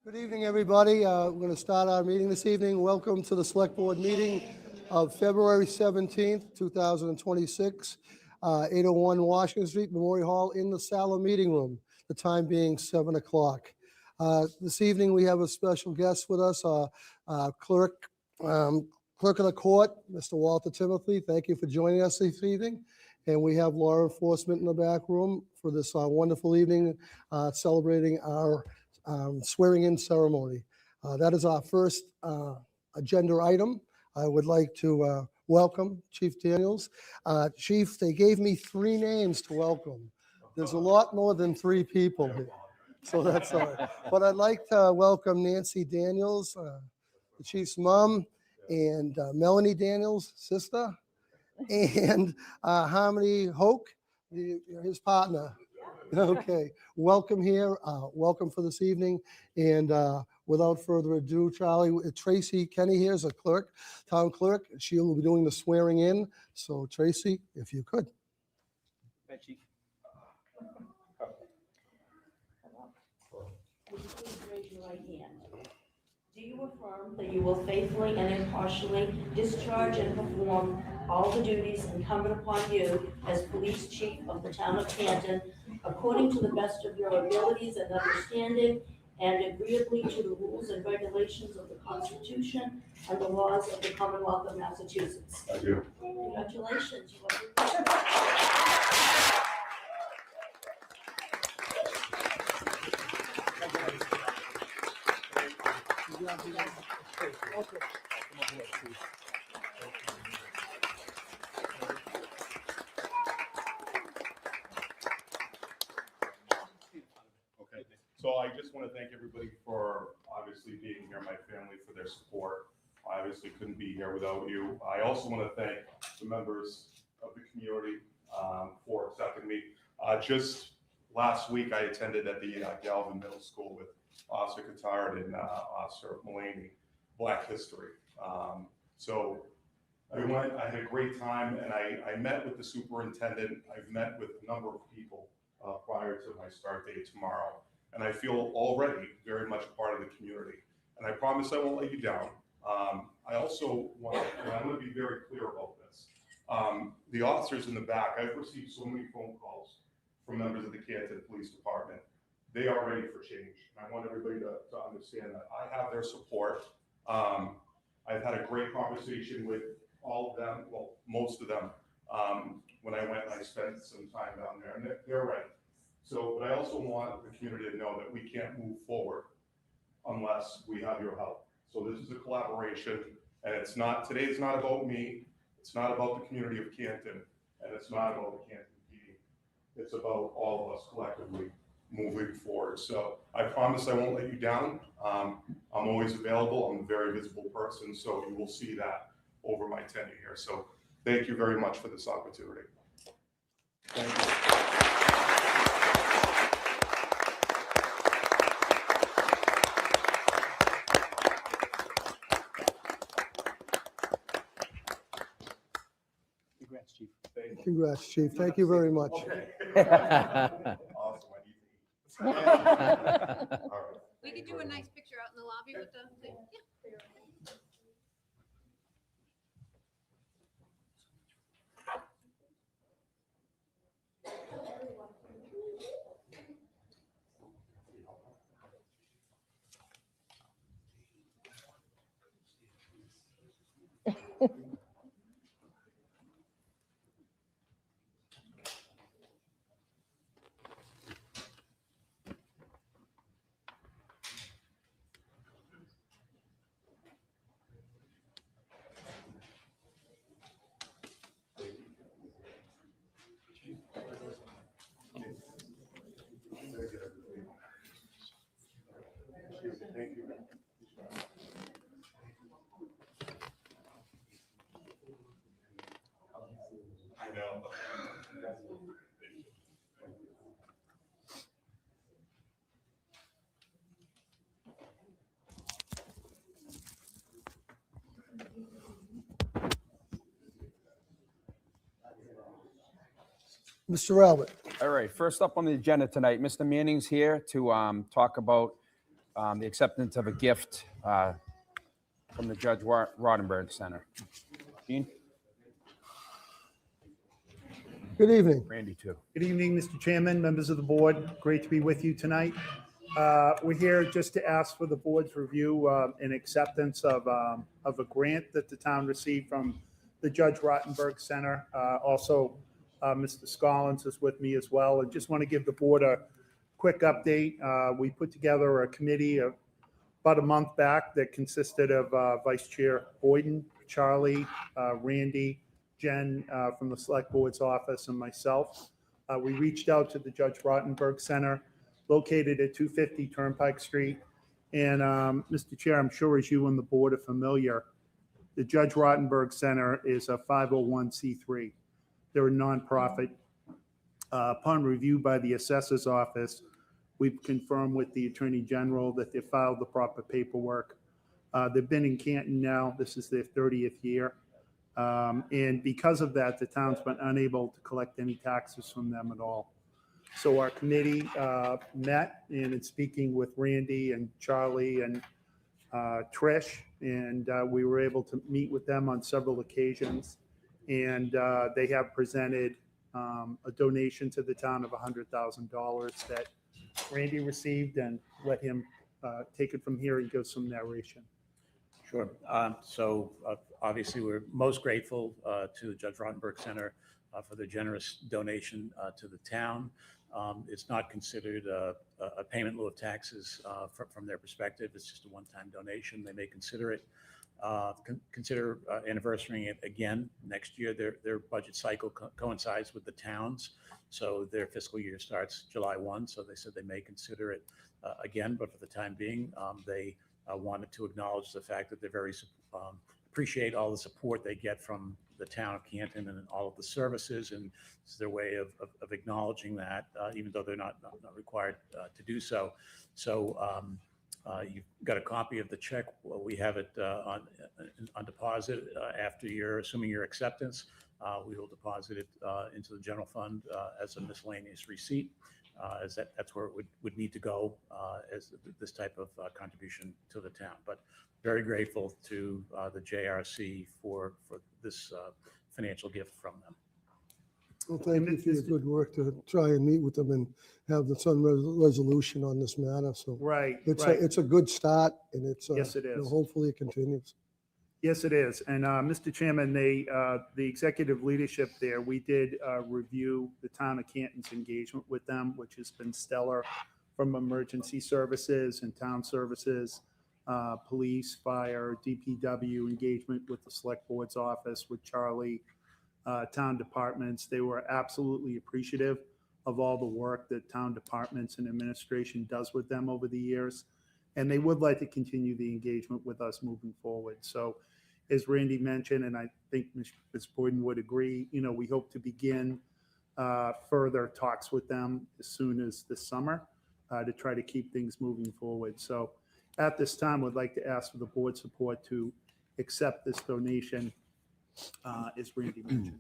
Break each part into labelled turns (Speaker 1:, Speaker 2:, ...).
Speaker 1: Good evening, everybody. We're going to start our meeting this evening. Welcome to the Select Board meeting of February 17th, 2026, 801 Washington Street, Memorial Hall in the Sala Meeting Room, the time being 7 o'clock. This evening, we have a special guest with us, Clerk of the Court, Mr. Walter Timothy. Thank you for joining us this evening. And we have law enforcement in the back room for this wonderful evening celebrating our swearing-in ceremony. That is our first agenda item. I would like to welcome Chief Daniels. Chief, they gave me 3 names to welcome. There's a lot more than 3 people here, so that's all right. But I'd like to welcome Nancy Daniels, the Chief's mom, and Melanie Daniels' sister, and Harmony Hoke, his partner. Okay, welcome here. Welcome for this evening. And without further ado, Charlie, Tracy Kenny here is a clerk, town clerk. She will be doing the swearing in. So Tracy, if you could.
Speaker 2: Hi, Chief.
Speaker 3: Would you please raise your right hand? Do you affirm that you will faithfully and impartially discharge and perform all the duties incumbent upon you as police chief of the town of Canton, according to the best of your abilities and understanding, and agreeably to the rules and regulations of the Constitution and the laws of the Commonwealth of Massachusetts?
Speaker 4: I do.
Speaker 3: Congratulations. You are
Speaker 4: Okay, so I just want to thank everybody for obviously being here, my family for their support. I obviously couldn't be here without you. I also want to thank the members of the community for accepting me. Just last week, I attended at the Galvin Middle School with Officer Katard and Officer Mulaney, Black History. So I went, I had a great time, and I met with the superintendent. I've met with a number of people prior to my start date tomorrow. And I feel already very much a part of the community. And I promise I won't let you down. I also want to, and I'm going to be very clear about this. The officers in the back, I've received so many phone calls from members of the Canton Police Department. They are ready for change. And I want everybody to understand that I have their support. I've had a great conversation with all of them, well, most of them, when I went and I spent some time down there, and they're ready. So, but I also want the community to know that we can't move forward unless we have your help. So this is a collaboration, and it's not, today is not about me, it's not about the community of Canton, and it's not about the Canton PD. It's about all of us collectively moving forward. So I promise I won't let you down. I'm always available. I'm a very visible person, so you will see that over my tenure here. So thank you very much for this opportunity. Thank you.
Speaker 2: Congrats, Chief.
Speaker 1: Congrats, Chief. Thank you very much.
Speaker 4: Okay. Awesome. I need to eat. All right.
Speaker 5: We could do a nice picture out in the lobby with the thing. Yeah.
Speaker 4: Thank you. I know.
Speaker 1: Mr. Albert.
Speaker 2: All right, first up on the agenda tonight, Mr. Manning's here to talk about
Speaker 6: the acceptance of a gift from the Judge Rottenberg Center. Gene?
Speaker 1: Good evening.
Speaker 6: Randy, too.
Speaker 7: Good evening, Mr. Chairman, members of the board. Great to be with you tonight. We're here just to ask for the board's review and acceptance of a grant that the town received from the Judge Rottenberg Center. Also, Mr. Scollins is with me as well. I just want to give the board a quick update. We put together a committee about a month back that consisted of Vice Chair Boyden, Charlie, Randy, Jen from the Select Board's office, and myself. We reached out to the Judge Rottenberg Center, located at 250 Turnpike Street. And Mr. Chair, I'm sure as you and the board are familiar, the Judge Rottenberg Center is a 501c3. They're a nonprofit. Upon review by the assessor's office, we've confirmed with the Attorney General that they filed the proper paperwork. They've been in Canton now. This is their 30th year. And because of that, the town's been unable to collect any taxes from them at all. So our committee met and in speaking with Randy and Charlie and Trish, and we were able to meet with them on several occasions. And they have presented a donation to the town of $100,000 that Randy received, and let him take it from here and give some narration.
Speaker 2: Sure. So obviously, we're most grateful to the Judge Rottenberg Center for the generous donation to the town. It's not considered a payment in lieu of taxes from their perspective. It's just a one-time donation. They may consider it. Consider anniversarying it again next year. Their budget cycle coincides with the town's, so their fiscal year starts July 1. So they said they may consider it again, but for the time being, they wanted to acknowledge the fact that they're very appreciate all the support they get from the town of Canton and all of the services, and it's their way of acknowledging that, even though they're not required to do so. So you've got a copy of the check. Well, we have it on deposit after assuming your acceptance. We will deposit it into the general fund as a miscellaneous receipt, as that's where it would need to go as this type of contribution to the town. But very grateful to the JRC for this financial gift from them.
Speaker 1: Well, thank you for your good work to try and meet with them and have some resolution on this matter. So
Speaker 7: Right,
Speaker 1: it's
Speaker 7: right.
Speaker 1: it's a good start, and it's
Speaker 7: Yes, it is.
Speaker 1: hopefully it continues.
Speaker 7: Yes, it is. And Mr. Chairman, the executive leadership there, we did review the town of Canton's engagement with them, which has been stellar, from emergency services and town services, police, fire, DPW, engagement with the select board's office, with Charlie, town departments. They were absolutely appreciative of all the work that town departments and administration does with them over the years. And they would like to continue the engagement with us moving forward. So as Randy mentioned, and I think Ms. Boyden would agree, we hope to begin further talks with them as soon as this summer to try to keep things moving forward. So at this time, we'd like to ask for the board support to accept this donation, as Randy mentioned.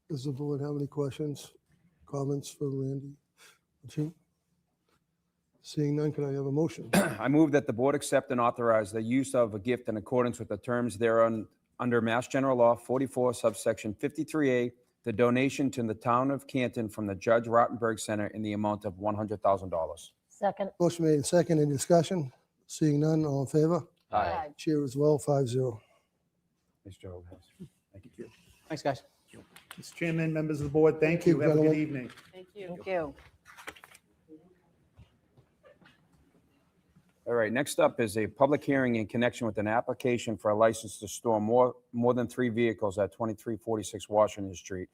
Speaker 1: Does the board have any questions, comments for Randy? Chief? Seeing none, can I have a motion?
Speaker 6: I move that the board accept and authorize the use of a gift in accordance with the terms thereon under Mass General Law 44, subsection 53A, the donation to the town of Canton from the Judge Rottenberg Center in the amount of $100,000.
Speaker 8: Second.
Speaker 1: Motion made and second. Any discussion? Seeing none, all in favor?
Speaker 6: Aye.
Speaker 1: Chair as well, 5-0.
Speaker 6: Mr. Hogan.
Speaker 7: Thank you.
Speaker 2: Thanks, guys.
Speaker 7: Mr. Chairman, members of the board, thank you. Have a good
Speaker 1: gentlemen.
Speaker 7: evening.
Speaker 8: Thank you.
Speaker 6: All right, next up is a public hearing in connection with an application for a license to store more than 3 vehicles at 2346 Washington Street.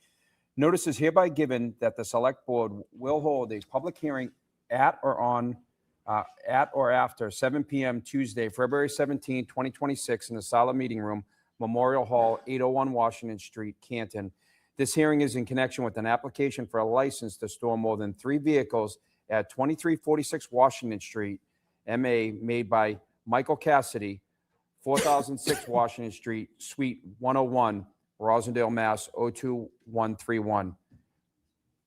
Speaker 6: Notice is hereby given that the select board will hold a public hearing at or after 7 p.m. Tuesday, February 17, 2026 in the Sala Meeting Room, Memorial Hall, 801 Washington Street, Canton. This hearing is in connection with an application for a license to store more than 3 vehicles at 2346 Washington Street, MA, made by Michael Cassidy, 4006 Washington Street, Suite 101, Rosendale, Mass. 02131.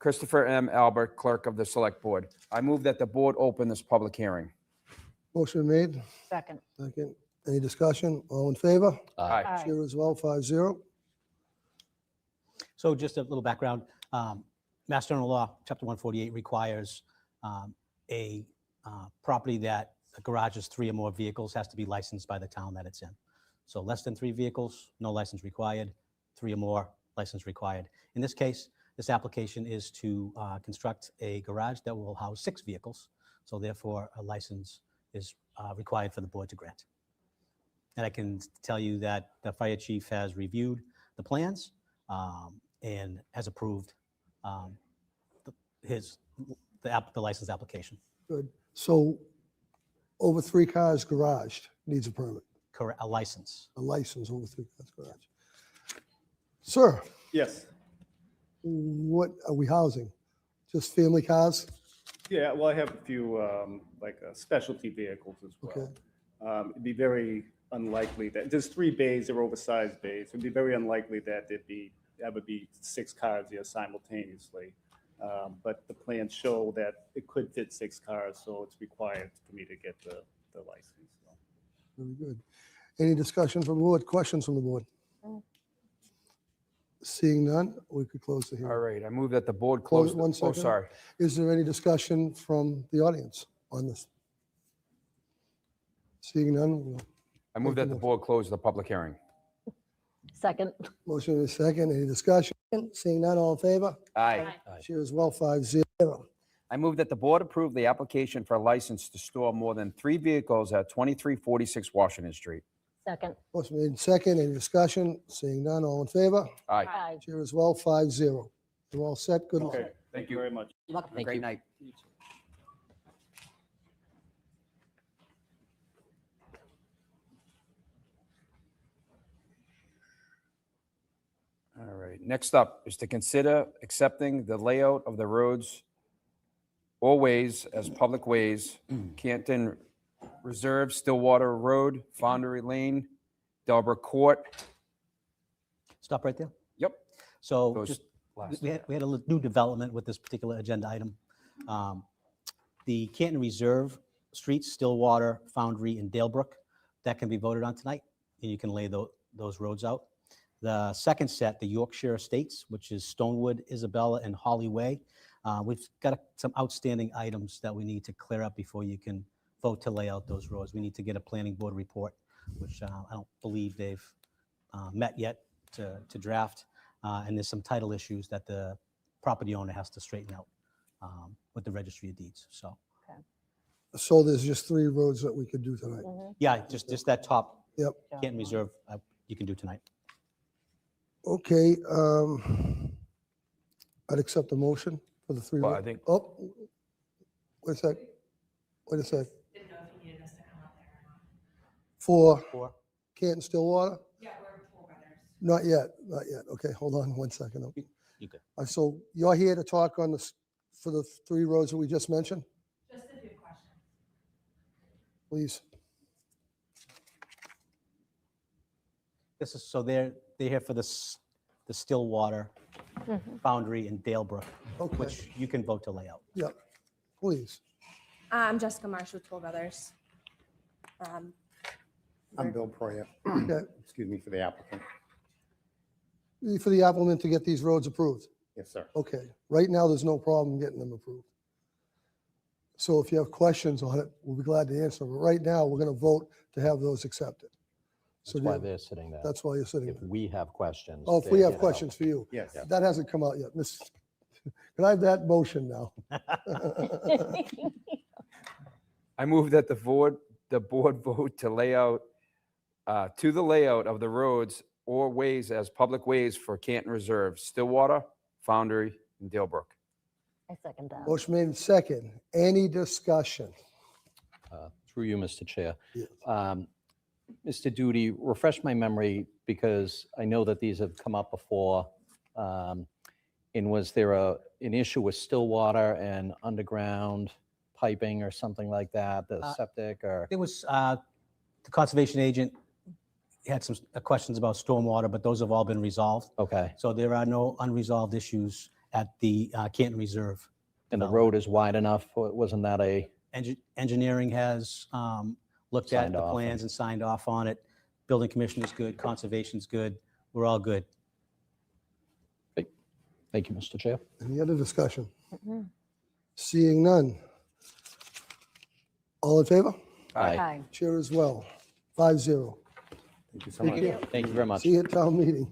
Speaker 6: Christopher M. Albert, Clerk of the Select Board. I move that the board open this public hearing.
Speaker 1: Motion made.
Speaker 8: Second.
Speaker 1: Second. Any discussion? All in favor?
Speaker 6: Aye.
Speaker 1: Chair as well, 5-0.
Speaker 9: So just a little background. Mass General Law, Chapter 148 requires a property that garages 3 or more vehicles has to be licensed by the town that it's in. So less than 3 vehicles, no license required. 3 or more, license required. In this case, this application is to construct a garage that will house 6 vehicles. So therefore, a license is required for the board to grant. And I can tell you that the fire chief has reviewed the plans and has approved the license application.
Speaker 1: Good. So over 3 cars garaged needs a permit,
Speaker 9: Correct, a license.
Speaker 1: a license over 3 cars garaged. Sir,
Speaker 10: Yes.
Speaker 1: what are we housing? Just family cars?
Speaker 10: Yeah, well, I have a few, specialty vehicles as well.
Speaker 1: Okay.
Speaker 10: It'd be very unlikely that, there's 3 bays, they're oversized bays. It'd be very unlikely that that would be 6 cars here simultaneously. But the plans show that it could fit 6 cars, so it's required for me to get the license. So.
Speaker 1: Very good. Any discussion from the board? Questions from the board? Seeing none, we could close the
Speaker 6: All
Speaker 1: hearing.
Speaker 6: right, I move that the board
Speaker 1: Close
Speaker 6: close.
Speaker 1: it 1
Speaker 6: Oh,
Speaker 1: second.
Speaker 6: sorry.
Speaker 1: Is there any discussion from the audience on this? Seeing none, we'll-
Speaker 6: I move that the board close the public hearing.
Speaker 8: Second.
Speaker 1: motion is second. Any discussion? Seeing none, all in favor?
Speaker 6: Aye.
Speaker 1: Chair as well, 5-0.
Speaker 6: I move that the board approve the application for a license to store more than 3 vehicles at 2346 Washington Street.
Speaker 8: Second.
Speaker 1: Motion made second. Any discussion? Seeing none, all in favor?
Speaker 6: Aye.
Speaker 8: Aye.
Speaker 1: Chair as well, 5-0. You're all set. Good luck.
Speaker 10: Okay, thank you very much.
Speaker 6: Have a great night. All right, next up is to consider accepting the layout of the roads or ways as public ways, Canton Reserve, Stillwater Road, Foundry Lane, Delbert Court.
Speaker 9: Stop right there.
Speaker 6: Yep.
Speaker 9: So
Speaker 6: Those
Speaker 9: just,
Speaker 6: last-
Speaker 9: we had a new development with this particular agenda item. The Canton Reserve Streets, Stillwater, Foundry, and Dalebrook, that can be voted on tonight, and you can lay those roads out. The second set, the Yorkshire Estates, which is Stonewood, Isabella, and Holly Way. We've got some outstanding items that we need to clear up before you can vote to lay out those roads. We need to get a planning board report, which I don't believe they've met yet to draft. And there's some title issues that the property owner has to straighten out with the registry of deeds. So,
Speaker 1: So there's just 3 roads that we could do tonight.
Speaker 9: yeah, just that top
Speaker 1: Yep.
Speaker 9: Canton Reserve, you can do tonight.
Speaker 1: Okay, I'd accept the motion for the 3.
Speaker 6: Well, I think-
Speaker 1: Oh, wait a sec. Wait a sec.
Speaker 5: Didn't know if you needed us to come out there or not.
Speaker 1: For
Speaker 9: Four.
Speaker 1: Canton Stillwater?
Speaker 5: Yeah, we're Toll Brothers.
Speaker 1: Not yet, not yet. Okay, hold on 1 second.
Speaker 9: You good.
Speaker 1: So you're here to talk on this, for the 3 roads that we just mentioned?
Speaker 5: Just a few questions.
Speaker 1: Please.
Speaker 9: This is, so they're here for the Stillwater, Foundry, and Dalebrook,
Speaker 1: Okay,
Speaker 9: which you can vote to lay out.
Speaker 1: yep, please.
Speaker 11: I'm Jessica Marsh with Toll Brothers.
Speaker 12: I'm Bill Proyer,
Speaker 1: Okay,
Speaker 12: excuse me, for the applicant.
Speaker 1: for the applicant to get these roads approved.
Speaker 12: Yes, sir.
Speaker 1: Okay, right now, there's no problem getting them approved. So if you have questions on it, we'll be glad to answer them. But right now, we're going to vote to have those accepted. So
Speaker 13: That's why
Speaker 1: do you-
Speaker 13: they're sitting there.
Speaker 1: that's why you're sitting
Speaker 13: If
Speaker 1: there.
Speaker 13: we have questions.
Speaker 1: Oh, if
Speaker 13: they
Speaker 1: we have
Speaker 13: can help.
Speaker 1: questions for you.
Speaker 12: Yes.
Speaker 1: That hasn't come out yet. Miss, can I have that motion now?
Speaker 6: I move that the board vote to lay out, to the layout of the roads or ways as public ways for Canton Reserve, Stillwater, Foundry, and Dalebrook.
Speaker 8: I second that.
Speaker 1: Motion made second. Any discussion?
Speaker 13: Through you, Mr. Chair.
Speaker 1: Yes.
Speaker 13: Mr. Duty, refresh my memory because I know that these have come up before. And was there an issue with Stillwater and underground piping or something like that, the septic or?
Speaker 9: There was, the conservation agent had some questions about stormwater, but those have all been resolved.
Speaker 13: Okay,
Speaker 9: So there are no unresolved issues at the Canton Reserve.
Speaker 13: and the road is wide enough? Wasn't that a
Speaker 9: Engineering has looked at
Speaker 13: Signed
Speaker 9: the
Speaker 13: off
Speaker 9: plans and signed off on it. Building commission is good, conservation's good. We're all good.
Speaker 13: Thank you, Mr. Chair.
Speaker 1: Any other discussion? Seeing none. All in favor?
Speaker 8: Aye.
Speaker 1: Chair as well. 5-0.
Speaker 12: Thank you so
Speaker 1: Take
Speaker 12: much.
Speaker 1: care.
Speaker 13: Thank you very much.
Speaker 1: See you at town meeting.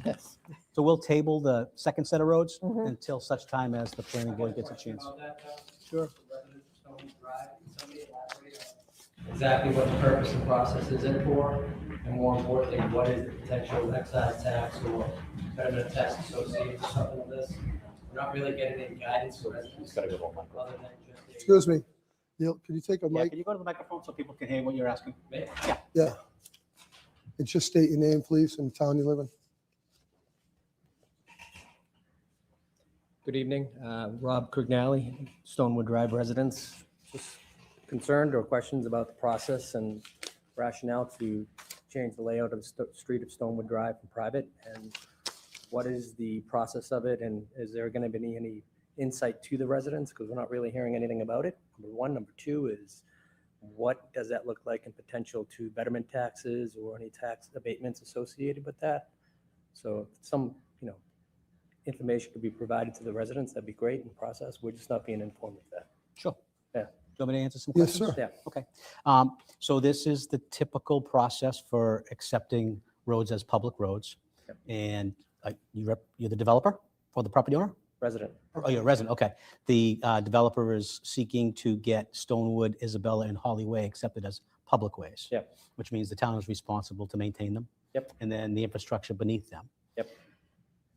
Speaker 13: Yes.
Speaker 9: So we'll table the second set of roads
Speaker 8: Mhm.
Speaker 9: until such time as the planning board gets a chance.
Speaker 1: Sure.
Speaker 14: Exactly what the purpose and process is in for, and more importantly, what is the potential excise tax or betterment tax associated with something like this? We're not really getting any guidance for residents. Other than just a-
Speaker 1: Excuse me. Neil, can you take a
Speaker 9: Yeah,
Speaker 1: mic?
Speaker 9: can you go to the microphone so people can hear what you're asking?
Speaker 1: Yeah. And just state your name, please, and the town you live in.
Speaker 14: Good evening, Rob Crignali, Stonewood Drive residents. Just concerned or questions about the process and rationale to change the layout of the street of Stonewood Drive from private, and what is the process of it, and is there going to be any insight to the residents, because we're not really hearing anything about it, number one. Number two is, what does that look like in potential to betterment taxes or any tax abatements associated with that? So if some, information could be provided to the residents, that'd be great in the process. We're just not being informed of that.
Speaker 9: Sure.
Speaker 14: Yeah.
Speaker 9: Do you want me to answer some
Speaker 1: Yes,
Speaker 9: questions?
Speaker 1: sir.
Speaker 14: Yeah.
Speaker 9: Okay. So this is the typical process for accepting roads as public roads.
Speaker 14: Yep.
Speaker 9: And you're the developer or the property owner?
Speaker 14: Resident.
Speaker 9: Oh, you're a resident, okay. The developer is seeking to get Stonewood, Isabella, and Holly Way accepted as public ways.
Speaker 14: Yep.
Speaker 9: Which means the town is responsible to maintain them.
Speaker 14: Yep.
Speaker 9: And then the infrastructure beneath them.
Speaker 14: Yep.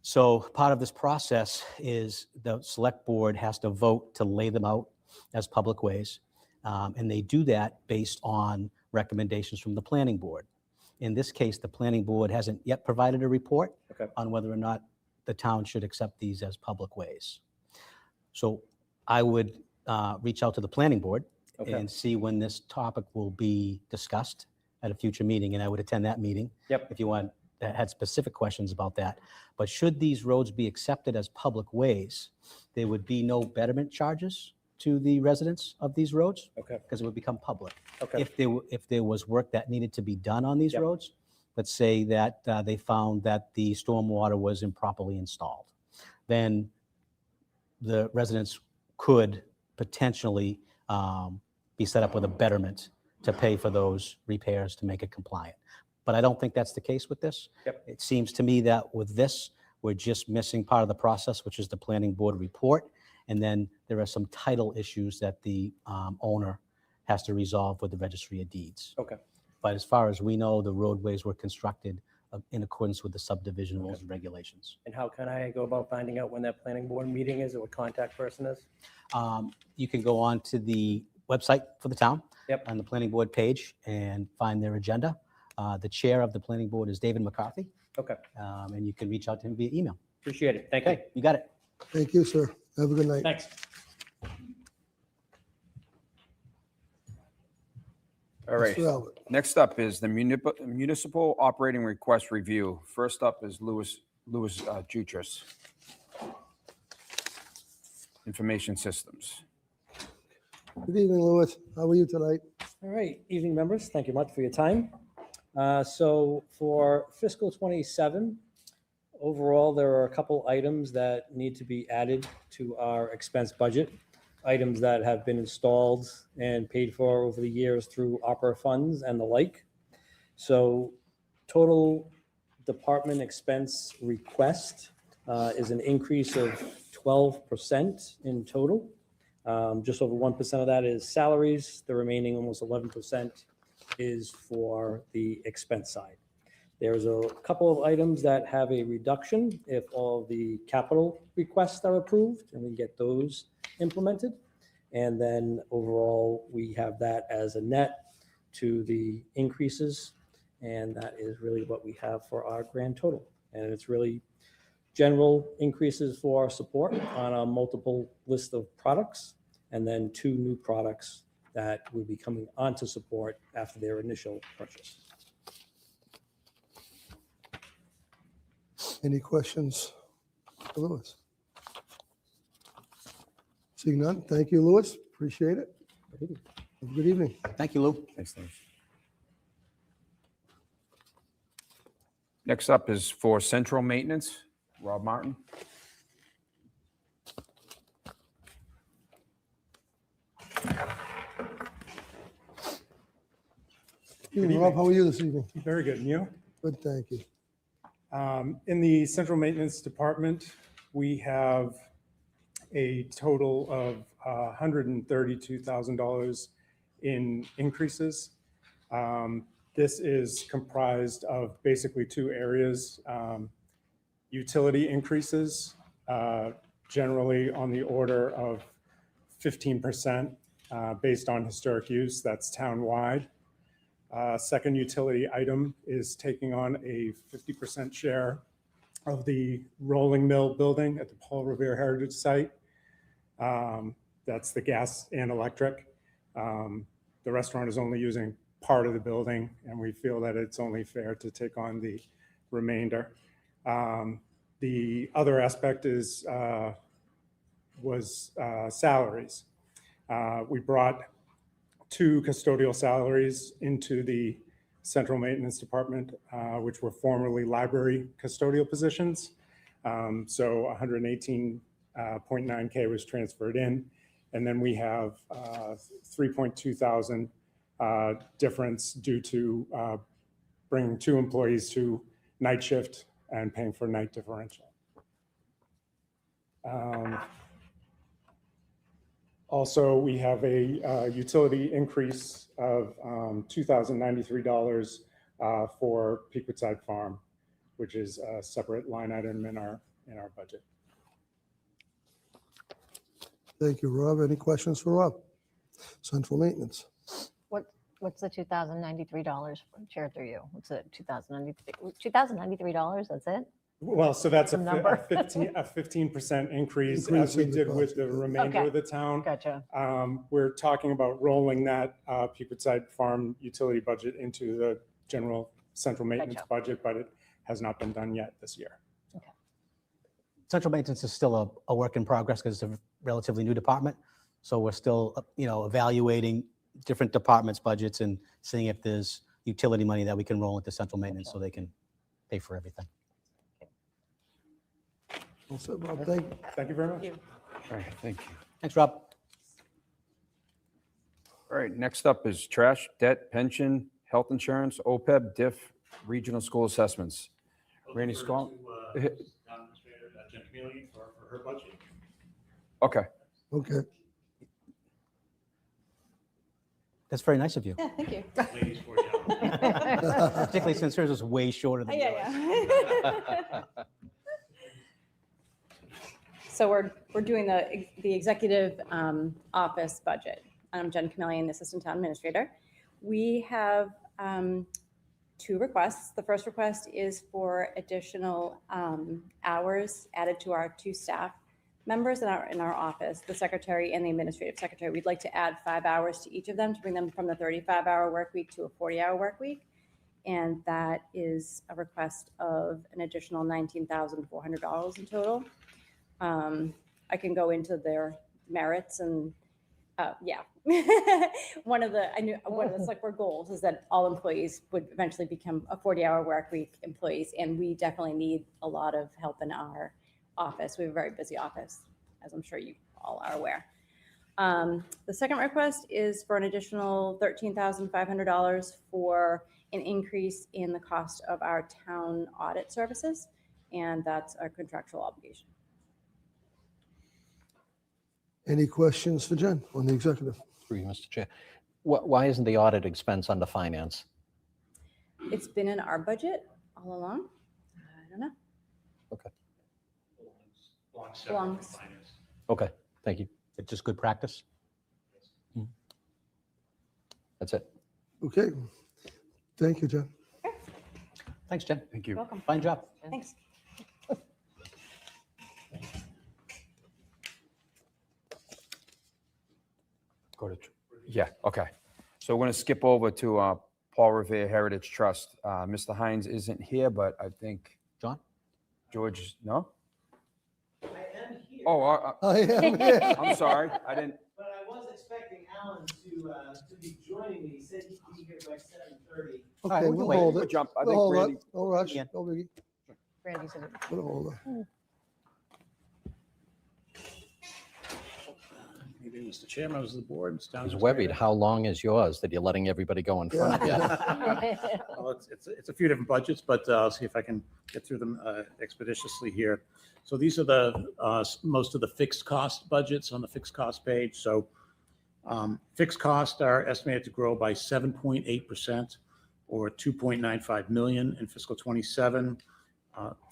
Speaker 9: So part of this process is the select board has to vote to lay them out as public ways. And they do that based on recommendations from the planning board. In this case, the planning board hasn't yet provided a report
Speaker 14: Okay.
Speaker 9: on whether or not the town should accept these as public ways. So I would reach out to the planning board
Speaker 14: Okay.
Speaker 9: and see when this topic will be discussed at a future meeting, and I would attend that meeting.
Speaker 14: Yep.
Speaker 9: If you had specific questions about that. But should these roads be accepted as public ways, there would be no betterment charges to the residents of these roads
Speaker 14: Okay.
Speaker 9: because it would become public.
Speaker 14: Okay.
Speaker 9: If there was work that needed to be done on these
Speaker 14: Yep.
Speaker 9: roads, let's say that they found that the stormwater was improperly installed, then the residents could potentially be set up with a betterment to pay for those repairs to make it compliant. But I don't think that's the case with this.
Speaker 14: Yep.
Speaker 9: It seems to me that with this, we're just missing part of the process, which is the planning board report. And then there are some title issues that the owner has to resolve with the registry of deeds.
Speaker 14: Okay.
Speaker 9: But as far as we know, the roadways were constructed in accordance with the subdivision rules and regulations.
Speaker 14: And how can I go about finding out when that planning board meeting is or what contact person is?
Speaker 9: You can go on to the website for the town.
Speaker 14: Yep.
Speaker 9: On the planning board page and find their agenda. The chair of the planning board is David McCarthy.
Speaker 14: Okay.
Speaker 9: And you can reach out to him via email.
Speaker 14: Appreciate it. Thank you.
Speaker 9: Okay, you got it.
Speaker 1: Thank you, sir. Have a good night.
Speaker 14: Thanks.
Speaker 6: All right.
Speaker 1: Mr. Albert.
Speaker 6: Next up is the municipal operating request review. First up is Louis Jutras. Information Systems.
Speaker 1: Good evening, Louis. How are you tonight?
Speaker 14: All right, evening members, thank you much for your time. So for fiscal 27, overall, there are a couple items that need to be added to our expense budget. Items that have been installed and paid for over the years through opera funds and the like. So total department expense request is an increase of 12% in total. Just over 1% of that is salaries. The remaining almost 11% is for the expense side. There's a couple of items that have a reduction if all the capital requests are approved and we get those implemented. And then overall, we have that as a net to the increases. And that is really what we have for our grand total. And it's really general increases for our support on a multiple list of products, and then 2 new products that will be coming onto support after their initial purchase.
Speaker 1: Any questions for Louis? Seeing none, thank you, Louis. Appreciate it. Have a good evening.
Speaker 9: Thank you, Lou.
Speaker 6: Thanks, Dennis. Next up is for central maintenance, Rob Martin.
Speaker 1: Evening, Rob, how are you this evening?
Speaker 7: Very good. And you?
Speaker 1: Good, thank you.
Speaker 7: In the central maintenance department, we have a total of $132,000 in increases. This is comprised of basically two areas. Utility increases, generally on the order of 15% based on historic use. That's townwide. Second utility item is taking on a 50% share of the rolling mill building at the Paul Revere Heritage Site. That's the gas and electric. The restaurant is only using part of the building, and we feel that it's only fair to take on the remainder. The other aspect is salaries. We brought 2 custodial salaries into the central maintenance department, which were formerly library custodial positions. So 118.9K was transferred in. And then we have 3.2 thousand difference due to bringing 2 employees to night shift and paying for night differential. Also, we have a utility increase of $2,093 for Peakwoodside Farm, which is a separate line item in our budget.
Speaker 1: Thank you, Rob. Any questions for Rob? Central maintenance.
Speaker 8: What's the $2,093 chair through you? What's it, $2,093? That's it?
Speaker 7: Well, so that's a
Speaker 8: Some number.
Speaker 7: 15% increase as
Speaker 1: Increase
Speaker 7: we
Speaker 1: in the
Speaker 7: did with
Speaker 1: cost,
Speaker 7: the
Speaker 1: yeah.
Speaker 7: remainder
Speaker 8: Okay.
Speaker 7: of the town.
Speaker 8: Gotcha.
Speaker 7: We're talking about rolling that Peakwoodside Farm utility budget into the general central maintenance
Speaker 8: Gotcha.
Speaker 7: budget, but it has not been done yet this year.
Speaker 9: Central maintenance is still a work in progress because it's a relatively new department. So we're still, evaluating different departments' budgets and seeing if there's utility money that we can roll into central maintenance so they can pay for everything.
Speaker 1: Well said, Rob.
Speaker 7: Thank you very much.
Speaker 6: All right, thank you.
Speaker 9: Thanks, Rob.
Speaker 6: All right, next up is trash, debt, pension, health insurance, OPEB, DIF, regional school assessments. Randy Scott?
Speaker 2: Town Administrator Jen Chameleon for her budget.
Speaker 6: Okay.
Speaker 1: Okay.
Speaker 9: That's very nice of you,
Speaker 5: Yeah, thank you.
Speaker 2: Ladies for you.
Speaker 9: particularly since hers is way shorter than yours.
Speaker 5: Yeah. So we're doing the executive office budget. I'm Jen Chameleon, the Assistant Town Administrator. We have 2 requests. The first request is for additional hours added to our 2 staff members in our office, the secretary and the administrative secretary. We'd like to add 5 hours to each of them to bring them from the 35-hour work week to a 40-hour work week. And that is a request of an additional $19,400 in total. I can go into their merits and yeah. One of the select board goals is that all employees would eventually become a 40-hour work week employees. And we definitely need a lot of help in our office. We have a very busy office, as I'm sure you all are aware. The second request is for an additional $13,500 for an increase in the cost of our town audit services. And that's our contractual obligation.
Speaker 1: Any questions for Jen on the executive?
Speaker 13: Through you, Mr. Chair. Why isn't the audit expense under finance?
Speaker 5: It's been in our budget all along. I don't know.
Speaker 13: Okay.
Speaker 5: Belongs.
Speaker 13: Okay, thank you.
Speaker 9: It's just good practice.
Speaker 13: That's it.
Speaker 1: Okay. Thank you, Jen.
Speaker 9: Thanks, Jen.
Speaker 6: Thank you.
Speaker 5: Welcome.
Speaker 9: Fine job.
Speaker 5: Thanks.
Speaker 6: Go to, yeah, okay. So we're going to skip over to Paul Revere Heritage Trust. Mr. Hines isn't here, but I think
Speaker 9: John?
Speaker 6: George, no?
Speaker 15: I am here.
Speaker 6: Oh,
Speaker 1: I am, yeah.
Speaker 6: I'm sorry. I didn't.
Speaker 9: But I was expecting Alan to be joining me. He said he'd be here by 7:30.
Speaker 1: Okay, we'll hold it.
Speaker 6: Jump. I
Speaker 1: We'll
Speaker 6: think
Speaker 1: hold
Speaker 6: Randy.
Speaker 1: it. No rush.
Speaker 9: Yeah.
Speaker 1: No biggie.
Speaker 8: Randy said it.
Speaker 1: We'll hold it.
Speaker 2: Maybe Mr. Chair, members of the board, Mr. Town
Speaker 13: I was
Speaker 2: Administrator.
Speaker 13: worried, how long is yours that you're letting everybody go in front of you?
Speaker 2: Well, it's a few different budgets, but I'll see if I can get through them expeditiously here. So these are the most of the fixed cost budgets on the fixed cost page. So fixed costs are estimated to grow by 7.8% or 2.95 million in fiscal 27.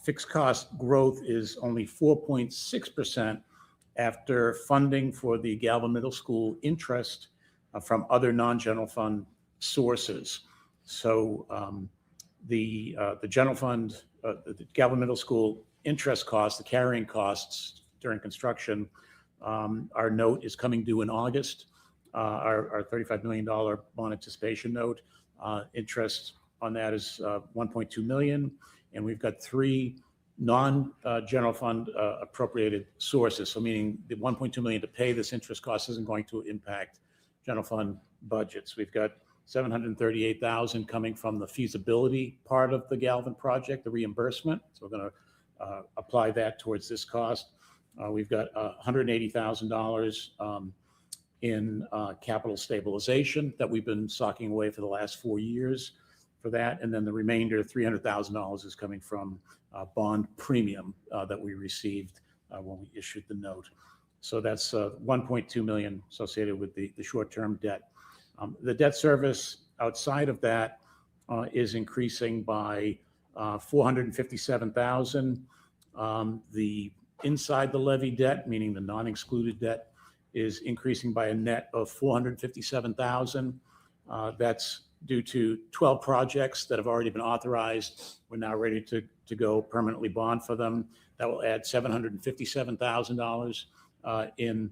Speaker 2: Fixed cost growth is only 4.6% after funding for the Galvin Middle School interest from other non-general fund sources. So the general fund, the Galvin Middle School interest costs, the carrying costs during construction, our note is coming due in August. Our $35 million bond anticipation note, interest on that is 1.2 million. And we've got three non-general fund appropriated sources. So meaning the 1.2 million to pay this interest cost isn't going to impact general fund budgets. We've got 738,000 coming from the feasibility part of the Galvin project, the reimbursement. So we're going to apply that towards this cost. We've got $180,000 in capital stabilization that we've been socking away for the last 4 years for that. And then the remainder, $300,000, is coming from bond premium that we received when we issued the note. So that's 1.2 million associated with the short-term debt. The debt service outside of that is increasing by 457,000. The inside the levy debt, meaning the non-excluded debt, is increasing by a net of 457,000. That's due to 12 projects that have already been authorized. We're now ready to go permanently bond for them. That will add $757,000 in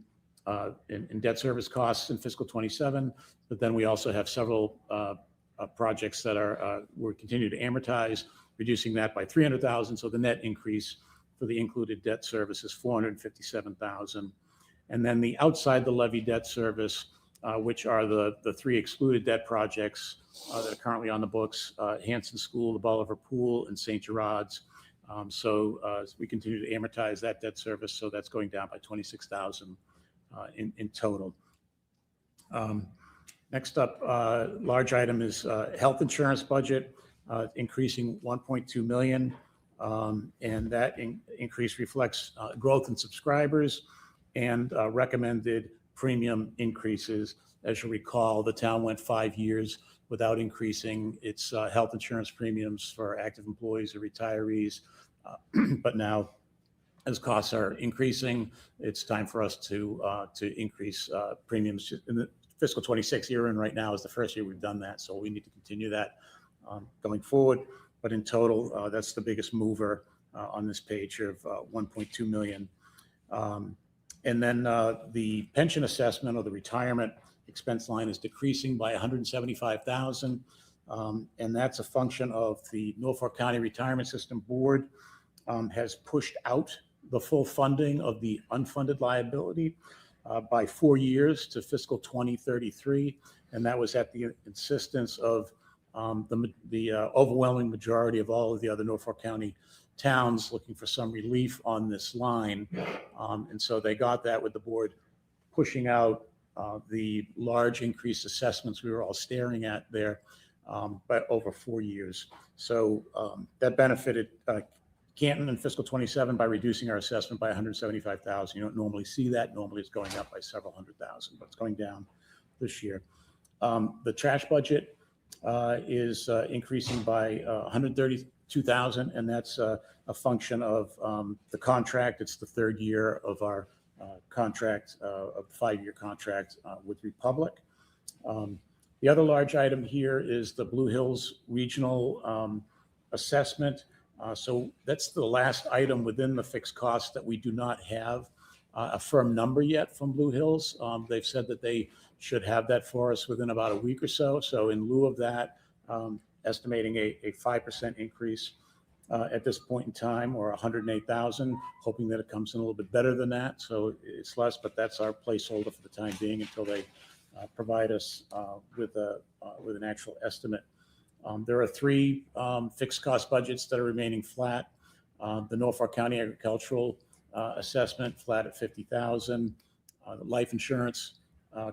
Speaker 2: debt service costs in fiscal 27. But then we also have several projects that we're continuing to amortize, reducing that by 300,000. So the net increase for the included debt service is 457,000. And then the outside the levy debt service, which are the three excluded debt projects that are currently on the books, Hanson School, the Bolivar Pool, and St. Gerard's. So we continue to amortize that debt service. So that's going down by 26,000 in total. Next up, large item is health insurance budget, increasing 1.2 million. And that increase reflects growth in subscribers and recommended premium increases. As you recall, the town went 5 years without increasing its health insurance premiums for active employees or retirees. But now, as costs are increasing, it's time for us to increase premiums. In the fiscal 26 year in right now is the first year we've done that, so we need to continue that going forward. But in total, that's the biggest mover on this page of 1.2 million. And then the pension assessment or the retirement expense line is decreasing by 175,000. And that's a function of the Norfolk County Retirement System Board has pushed out the full funding of the unfunded liability by 4 years to fiscal 2033. And that was at the insistence of the overwhelming majority of all of the other Norfolk County towns looking for some relief on this line. And so they got that with the board pushing out the large increased assessments we were all staring at there by over 4 years. So that benefited Canton in fiscal 27 by reducing our assessment by 175,000. You don't normally see that. Normally it's going up by several hundred thousand, but it's going down this year. The trash budget is increasing by 132,000, and that's a function of the contract. It's the third year of our contract, a 5-year contract with Republic. The other large item here is the Blue Hills Regional assessment. So that's the last item within the fixed costs that we do not have a firm number yet from Blue Hills. They've said that they should have that for us within about a week or so. So in lieu of that, estimating a 5% increase at this point in time, or 108,000, hoping that it comes in a little bit better than that. So it's less, but that's our placeholder for the time being until they provide us with an actual estimate. There are three fixed cost budgets that are remaining flat. The Norfolk County Agricultural assessment flat at 50,000. The life insurance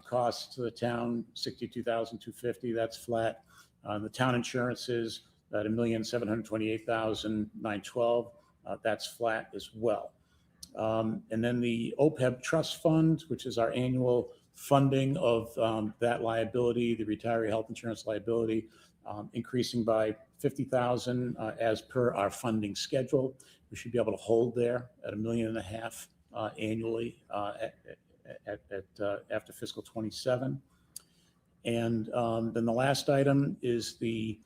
Speaker 2: costs to the town, 62,250. That's flat. The town insurances at $1,728,912. That's flat as well. And then the OPEB trust fund, which is our annual funding of that liability, the retiree health insurance liability, increasing by 50,000 as per our funding schedule. We should be able to hold there at $1.5 million annually after fiscal 27. And then the last item is the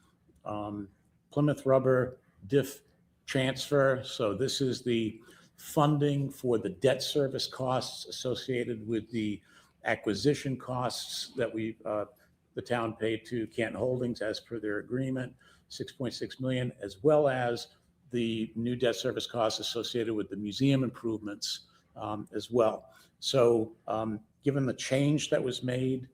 Speaker 2: Plymouth Rubber diff transfer. So this is the funding for the debt service costs associated with the acquisition costs that the town paid to Canton Holdings as per their agreement, 6.6 million, as well as the new debt service costs associated with the museum improvements as well. So given the change that was made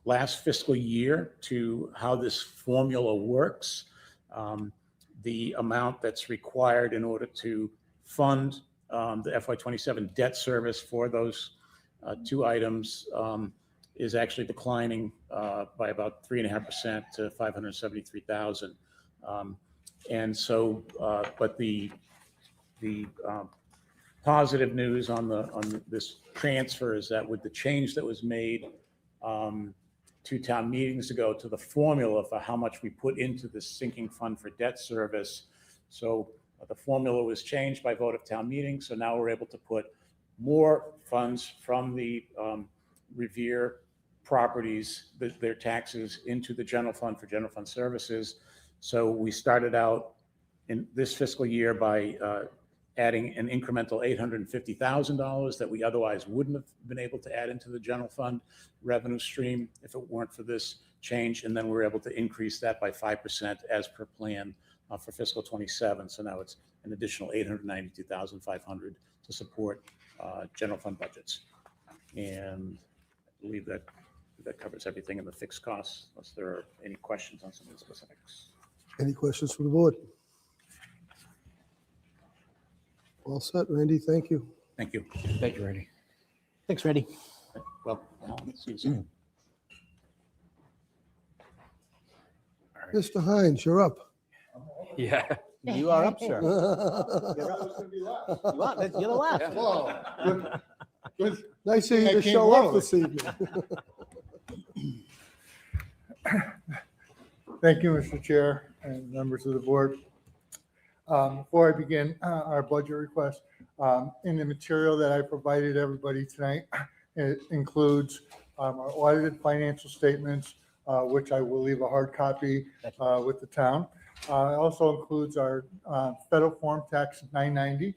Speaker 2: last fiscal year to how this formula works, the amount that's required in order to fund the FY27 debt service for those two items is actually declining by about 3.5% to 573,000. And so, but the positive news on this transfer is that with the change that was made 2 town meetings ago to the formula for how much we put into the sinking fund for debt service, so the formula was changed by vote of town meeting. So now we're able to put more funds from the Revere properties, their taxes, into the general fund for general fund services. So we started out in this fiscal year by adding an incremental $850,000 that we otherwise wouldn't have been able to add into the general fund revenue stream if it weren't for this change. And then we're able to increase that by 5% as per plan for fiscal 27. So now it's an additional $892,500 to support general fund budgets. And I believe that covers everything in the fixed costs, unless there are any questions on some of the specifics.
Speaker 1: Any questions from the board? All set, Randy, thank you.
Speaker 2: Thank you.
Speaker 6: Thank you, Randy.
Speaker 9: Thanks, Randy.
Speaker 2: Well, let's see.
Speaker 1: Mr. Hines, you're up.
Speaker 6: Yeah.
Speaker 9: You are up, sir.
Speaker 1: You're
Speaker 9: You're the last.
Speaker 12: Whoa. Good.
Speaker 1: Nice of you
Speaker 12: I
Speaker 1: to
Speaker 12: came
Speaker 1: show up
Speaker 12: early.
Speaker 1: this evening.
Speaker 12: Thank you, Mr. Chair and members of the board. Before I begin our budget request, in the material that I provided everybody tonight, it includes our audited financial statements, which I will leave a hard copy with the town. It also includes our federal form tax 990.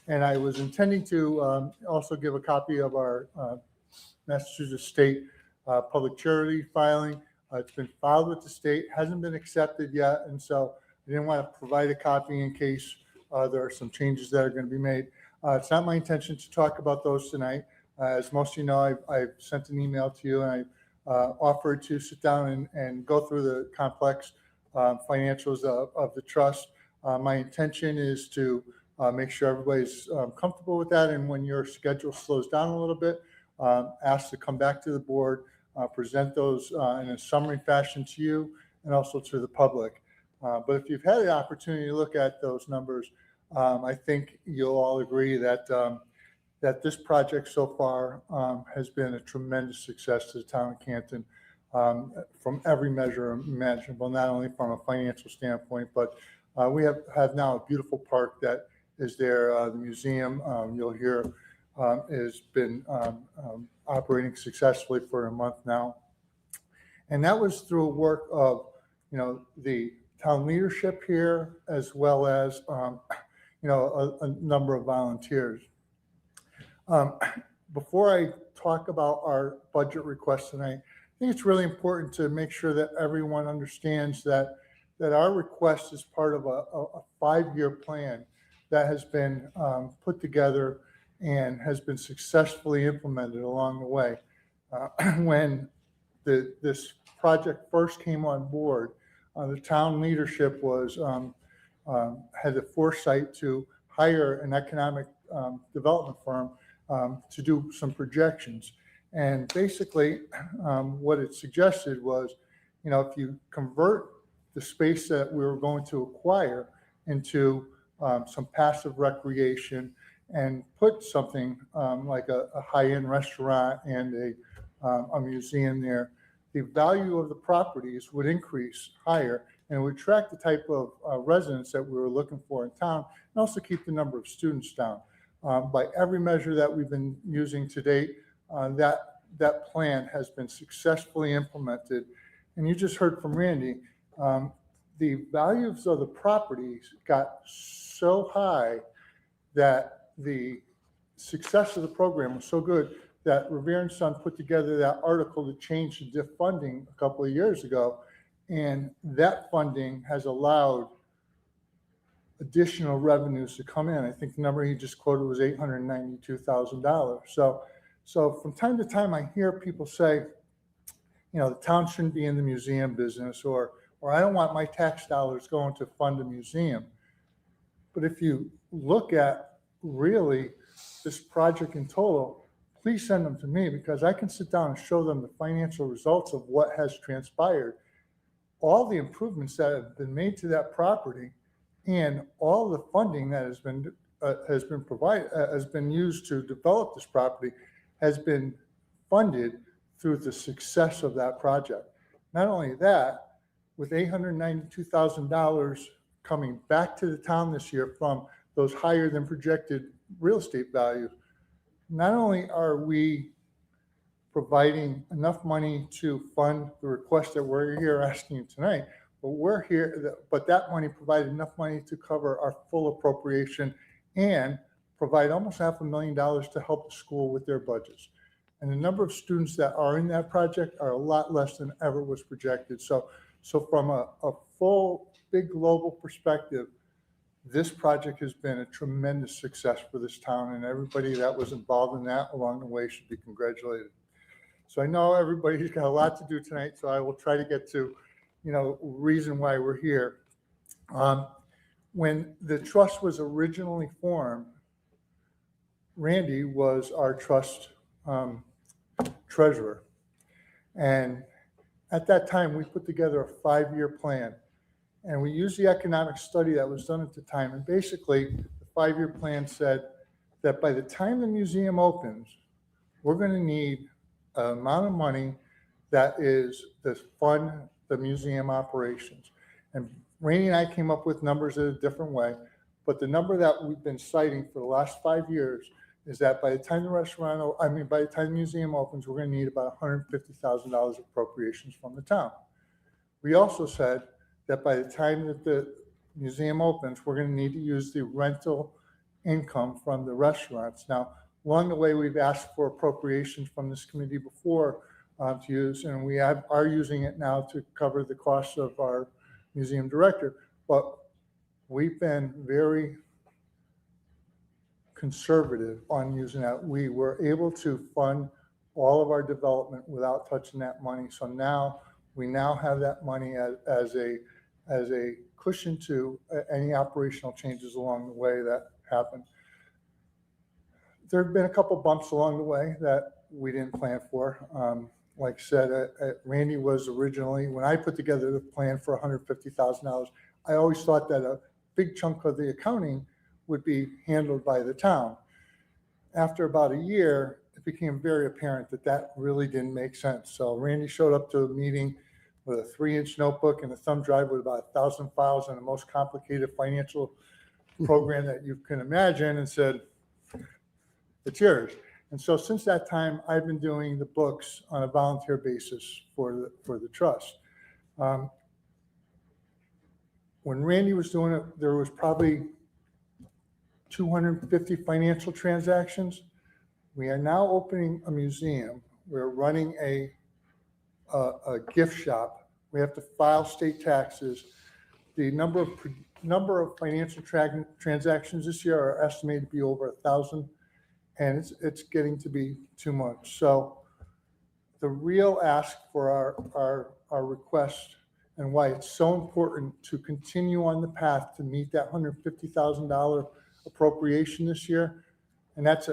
Speaker 12: And I was intending to also give a copy of our Massachusetts State public charity filing. It's been filed with the state, hasn't been accepted yet, and so I didn't want to provide a copy in case there are some changes that are going to be made. It's not my intention to talk about those tonight. As most of you know, I've sent an email to you, and I offered to sit down and go through the complex financials of the trust. My intention is to make sure everybody's comfortable with that, and when your schedule slows down a little bit, ask to come back to the board, present those in a summary fashion to you and also to the public. But if you've had the opportunity to look at those numbers, I think you'll all agree that that this project so far has been a tremendous success to the town of Canton from every measure imaginable, not only from a financial standpoint, but we have now a beautiful park that is there. The museum, you'll hear, has been operating successfully for a month now. And that was through work of, the town leadership here, as well as, a number of volunteers. Before I talk about our budget request tonight, I think it's really important to make sure that everyone understands that that our request is part of a 5-year plan that has been put together and has been successfully implemented along the way. When this project first came on board, the town leadership was had the foresight to hire an economic development firm to do some projections. And basically, what it suggested was, if you convert the space that we were going to acquire into some passive recreation and put something like a high-end restaurant and a museum there, the value of the properties would increase higher and would attract the type of residents that we were looking for in town, and also keep the number of students down. By every measure that we've been using to date, that plan has been successfully implemented. And you just heard from Randy, the values of the properties got so high that the success of the program was so good that Revere and Son put together that article to change the DIF funding a couple of years ago. And that funding has allowed additional revenues to come in. I think the number he just quoted was $892,000. So from time to time, I hear people say, the town shouldn't be in the museum business, or I don't want my tax dollars going to fund a museum. But if you look at really this project in total, please send them to me, because I can sit down and show them the financial results of what has transpired, all the improvements that have been made to that property, and all the funding that has been provided, has been used to develop this property, has been funded through the success of that project. Not only that, with $892,000 coming back to the town this year from those higher than projected real estate values, not only are we providing enough money to fund the request that we're here asking you tonight, but that money provided enough money to cover our full appropriation and provide almost $500,000 to help the school with their budgets. And the number of students that are in that project are a lot less than ever was projected. So from a full, big global perspective, this project has been a tremendous success for this town, and everybody that was involved in that along the way should be congratulated. So I know everybody's got a lot to do tonight, so I will try to get to, reason why we're here. When the trust was originally formed, Randy was our trust treasurer. And at that time, we put together a 5-year plan. And we used the economic study that was done at the time. And basically, the 5-year plan said that by the time the museum opens, we're going to need an amount of money that is to fund the museum operations. And Randy and I came up with numbers in a different way. But the number that we've been citing for the last 5 years is that by the time by the time the museum opens, we're going to need about $150,000 appropriations from the town. We also said that by the time that the museum opens, we're going to need to use the rental income from the restaurants. Now, along the way, we've asked for appropriations from this committee before to use, and we are using it now to cover the costs of our museum director. But we've been very conservative on using that. We were able to fund all of our development without touching that money. So now we have that money as a cushion to any operational changes along the way that happen. There have been a couple bumps along the way that we didn't plan for. Like I said, Randy was originally, when I put together the plan for $150,000, I always thought that a big chunk of the accounting would be handled by the town. After about a year, it became very apparent that really didn't make sense. So Randy showed up to a meeting with a 3-inch notebook and a thumb drive with about 1,000 files and the most complicated financial program that you can imagine, and said, "It's yours." And so since that time, I've been doing the books on a volunteer basis for the trust. When Randy was doing it, there was probably 250 financial transactions. We are now opening a museum. We're running a gift shop. We have to file state taxes. the number of financial transactions this year are estimated to be over 1,000, and it's getting to be too much. So the real ask for our request and why it's so important to continue on the path to meet that $150,000 appropriation this year, and that's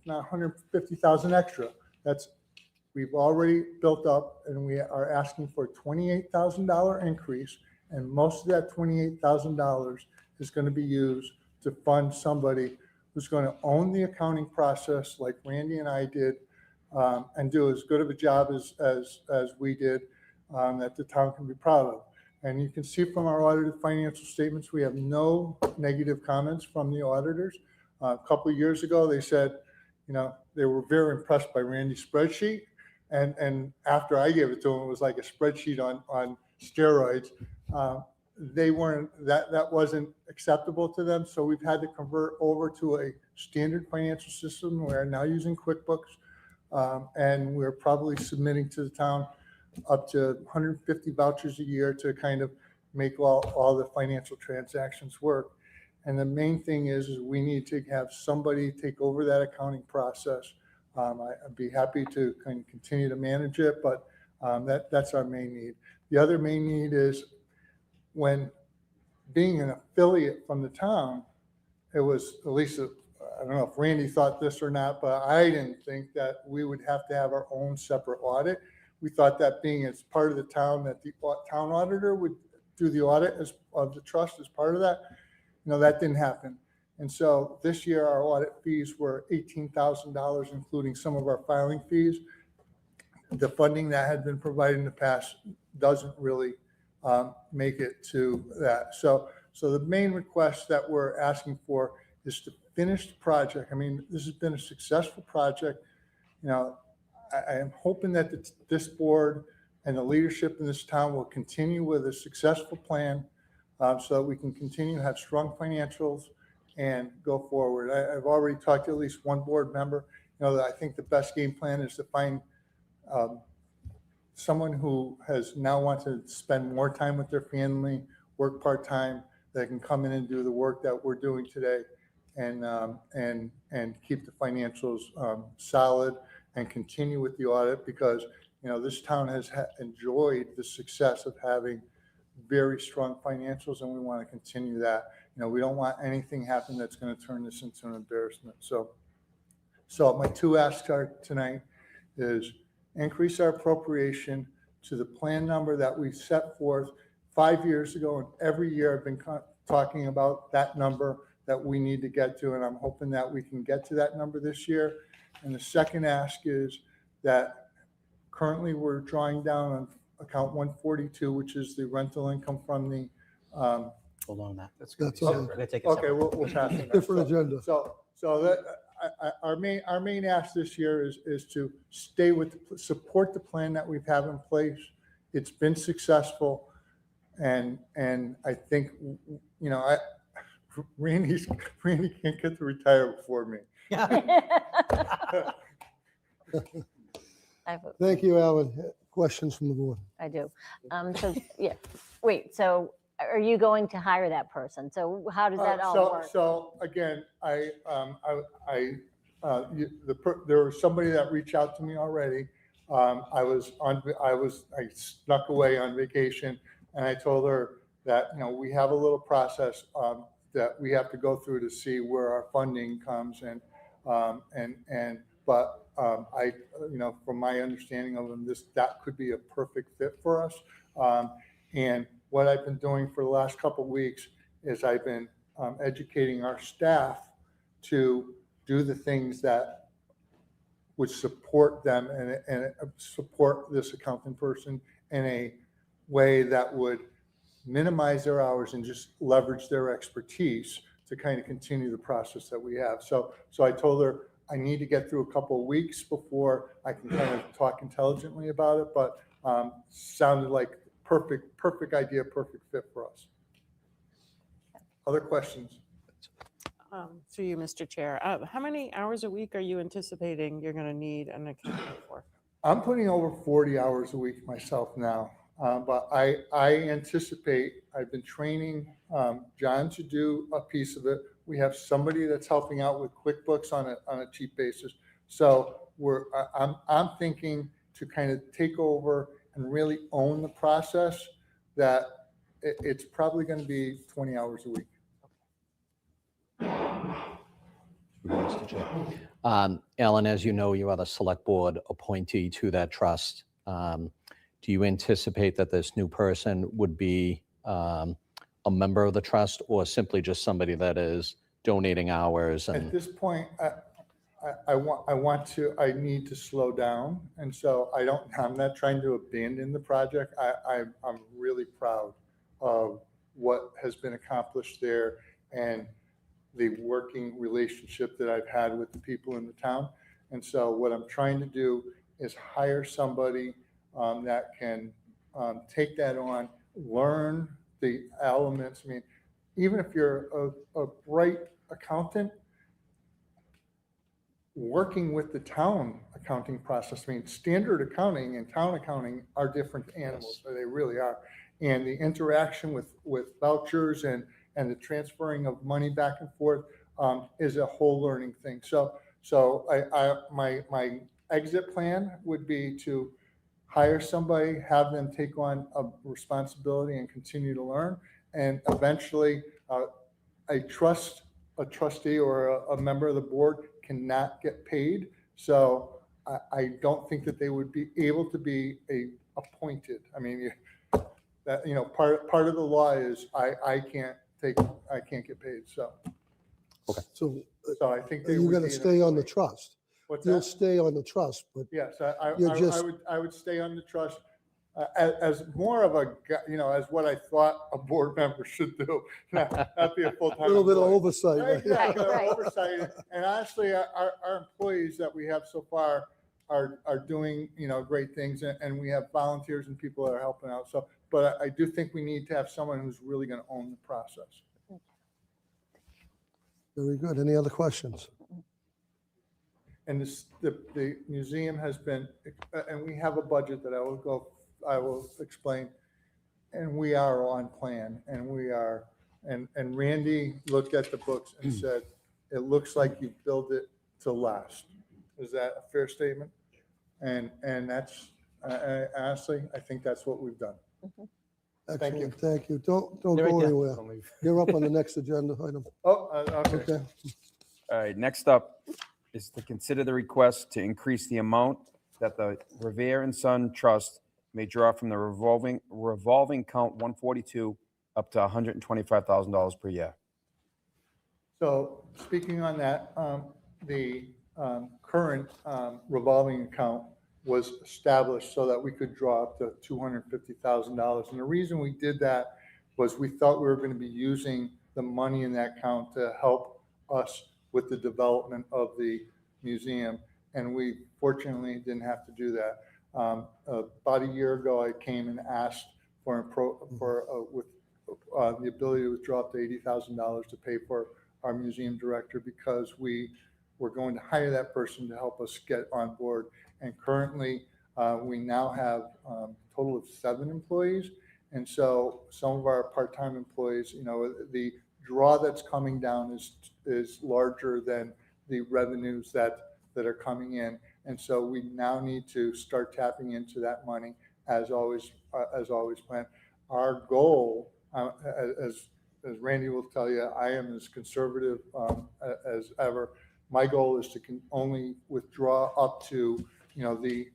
Speaker 12: not 150,000 extra. We've already built up, and we are asking for a $28,000 increase, and most of that $28,000 is going to be used to fund somebody who's going to own the accounting process like Randy and I did, and do as good of a job as we did, that the town can be proud of. And you can see from our audited financial statements, we have no negative comments from the auditors. A couple of years ago, they said, they were very impressed by Randy's spreadsheet. And after I gave it to them, it was like a spreadsheet on steroids. That wasn't acceptable to them. So we've had to convert over to a standard financial system. We're now using QuickBooks. And we're probably submitting to the town up to 150 vouchers a year to kind of make all the financial transactions work. And the main thing is we need to have somebody take over that accounting process. I'd be happy to kind of continue to manage it, but that's our main need. The other main need is when being an affiliate from the town, it was at least, I don't know if Randy thought this or not, but I didn't think that we would have to have our own separate audit. We thought that being as part of the town, that the town auditor would do the audit of the trust as part of that. That didn't happen. And so this year, our audit fees were $18,000, including some of our filing fees. The funding that had been provided in the past doesn't really make it to that. So the main request that we're asking for is to finish the project. I mean, this has been a successful project. I am hoping that this board and the leadership in this town will continue with a successful plan, so that we can continue to have strong financials and go forward. I've already talked to at least one board member. That I think the best game plan is to find someone who has now wanted to spend more time with their family, work part-time, that can come in and do the work that we're doing today, and keep the financials solid and continue with the audit, because this town has enjoyed the success of having very strong financials, and we want to continue that. We don't want anything happen that's going to turn this into an embarrassment. So my two asks are tonight is increase our appropriation to the plan number that we set forth 5 years ago, and every year I've been talking about that number that we need to get to, and I'm hoping that we can get to that number this year. And the second ask is that currently we're drawing down on account 142, which is the rental income from the.
Speaker 9: Hold on that.
Speaker 1: That's
Speaker 9: We're
Speaker 1: all.
Speaker 9: gonna take it
Speaker 12: Okay,
Speaker 9: separate.
Speaker 12: we'll pass it.
Speaker 1: Different agenda.
Speaker 12: So that our main ask this year is to support the plan that we've had in place. It's been successful, and I think Randy can't get to retire before me.
Speaker 1: Thank you, Alan. Questions from the board?
Speaker 8: I do. So are you going to hire that person? So how does that all work?
Speaker 12: So again, there was somebody that reached out to me already. I snuck away on vacation, and I told her that we have a little process that we have to go through to see where our funding comes, but from my understanding of them, that could be a perfect fit for us. And what I've been doing for the last couple of weeks is I've been educating our staff to do the things that would support them and support this accountant person in a way that would minimize their hours and just leverage their expertise to kind of continue the process that we have. So I told her I need to get through a couple of weeks before I can kind of talk intelligently about it, but sounded like perfect idea, perfect fit for us. Other questions?
Speaker 15: Through you, Mr. Chair. How many hours a week are you anticipating you're going to need an accountant for?
Speaker 12: I'm putting over 40 hours a week myself now. But I anticipate, I've been training John to do a piece of it. We have somebody that's helping out with QuickBooks on a cheap basis. So I'm thinking to kind of take over and really own the process, that it's probably going to be 20 hours a week.
Speaker 13: Mr. Chair. Alan, as you know, you are the select board appointee to that trust. Do you anticipate that this new person would be a member of the trust, or simply just somebody that is donating hours?
Speaker 12: At
Speaker 13: And
Speaker 12: this point, I need to slow down. And so I'm not trying to abandon the project. I'm really proud of what has been accomplished there and the working relationship that I've had with the people in the town. And so what I'm trying to do is hire somebody that can take that on, learn the elements. I mean, even if you're a bright accountant, working with the town accounting process, I mean, standard accounting and town accounting are different animals. They really are. And the interaction with vouchers and the transferring of money back and forth is a whole learning thing. So my exit plan would be to hire somebody, have them take on a responsibility and continue to learn. And eventually a trustee or a member of the board cannot get paid. So I don't think that they would be able to be appointed. I mean, that, part of the law is I can't get paid. So
Speaker 1: So
Speaker 12: I think they
Speaker 1: you're
Speaker 12: would
Speaker 1: going to
Speaker 12: be an
Speaker 1: stay on the
Speaker 12: employee.
Speaker 1: trust.
Speaker 12: What's
Speaker 1: You'll
Speaker 12: that?
Speaker 1: stay on the trust, but
Speaker 12: Yes,
Speaker 1: You're just-
Speaker 12: I would stay on the trust as more of as what I thought a board member should do, not be a full-time
Speaker 1: a little bit of
Speaker 12: employee.
Speaker 1: oversight. right?
Speaker 12: Exactly,
Speaker 8: Right.
Speaker 12: oversight. And honestly, our employees that we have so far are doing, great things, and we have volunteers and people that are helping out. So, but I do think we need to have someone who's really going to own the process.
Speaker 1: Very good. Any other questions?
Speaker 12: And the museum has been, and we have a budget that I will explain, and we are on plan, and we are, and Randy looked at the books and said, it looks like you built it to last. Is that a fair statement? And that's, honestly, I think that's what we've done. Thank you.
Speaker 1: Excellent. Thank you. Don't
Speaker 9: Stay right
Speaker 1: go
Speaker 9: there.
Speaker 1: anywhere. You're up on the next agenda item.
Speaker 12: Oh, okay.
Speaker 1: Okay.
Speaker 6: All right, next up is to consider the request to increase the amount that the Revere and Son Trust may draw from the revolving count 142 up to $125,000 per year.
Speaker 12: So speaking on that, the current revolving account was established so that we could draw up to $250,000. And the reason we did that was we thought we were going to be using the money in that account to help us with the development of the museum. And we fortunately didn't have to do that. About a year ago, I came and asked for the ability to withdraw up to $80,000 to pay for our museum director, because we were going to hire that person to help us get on board. And currently, we now have a total of 7 employees. And so some of our part-time employees, the draw that's coming down is larger than the revenues that are coming in. And so we now need to start tapping into that money as always planned. Our goal, as Randy will tell you, I am as conservative as ever. My goal is to only withdraw up to, the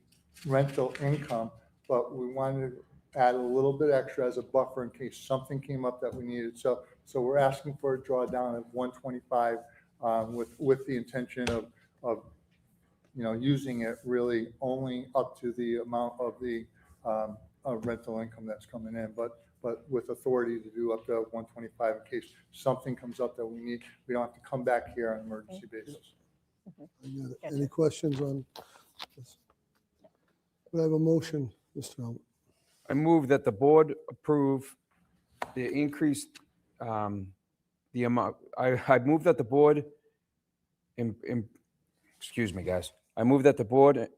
Speaker 12: rental income, but we wanted to add a little bit extra as a buffer in case something came up that we needed. So we're asking for a drawdown of 125 with the intention of using it really only up to the amount of the rental income that's coming in, but with authority to do up to 125 in case something comes up that we need. We don't have to come back here on an emergency basis.
Speaker 1: Any questions on this? Do I have a motion, Mr. Albert?
Speaker 6: I move that the board approve the increased, the amount, I move that the board, excuse me, guys. I move that the board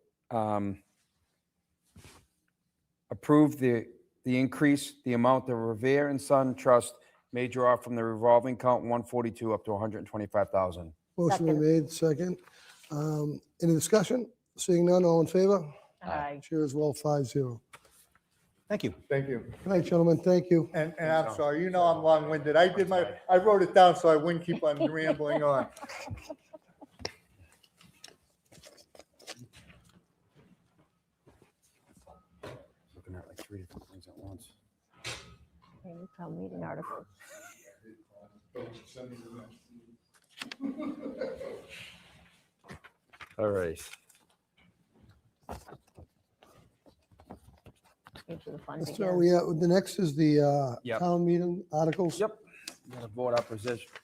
Speaker 6: approve the the increase, the amount the Revere and Son Trust may draw from the revolving count 142 up to 125,000.
Speaker 1: Motion been
Speaker 8: Second.
Speaker 1: made, second. Any discussion? Seeing none, all in favor?
Speaker 8: Aye.
Speaker 1: Chair as well, 5-0.
Speaker 9: Thank you.
Speaker 12: Thank you.
Speaker 1: Good night, gentlemen, thank you.
Speaker 12: And I'm sorry, you know I'm long-winded. I wrote it down so I wouldn't keep on rambling on.
Speaker 6: Looking at like 3 different things at once.
Speaker 8: Town meeting articles.
Speaker 6: All right.
Speaker 8: Into the funding.
Speaker 1: So we, the next is the
Speaker 6: Yep.
Speaker 1: town meeting articles.
Speaker 6: Yep. We're going to vote our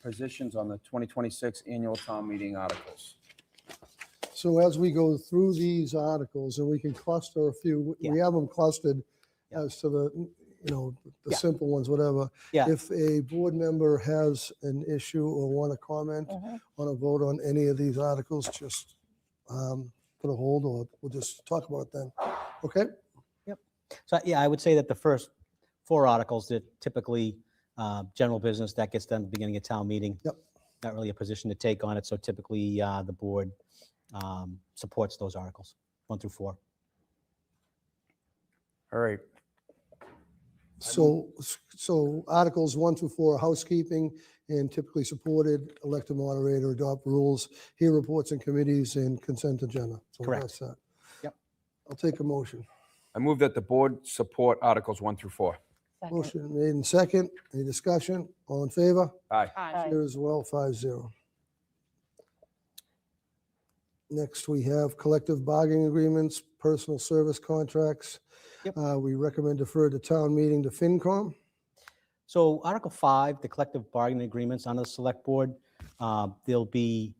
Speaker 6: positions on the 2026 annual town meeting articles.
Speaker 1: So as we go through these articles, and we can cluster a few, we have them clustered
Speaker 9: Yeah.
Speaker 1: as to the, the
Speaker 9: Yeah.
Speaker 1: simple ones, whatever.
Speaker 9: Yeah.
Speaker 1: If a board member has an issue or want to comment on a vote on any of these articles, just put a hold, or we'll just talk about it then. Okay?
Speaker 9: So yeah, I would say that the first 4 articles that typically general business, that gets done at the beginning of town meeting.
Speaker 1: Yep.
Speaker 9: Not really a position to take on it, so typically the board supports those articles, 1 through 4.
Speaker 6: All right.
Speaker 1: So Articles 1 through 4, housekeeping, and typically supported, elect a moderator, adopt rules, hear reports and committees, and consent agenda. So
Speaker 9: Correct.
Speaker 1: that's that.
Speaker 9: Yep.
Speaker 1: I'll take a motion.
Speaker 6: I move that the board support Articles 1 through 4.
Speaker 8: Second.
Speaker 1: Motion made in second. Any discussion? All in favor?
Speaker 6: Aye.
Speaker 8: Aye.
Speaker 1: Chair as well, 5-0. Next, we have collective bargaining agreements, personal service contracts.
Speaker 9: Yep.
Speaker 1: We recommend defer to town meeting to FinCom.
Speaker 9: So Article 5, the collective bargaining agreements on the select board, there'll be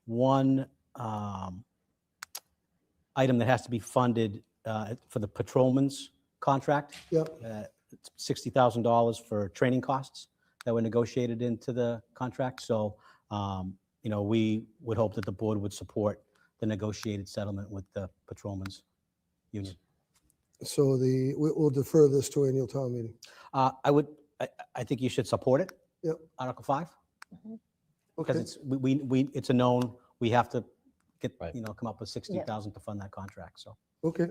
Speaker 9: one item that has to be funded for the patrolman's contract.
Speaker 1: Yep.
Speaker 9: It's $60,000 for training costs that were negotiated into the contract. So, we would hope that the board would support the negotiated settlement with the patrolman's union.
Speaker 1: So we'll defer this to annual town meeting.
Speaker 9: I think you should support it.
Speaker 1: Yep.
Speaker 9: Article 5. Because
Speaker 1: Okay.
Speaker 9: it's a known, we have to get,
Speaker 13: Right.
Speaker 9: come up with 60,000 to fund that contract, so.
Speaker 1: Okay.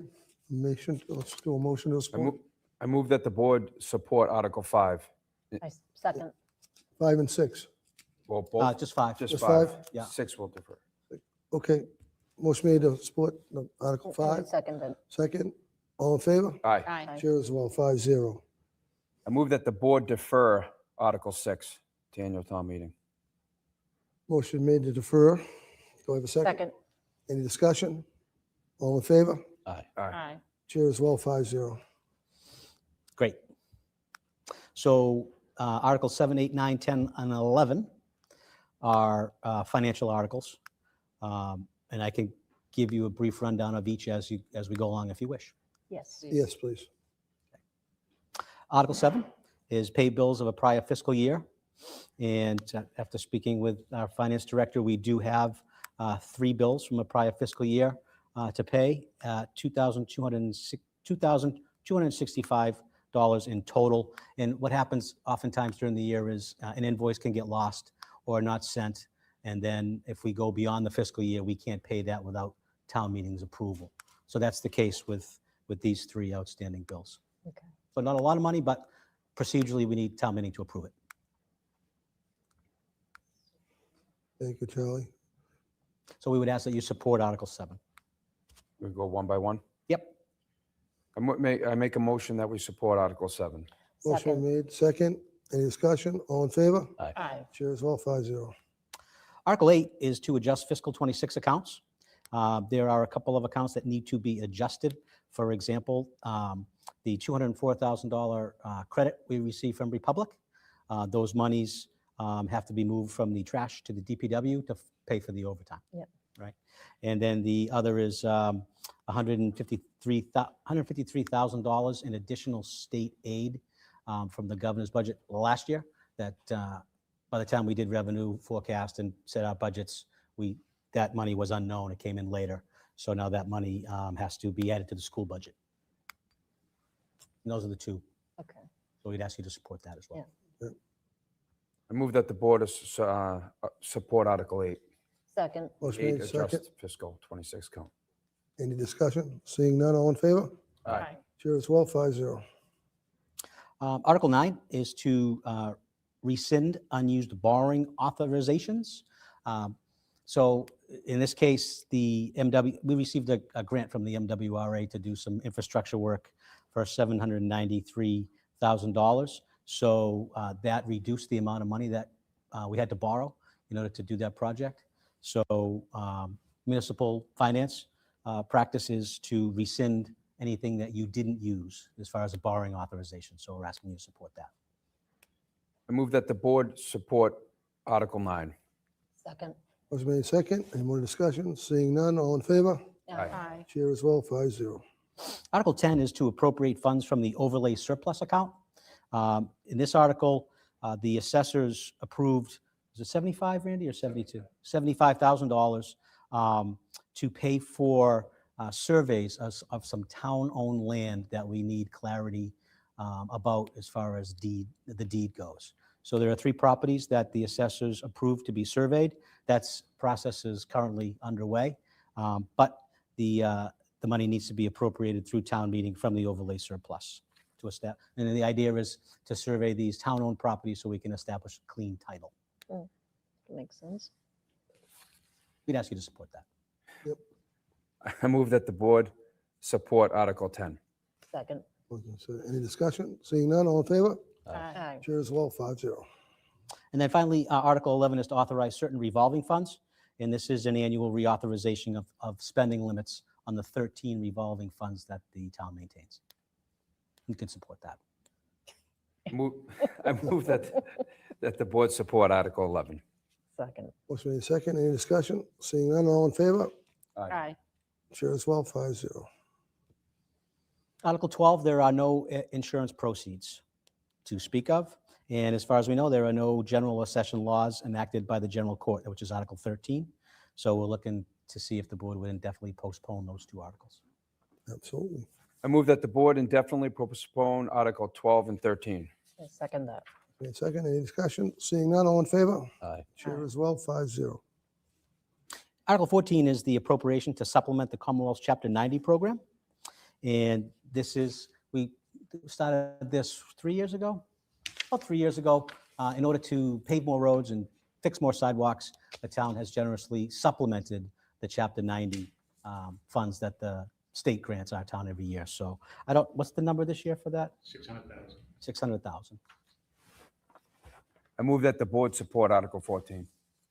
Speaker 1: Let's do a motion to
Speaker 6: I
Speaker 1: support.
Speaker 6: move, I move that the board support Article 5.
Speaker 8: I second.
Speaker 1: 5 and 6.
Speaker 6: Well, both,
Speaker 9: Just 5.
Speaker 6: just
Speaker 1: Just
Speaker 6: 5.
Speaker 1: 5?
Speaker 9: Yeah.
Speaker 6: 6 will defer.
Speaker 1: Okay. Motion made to support Article
Speaker 8: And
Speaker 1: 5.
Speaker 8: seconded.
Speaker 1: Second. All in favor?
Speaker 6: Aye.
Speaker 8: Aye.
Speaker 1: Chair as well, 5-0.
Speaker 6: I move that the board defer Article 6 to annual town meeting.
Speaker 1: Motion made to defer. Do I have a second?
Speaker 8: Second.
Speaker 1: Any discussion? All in favor?
Speaker 13: Aye.
Speaker 6: Aye.
Speaker 1: Chair as well, 5-0.
Speaker 9: Great. So Article 7, 8, 9, 10, and 11 are financial articles. And I can give you a brief rundown of each as we go along if you wish.
Speaker 8: Yes.
Speaker 1: Yes, please.
Speaker 9: Article 7 is pay bills of a prior fiscal year. And after speaking with our finance director, we do have 3 bills from a prior fiscal year to pay, $2,265 in total. And what happens oftentimes during the year is an invoice can get lost or not sent. And then if we go beyond the fiscal year, we can't pay that without town meeting's approval. So that's the case with these 3 outstanding bills.
Speaker 8: Okay.
Speaker 9: So not a lot of money, but procedurally, we need town meeting to approve it.
Speaker 1: Thank you, Charlie.
Speaker 9: So we would ask that you support Article 7.
Speaker 6: We go one by one.
Speaker 9: Yep.
Speaker 6: I make a motion that we support Article 7.
Speaker 1: Motion
Speaker 8: Second.
Speaker 1: made, second. Any discussion? All in favor?
Speaker 8: Aye.
Speaker 1: Chair as well, 5-0.
Speaker 9: Article 8 is to adjust fiscal 26 accounts. There are a couple of accounts that need to be adjusted. For example, the $204,000 credit we received from Republic, those monies have to be moved from the trash to the DPW to pay for the overtime.
Speaker 8: Yep.
Speaker 9: Right. And then the other is $153,000 in additional state aid from the governor's budget last year that by the time we did revenue forecast and set our budgets, that money was unknown. It came in later. So now that money has to be added to the school budget. And those are the 2 So we'd ask you to support that as well.
Speaker 6: I move that the board support Article 8.
Speaker 8: Second.
Speaker 1: Motion
Speaker 6: 8
Speaker 1: made second.
Speaker 6: adjust fiscal 26 count.
Speaker 1: Any discussion? Seeing none, all in favor?
Speaker 6: Aye.
Speaker 1: Chair as well, 5-0.
Speaker 9: Article 9 is to rescind unused borrowing authorizations. So in this case, we received a grant from the MWRA to do some infrastructure work for $793,000. So that reduced the amount of money that we had to borrow in order to do that project. So municipal finance practice is to rescind anything that you didn't use as far as a borrowing authorization. So we're asking you to support that.
Speaker 6: I move that the board support Article 9.
Speaker 8: Second.
Speaker 1: Motion made second. Any more discussion? Seeing none, all in favor?
Speaker 15: Aye.
Speaker 1: Chair as well, 5-0.
Speaker 9: Article 10 is to appropriate funds from the overlay surplus account. In this article, the assessors approved, was it 75, Randy, or 72? $75,000 to pay for surveys of some town-owned land that we need clarity about as far as the deed goes. So there are 3 properties that the assessors approved to be surveyed. That's process is currently underway, but the money needs to be appropriated through town meeting from the overlay surplus to establish. And then the idea is to survey these town-owned properties so we can establish a clean title.
Speaker 8: Makes sense.
Speaker 9: We'd ask you to support that.
Speaker 6: I move that the board support Article 10.
Speaker 8: Second.
Speaker 1: Any discussion? Seeing none, all in favor?
Speaker 8: Aye.
Speaker 1: Chair as well, 5-0.
Speaker 9: And then finally, Article 11 is to authorize certain revolving funds. And this is an annual reauthorization of spending limits on the 13 revolving funds that the town maintains. You can support that.
Speaker 6: I move that the board support Article 11.
Speaker 8: Second.
Speaker 1: Motion made second. Any discussion? Seeing none, all in favor?
Speaker 15: Aye.
Speaker 1: Chair as well, 5-0.
Speaker 9: Article 12, there are no insurance proceeds to speak of. And as far as we know, there are no general accession laws enacted by the general court, which is Article 13. So we're looking to see if the board would indefinitely postpone those 2 articles.
Speaker 1: Absolutely.
Speaker 6: I move that the board indefinitely postpone Article 12 and 13.
Speaker 8: I second that.
Speaker 1: Made second. Any discussion? Seeing none, all in favor?
Speaker 6: Aye.
Speaker 1: Chair as well, 5-0.
Speaker 9: Article 14 is the appropriation to supplement the Commonwealth's Chapter 90 program. And this is, we started this 3 years ago, about 3 years ago, in order to pave more roads and fix more sidewalks. The town has generously supplemented the Chapter 90 funds that the state grants our town every year. So what's the number this year for that?
Speaker 2: 600,000.
Speaker 9: 600,000.
Speaker 6: I move that the board support Article 14.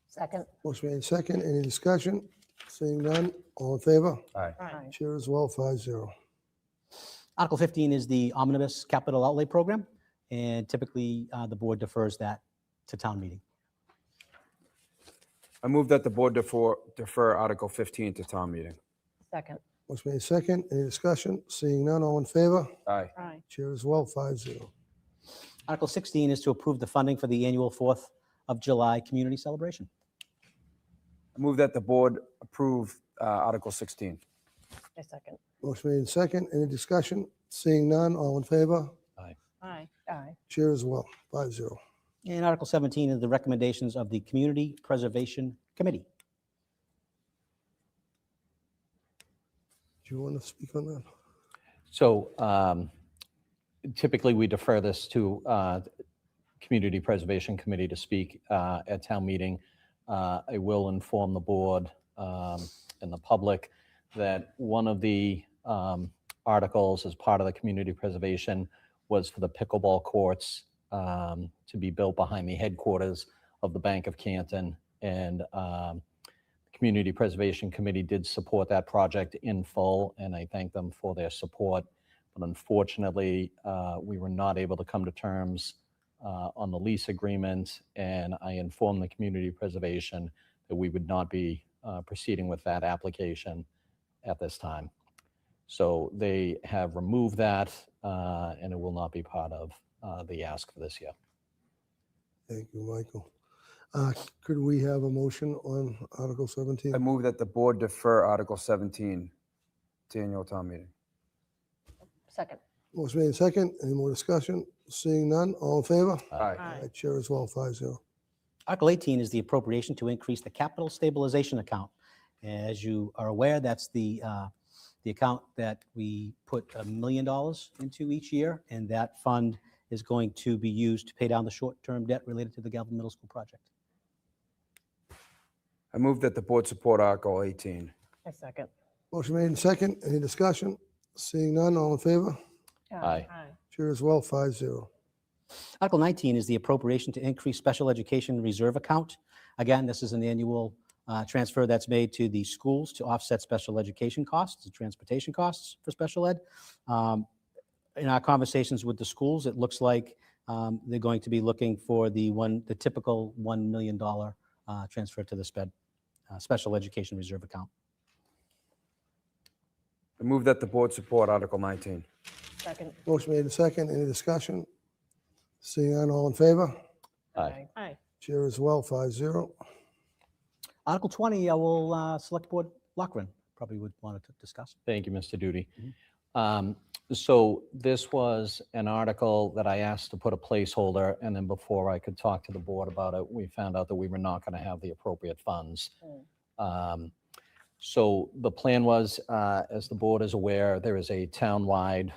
Speaker 8: Second.
Speaker 1: Motion made second. Any discussion? Seeing none, all in favor?
Speaker 6: Aye.
Speaker 8: Aye.
Speaker 1: Chair as well, 5-0.
Speaker 9: Article 15 is the omnibus capital outlay program. And typically, the board defers that to town meeting.
Speaker 6: I move that the board defer Article 15 to town meeting.
Speaker 8: Second.
Speaker 1: Motion made second. Any discussion? Seeing none, all in favor?
Speaker 6: Aye.
Speaker 15: Aye.
Speaker 1: Chair as well, 5-0.
Speaker 9: Article 16 is to approve the funding for the annual 4th of July community celebration.
Speaker 6: I move that the board approve Article 16.
Speaker 8: I second.
Speaker 1: Motion made second. Any discussion? Seeing none, all in favor?
Speaker 15: Aye.
Speaker 8: Aye.
Speaker 1: Chair as well, 5-0.
Speaker 9: And Article 17 is the recommendations of the Community Preservation Committee.
Speaker 1: Do you want to speak on that?
Speaker 13: So typically, we defer this to Community Preservation Committee to speak at town meeting. I will inform the board and the public that one of the articles as part of the community preservation was for the pickleball courts to be built behind the headquarters of the Bank of Canton. And the Community Preservation Committee did support that project in full, and I thank them for their support. But unfortunately, we were not able to come to terms on the lease agreement, and I informed the Community Preservation that we would not be proceeding with that application at this time. So they have removed that, and it will not be part of the ask for this year.
Speaker 1: Thank you, Michael. Could we have a motion on Article 17?
Speaker 6: I move that the board defer Article 17 to annual town meeting.
Speaker 8: Second.
Speaker 1: Motion made second. Any more discussion? Seeing none, all in favor?
Speaker 6: Aye.
Speaker 1: Chair as well, 5-0.
Speaker 9: Article 18 is the appropriation to increase the capital stabilization account. As you are aware, that's the account that we put $1 million into each year, and that fund is going to be used to pay down the short-term debt related to the Galvin Middle School project.
Speaker 6: I move that the board support Article 18.
Speaker 8: I second.
Speaker 1: Motion made second. Any discussion? Seeing none, all in favor?
Speaker 13: Aye.
Speaker 1: Chair as well, 5-0.
Speaker 9: Article 19 is the appropriation to increase special education reserve account. Again, this is an annual transfer that's made to the schools to offset special education costs and transportation costs for special ed. In our conversations with the schools, it looks like they're going to be looking for the typical $1 million transfer to the special education reserve account.
Speaker 6: I move that the board support Article 19.
Speaker 8: Second.
Speaker 1: Motion made second. Any discussion? Seeing none, all in favor?
Speaker 13: Aye.
Speaker 15: Aye.
Speaker 1: Chair as well, 5-0.
Speaker 9: Article 20, I will Select Board Lockren probably would want to discuss.
Speaker 13: Thank you, Mr. Duty. So this was an article that I asked to put a placeholder, and then before I could talk to the board about it, we found out that we were not going to have the appropriate funds. So the plan was, as the board is aware, there is a town-wide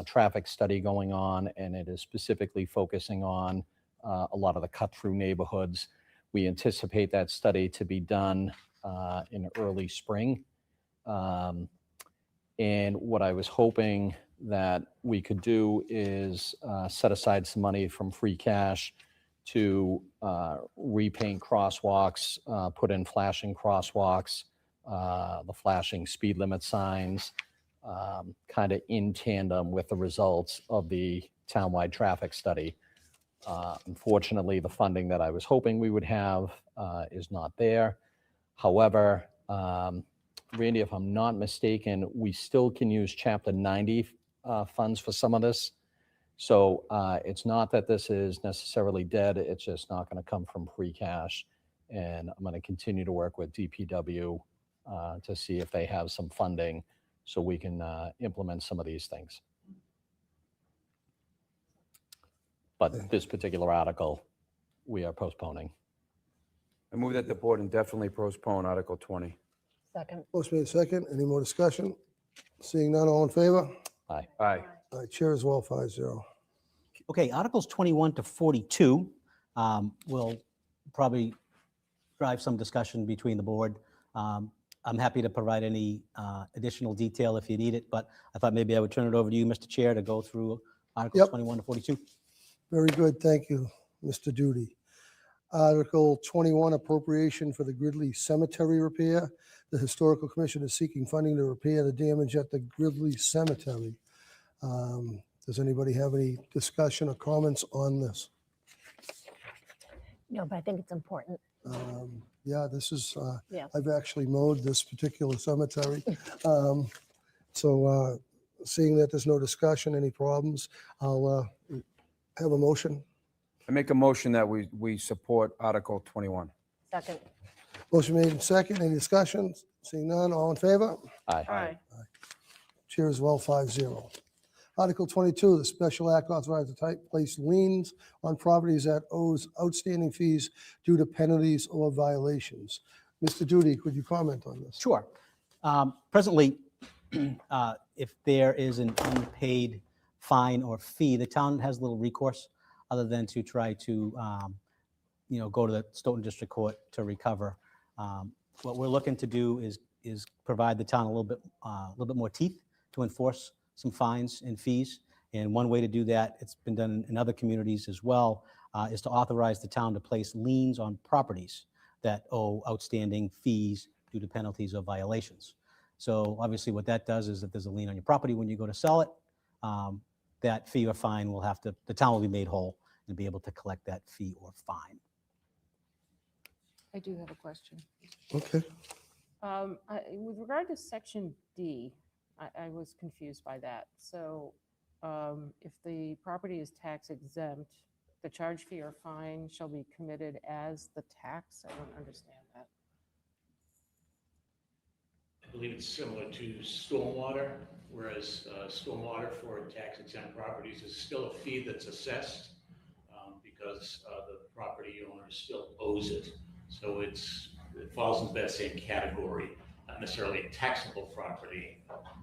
Speaker 13: traffic study going on, and it is specifically focusing on a lot of the cut-through neighborhoods. We anticipate that study to be done in early spring. And what I was hoping that we could do is set aside some money from free cash to repaint crosswalks, put in flashing crosswalks, the flashing speed limit signs, kind of in tandem with the results of the townwide traffic study. Unfortunately, the funding that I was hoping we would have is not there. However, Randy, if I'm not mistaken, we still can use Chapter 90 funds for some of this. So it's not that this is necessarily dead. It's just not going to come from free cash. And I'm going to continue to work with DPW to see if they have some funding so we can implement some of these things. But this particular article, we are postponing.
Speaker 6: I move that the board indefinitely postpone Article 20.
Speaker 8: Second.
Speaker 1: Motion made second. Any more discussion? Seeing none, all in favor?
Speaker 13: Aye.
Speaker 6: Aye.
Speaker 1: Chair as well, 5-0.
Speaker 9: Okay, Articles 21 to 42 will probably drive some discussion between the board. I'm happy to provide any additional detail if you need it, but I thought maybe I would turn it over to you, Mr. Chair, to go through Articles
Speaker 1: Yep.
Speaker 9: 21 to 42.
Speaker 1: Very good. Thank you, Mr. Duty. Article 21, appropriation for the Gridley Cemetery repair. The Historical Commission is seeking funding to repair the damage at the Gridley Cemetery. Does anybody have any discussion or comments on this?
Speaker 8: No, but I think it's important.
Speaker 1: Yeah, this is,
Speaker 8: Yeah.
Speaker 1: I've actually mowed this particular cemetery. Seeing that there's no discussion, any problems, I'll have a motion.
Speaker 6: I make a motion that we support Article 21.
Speaker 8: Second.
Speaker 1: Motion made in second. Any discussions? Seeing none, all in favor?
Speaker 13: Aye.
Speaker 1: Chair as well, 5-0. Article 22, the special act authorized to place liens on properties that owes outstanding fees due to penalties or violations. Mr. Duty, could you comment on this?
Speaker 9: Sure. Presently, if there is an unpaid fine or fee, the town has little recourse other than to try to, go to the Stoughton District Court to recover. What we're looking to do is provide the town a little bit more teeth to enforce some fines and fees. And one way to do that, it's been done in other communities as well, is to authorize the town to place liens on properties that owe outstanding fees due to penalties or violations. So obviously what that does is if there's a lien on your property when you go to sell it, that fee or fine the town will be made whole and be able to collect that fee or fine.
Speaker 15: I do have a question.
Speaker 1: Okay.
Speaker 15: With regard to Section D, I was confused by that. So if the property is tax exempt, the charge fee or fine shall be committed as the tax? I don't understand that.
Speaker 2: I believe it's similar to stormwater. whereas stormwater for tax exempt properties is still a fee that's assessed because the property owner still owes it. So it falls into that same category, not necessarily a taxable property,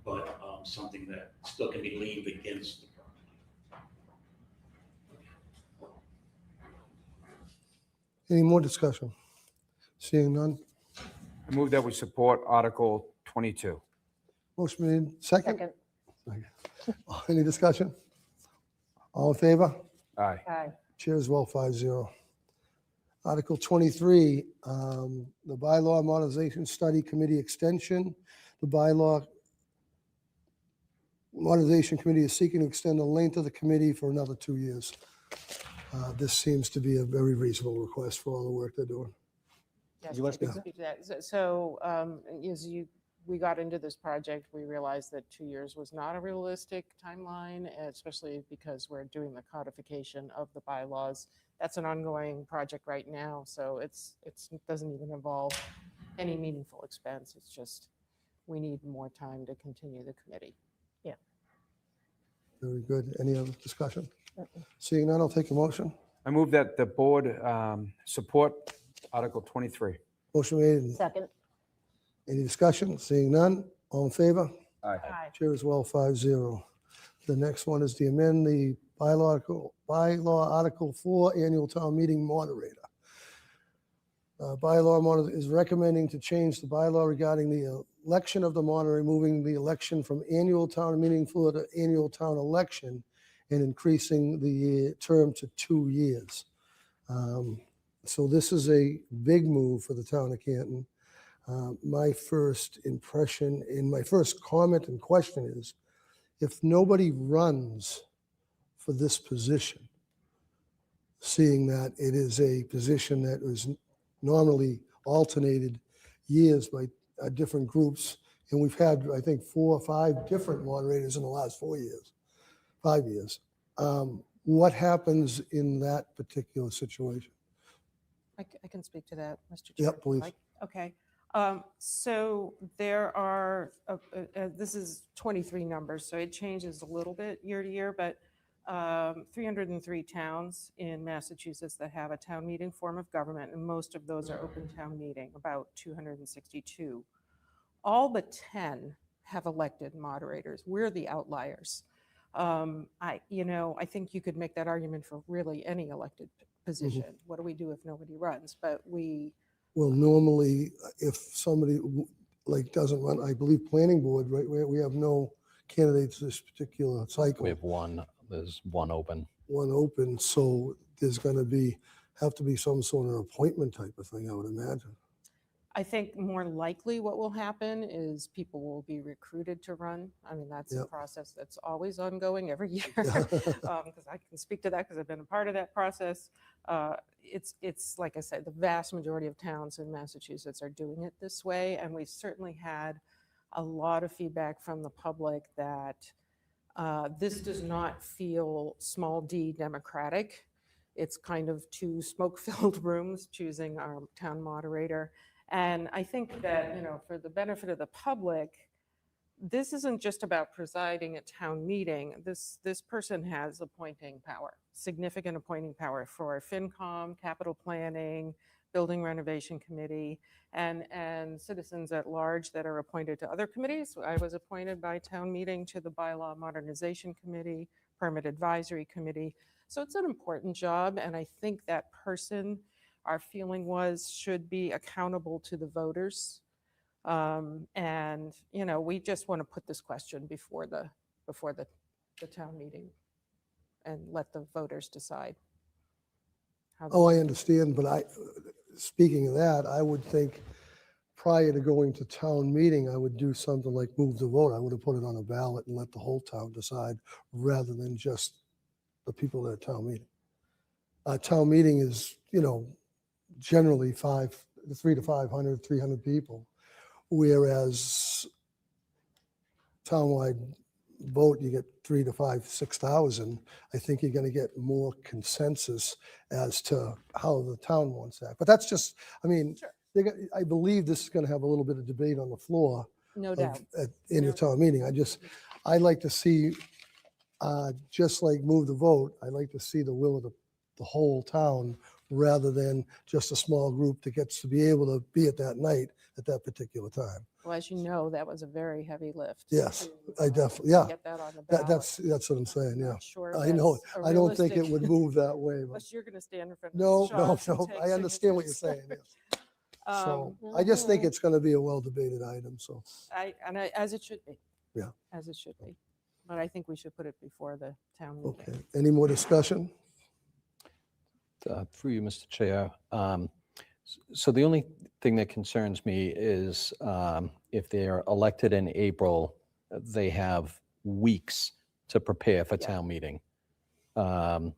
Speaker 2: but something that still can be liened against the property.
Speaker 1: Any more discussion? Seeing none.
Speaker 6: I move that we support Article 22.
Speaker 1: Motion made, second.
Speaker 8: Second.
Speaker 1: Any discussion? All in favor?
Speaker 6: Aye.
Speaker 8: Aye.
Speaker 1: Chair as well, 5-0. Article 23, the Bylaw Modernization Study Committee extension. The Bylaw Modernization Committee is seeking to extend the length of the committee for another 2 years. This seems to be a very reasonable request for all the work they're doing.
Speaker 15: Yes,
Speaker 9: You wanna
Speaker 15: I can
Speaker 9: speak to
Speaker 15: speak to that. We got into this project, we realized that 2 years was not a realistic timeline, especially because we're doing the codification of the bylaws. That's an ongoing project right now, so it doesn't even involve any meaningful expense. It's just, we need more time to continue the committee.
Speaker 1: Very good. Any other discussion? Seeing none, I'll take a motion.
Speaker 6: I move that the board support Article 23.
Speaker 1: Motion made. And
Speaker 8: Second.
Speaker 1: any discussion? Seeing none, all in favor?
Speaker 6: Aye.
Speaker 15: Aye.
Speaker 1: Chair as well, 5-0. The next one is to amend the bylaw Article 4, Annual Town Meeting Moderator. Bylaw moderator is recommending to change the bylaw regarding the election of the moderator, moving the election from annual town meeting floor to annual town election and increasing the term to 2 years. So this is a big move for the town of Canton. My first impression and my first comment and question is, if nobody runs for this position, seeing that it is a position that was normally alternated years by different groups, and we've had, I think, 4 or 5 different moderators in the last 5 years. What happens in that particular situation?
Speaker 15: I can speak to that, Mr. Chair.
Speaker 1: Yep, please.
Speaker 15: Like, okay. So there are, this is 23 numbers, so it changes a little bit year to year, but 303 towns in Massachusetts that have a town meeting form of government, and most of those are open town meeting, about 262. All but 10 have elected moderators. We're the outliers. I think you could make that argument for really any elected position. What do we do if nobody runs? But
Speaker 1: Well, normally, if somebody doesn't run, I believe planning board, right, we have no candidates this particular cycle.
Speaker 13: We have one, there's one open.
Speaker 1: One open, so there's going to have to be some sort of appointment type of thing, I would imagine.
Speaker 15: I think more likely what will happen is people will be recruited to run. I mean, that's a
Speaker 1: Yep.
Speaker 15: process that's always ongoing every year. Because I can speak to that because I've been a part of that process. It's like I said, the vast majority of towns in Massachusetts are doing it this way. And we certainly had a lot of feedback from the public that this does not feel small d democratic. It's kind of 2 smoke-filled rooms choosing our town moderator. And I think that, for the benefit of the public, this isn't just about presiding at town meeting. This person has appointing power, significant appointing power for FinCom, capital planning, building renovation committee, and citizens at large that are appointed to other committees. I was appointed by town meeting to the Bylaw Modernization Committee, Permit Advisory Committee. So it's an important job, and I think that person, our feeling was, should be accountable to the voters. We just want to put this question before the town meeting and let the voters decide.
Speaker 1: Oh, I understand, but speaking of that, I would think prior to going to town meeting, I would do something like move the vote. I would have put it on a ballot and let the whole town decide rather than just the people at town meeting. Town meeting is, generally 300 to 500, 300 people, whereas townwide vote, you get 3,000 to 5,000, 6,000. I think you're going to get more consensus as to how the town wants that. But that's just, sure. I believe this is going to have a little bit of debate on the floor.
Speaker 15: No doubt.
Speaker 1: In the town meeting. I'd like to see, just like move the vote, I'd like to see the will of the whole town rather than just a small group that gets to be able to be at that night at that particular time.
Speaker 15: Well, as you know, that was a very heavy lift.
Speaker 1: Yes,
Speaker 15: to,
Speaker 1: I definitely, yeah.
Speaker 15: Get that on the
Speaker 1: That,
Speaker 15: ballot.
Speaker 1: that's what I'm saying, yeah.
Speaker 15: Not sure
Speaker 1: I know,
Speaker 15: that's a
Speaker 1: I don't think it
Speaker 15: realistic-
Speaker 1: would move that way, but
Speaker 15: Unless you're gonna stand in front of
Speaker 1: no,
Speaker 15: the
Speaker 1: no,
Speaker 15: shots and
Speaker 1: no,
Speaker 15: take
Speaker 1: I understand what you're
Speaker 15: signatures.
Speaker 1: saying, yes. So I
Speaker 15: Um,
Speaker 1: just think it's gonna be a well-debated item, so,
Speaker 15: as it should be.
Speaker 1: Yeah.
Speaker 15: As it should be. But I think we should put it before the town meeting.
Speaker 1: okay. Any more discussion?
Speaker 13: Through you, Mr. Chair. So the only thing that concerns me is if they're elected in April, they have weeks to prepare for town meeting. And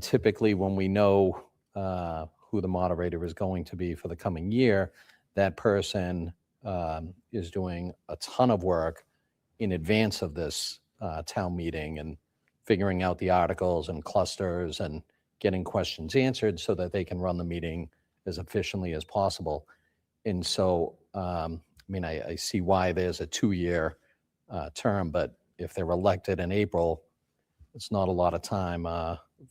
Speaker 13: typically, when we know who the moderator is going to be for the coming year, that person is doing a ton of work in advance of this town meeting and figuring out the articles and clusters and getting questions answered so that they can run the meeting as efficiently as possible. And so, I mean, I see why there's a 2-year term, but if they're elected in April, it's not a lot of time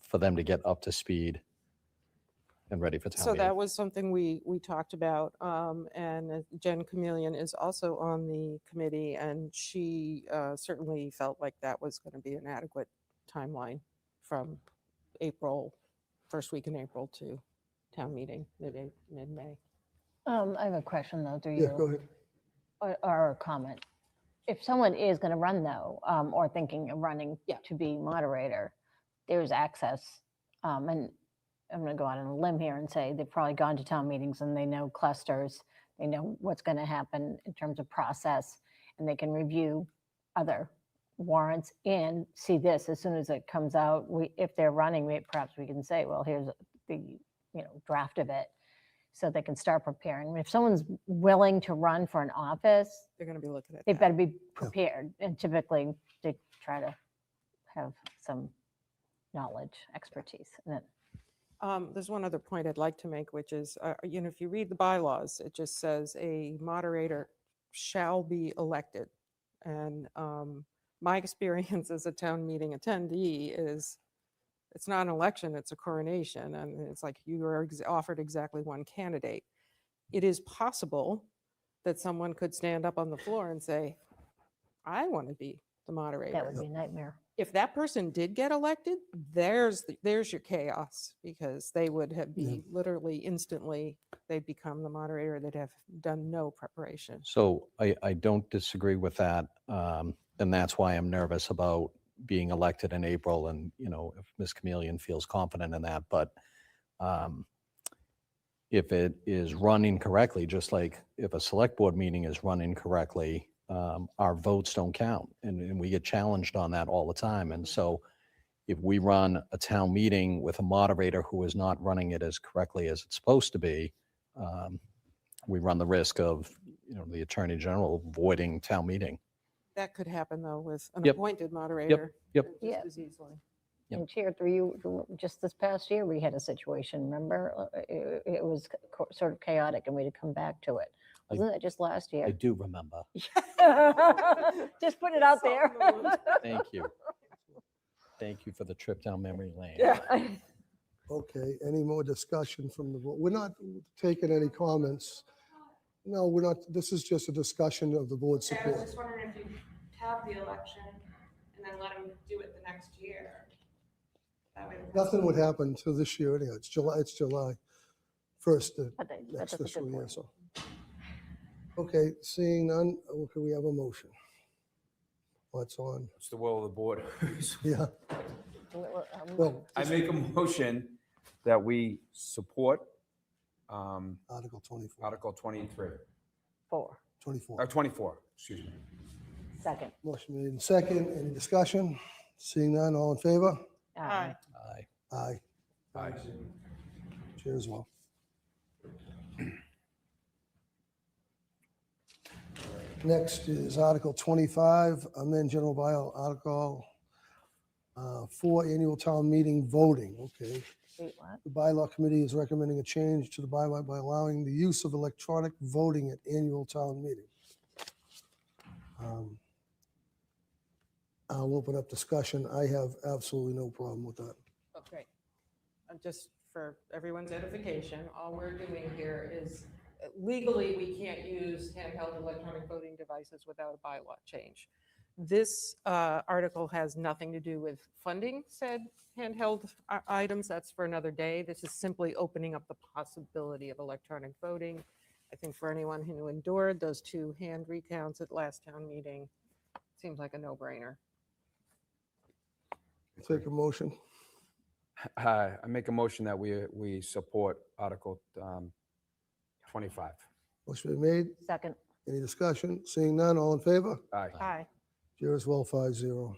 Speaker 13: for them to get up to speed and ready for town
Speaker 15: So
Speaker 13: meeting.
Speaker 15: that was something we talked about, and Jen Chameleon is also on the committee, and she certainly felt like that was going to be an adequate timeline from April, first week in April to town meeting, mid-May.
Speaker 8: I have a question though, do
Speaker 1: Yeah, go
Speaker 8: you,
Speaker 1: ahead.
Speaker 8: or a comment? If someone is going to run though, or thinking of running
Speaker 15: Yeah.
Speaker 8: to be moderator, there's access. And I'm going to go out on a limb here and say they've probably gone to town meetings and they know clusters, they know what's going to happen in terms of process, and they can review other warrants and see this as soon as it comes out. If they're running, perhaps we can say, well, here's the draft of it, so they can start preparing. If someone's willing to run for an office,
Speaker 15: They're going to be looking at
Speaker 8: they
Speaker 15: that.
Speaker 8: better be prepared. And typically they try to have some knowledge, expertise in it.
Speaker 15: There's one other point I'd like to make, which is, if you read the bylaws, it just says a moderator shall be elected. And my experience as a town meeting attendee is it's not an election, it's a coronation. And it's like you are offered exactly one candidate. It is possible that someone could stand up on the floor and say, I want to be the moderator.
Speaker 8: That would be a nightmare.
Speaker 15: If that person did get elected, there's your chaos, because they would have be literally instantly, they'd become the moderator. They'd have done no preparation.
Speaker 13: So I don't disagree with that. And that's why I'm nervous about being elected in April. And, if Ms. Chameleon feels confident in that, but if it is run incorrectly, just like if a select board meeting is run incorrectly, our votes don't count, and we get challenged on that all the time. And so if we run a town meeting with a moderator who is not running it as correctly as it's supposed to be, we run the risk of, the Attorney General voiding town meeting.
Speaker 15: That could happen though with an
Speaker 13: Yep.
Speaker 15: appointed moderator.
Speaker 13: Yep.
Speaker 15: just
Speaker 8: Yeah.
Speaker 15: as easily.
Speaker 13: Yep.
Speaker 8: And Chair, through you, just this past year, we had a situation, remember? It was sort of chaotic and we had to come back to it. Wasn't it just last year?
Speaker 13: I do remember.
Speaker 8: Just put it out there.
Speaker 13: Thank you. Thank you for the trip down memory lane.
Speaker 15: Yeah.
Speaker 1: Okay, any more discussion from the board? We're not taking any comments. No, we're not. This is just a discussion of the board
Speaker 11: I was
Speaker 1: support.
Speaker 11: just wondering if you have the election and then let them do it the next year. That way.
Speaker 1: Nothing would happen till this year anyhow. It's July 1st,
Speaker 8: But that-
Speaker 1: next
Speaker 8: that's a good
Speaker 1: fiscal year,
Speaker 8: point.
Speaker 1: so. Okay, seeing none, can we have a motion? What's on?
Speaker 6: It's the will of the board.
Speaker 1: Yeah, well,
Speaker 6: I make a motion that we support
Speaker 1: Article 24,
Speaker 6: Article 23,
Speaker 1: 24.
Speaker 6: 24, excuse me.
Speaker 8: Second.
Speaker 1: Motion made in second. Any discussion? Seeing none, all in favor?
Speaker 15: Aye.
Speaker 13: Aye.
Speaker 1: Aye.
Speaker 6: Aye.
Speaker 1: Chair as well. Next is Article 25, amend general bylaw Article 4, annual town meeting voting. Okay.
Speaker 8: Wait, what?
Speaker 1: The bylaw committee is recommending a change to the bylaw by allowing the use of electronic voting at annual town meeting. I'll open up discussion. I have absolutely no problem with that.
Speaker 15: Okay. Just for everyone's edification, all we're doing here is legally, we can't use handheld electronic voting devices without a bylaw change. This article has nothing to do with funding said handheld items. That's for another day. This is simply opening up the possibility of electronic voting. I think for anyone who endured those 2 hand recounts at last town meeting, seems like a no-brainer.
Speaker 1: Take a motion.
Speaker 6: I make a motion that we support Article 25.
Speaker 1: Motion been made.
Speaker 8: Second.
Speaker 1: Any discussion? Seeing none, all in favor?
Speaker 6: Aye.
Speaker 15: Aye.
Speaker 1: Chair as well, 5-0.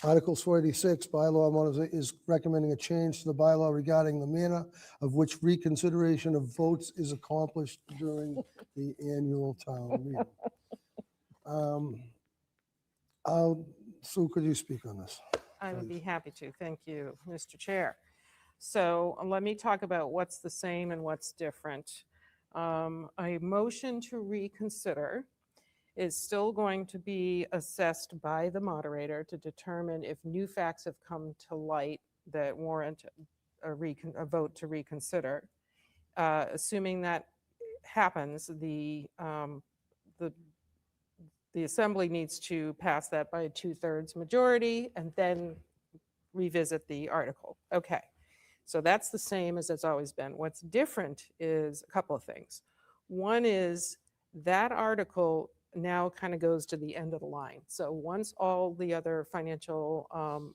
Speaker 1: Article 486, bylaw is recommending a change to the bylaw regarding the manner of which reconsideration of votes is accomplished during the annual town meeting. Sue, could you speak on this?
Speaker 15: I would be happy to. Thank you, Mr. Chair. So let me talk about what's the same and what's different. A motion to reconsider is still going to be assessed by the moderator to determine if new facts have come to light that warrant a vote to reconsider. Assuming that happens, the assembly needs to pass that by a 2/3 majority and then revisit the article. Okay, so that's the same as it's always been. What's different is a couple of things. One is that article now kind of goes to the end of the line. So once all the other financial